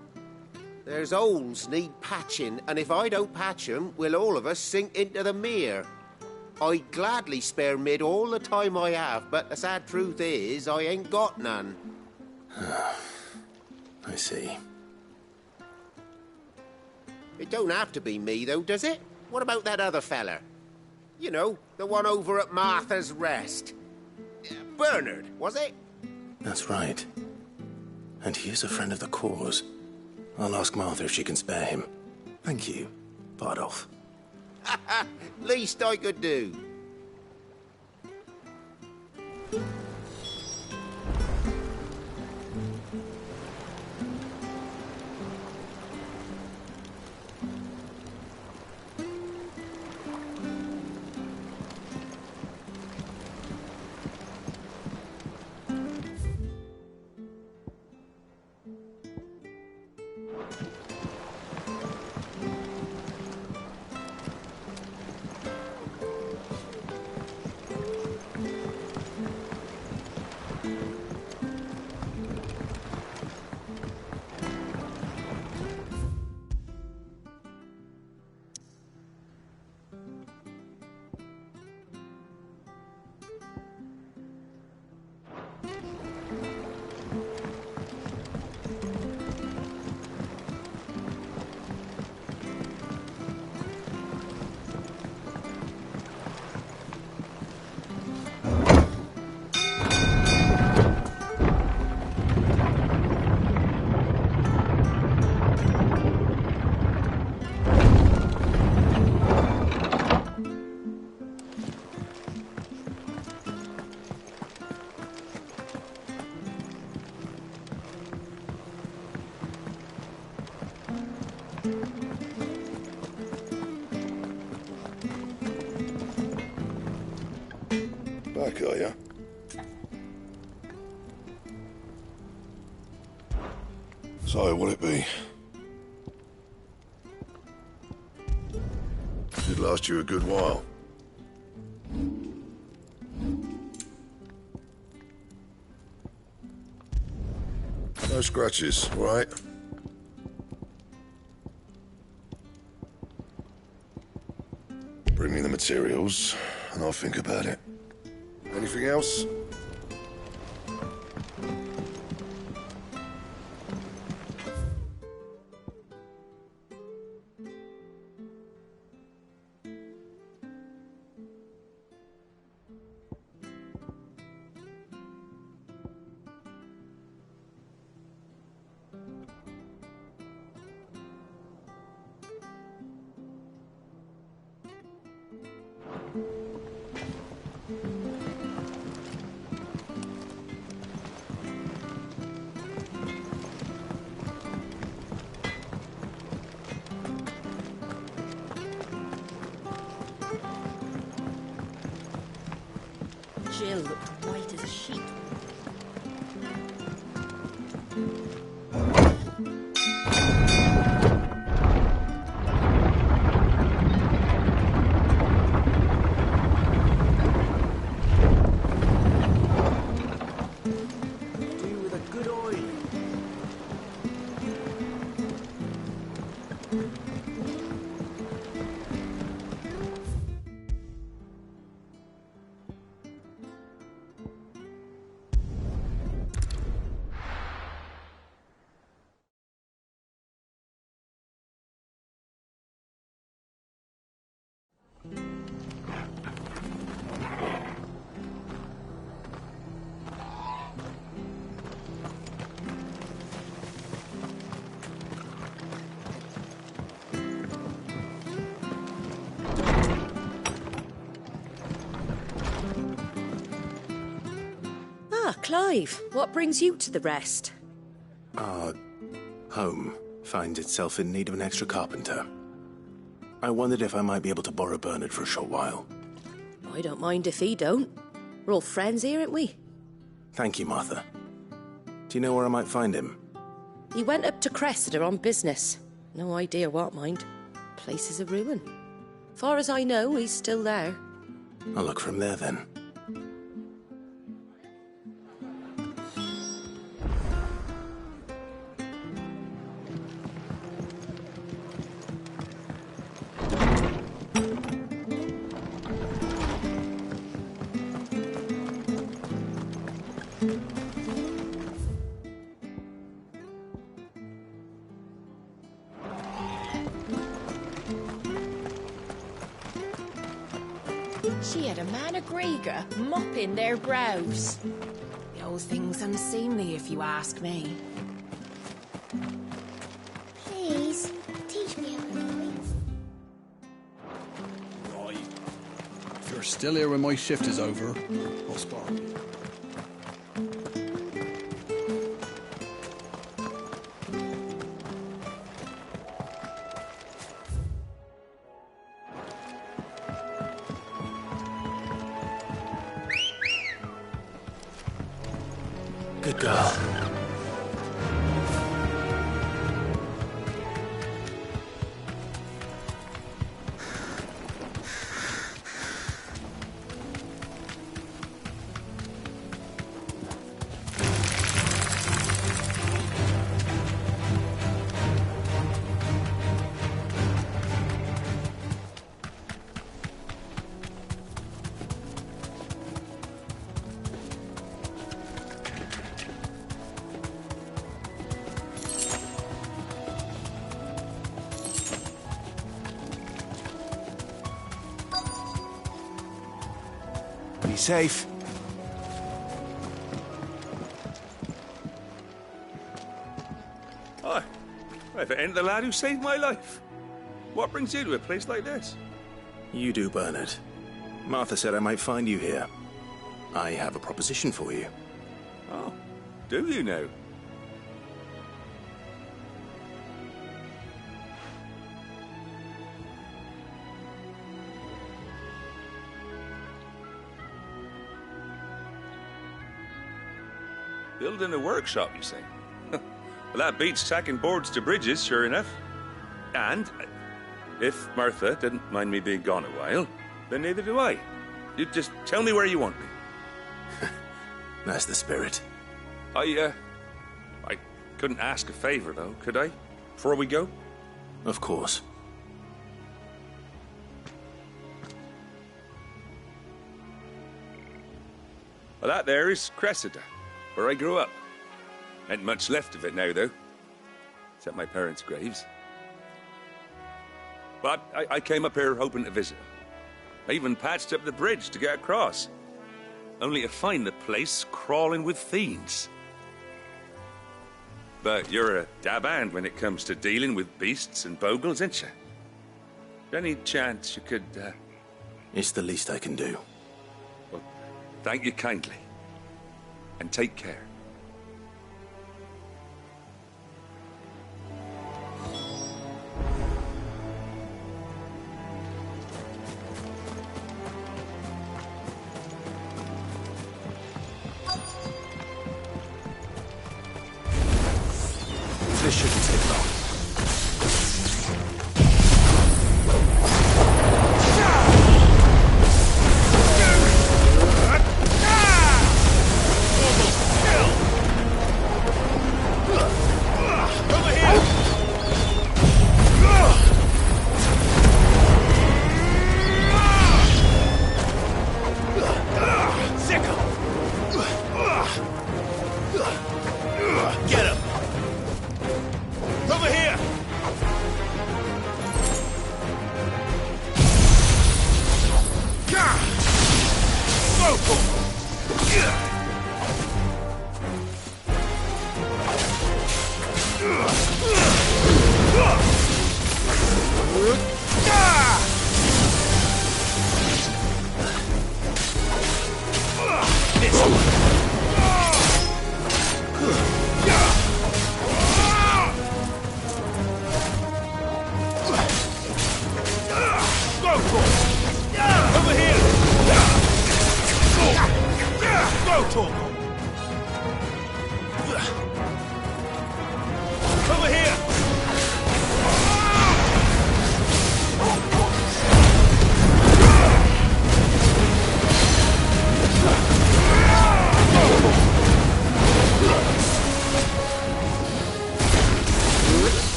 There's holes need patching, and if I don't patch them, we'll all of us sink into the mere. I'd gladly spare Mid all the time I have, but the sad truth is, I ain't got none. I see. It don't have to be me, though, does it? What about that other fella? You know, the one over at Martha's Rest. Bernard, was it? That's right. And he is a friend of the cause. I'll ask Martha if she can spare him. Thank you, Bardolph. Least I could do. Back, are ya? So, what'll it be? Should last you a good while. No scratches, all right? Bring me the materials, and I'll think about it. Anything else? Jill looked white as a sheet. Do with a good oil. Clive, what brings you to the rest? Our home finds itself in need of an extra carpenter. I wondered if I might be able to borrow Bernard for a short while. I don't mind if he don't. We're all friends here, aren't we? Thank you, Martha. Do you know where I might find him? He went up to Cressida on business. No idea what, mind. Place is a ruin. Far as I know, he's still there. I'll look from there then. She had a man of Grieger mopping their brows. The whole thing's unseemly, if you ask me. Please, teach me a point. Right. If you're still here when my shift is over, I'll spar you. Good girl. Be safe. Hi. If it ain't the lad who saved my life. What brings you to a place like this? You do, Bernard. Martha said I might find you here. I have a proposition for you. Oh, do you know? Building a workshop, you say? Well, that beats tacking boards to bridges, sure enough. And if Martha didn't mind me being gone a while, then neither do I. You just tell me where you want me. That's the spirit. I couldn't ask a favor, though, could I? Before we go? Of course. Well, that there is Cressida, where I grew up. Ain't much left of it now, though. Except my parents' graves. But I came up here hoping to visit. I even patched up the bridge to get across. Only to find the place crawling with fiends. But you're a dab hand when it comes to dealing with beasts and bogles, ain't you? Any chance you could, It's the least I can do. Well, thank you kindly. And take care. This shouldn't take long.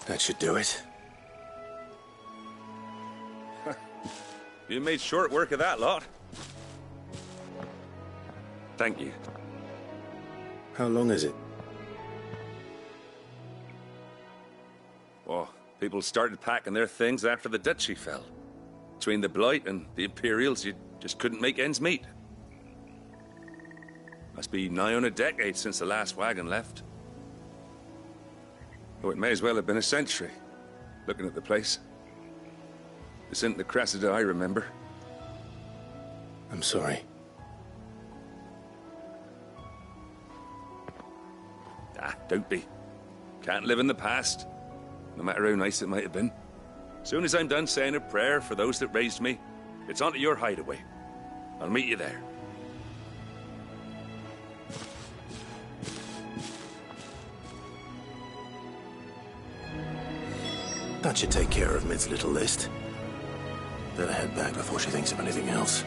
That should do it. You made short work of that lot. Thank you. How long is it? Oh, people started packing their things after the Duchy fell. Between the Blight and the Imperials, you just couldn't make ends meet. Must be nigh on a decade since the last wagon left. Oh, it may as well have been a century, looking at the place. This isn't the Cressida I remember. I'm sorry. Ah, don't be. Can't live in the past, no matter how nice it might have been. Soon as I'm done saying a prayer for those that raised me, it's onto your hideaway. I'll meet you there. That should take care of Mid's little list. Better head back before she thinks of anything else.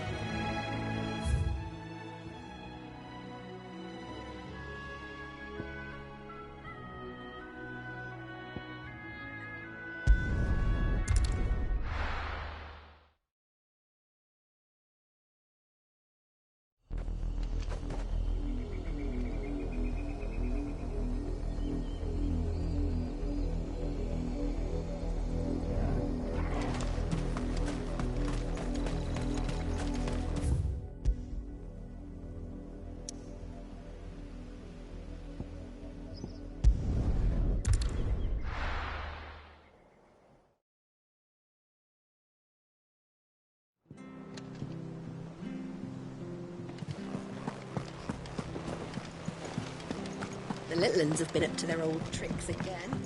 little uns have been up to their old tricks again.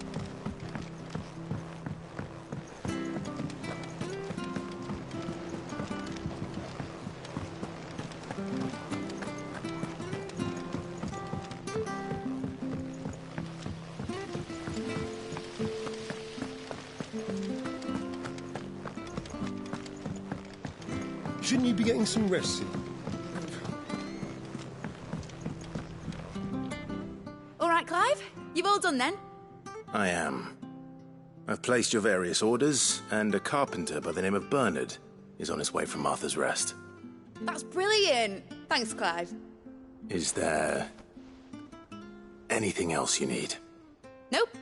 Shouldn't you be getting some rest soon? All right, Clive? You've all done then? I am. I've placed your various orders, and a carpenter by the name of Bernard is on his way from Martha's Rest. That's brilliant. Thanks, Clive. Is there anything else you need? Nope.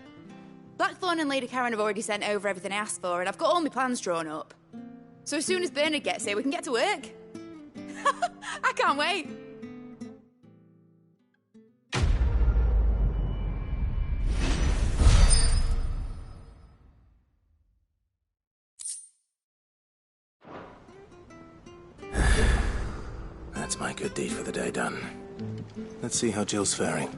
Blackthorn and Lady Karen have already sent over everything I asked for, and I've got all my plans drawn up. So as soon as Bernard gets here, we can get to work. I can't wait. That's my good deed for the day done. Let's see how Jill's faring.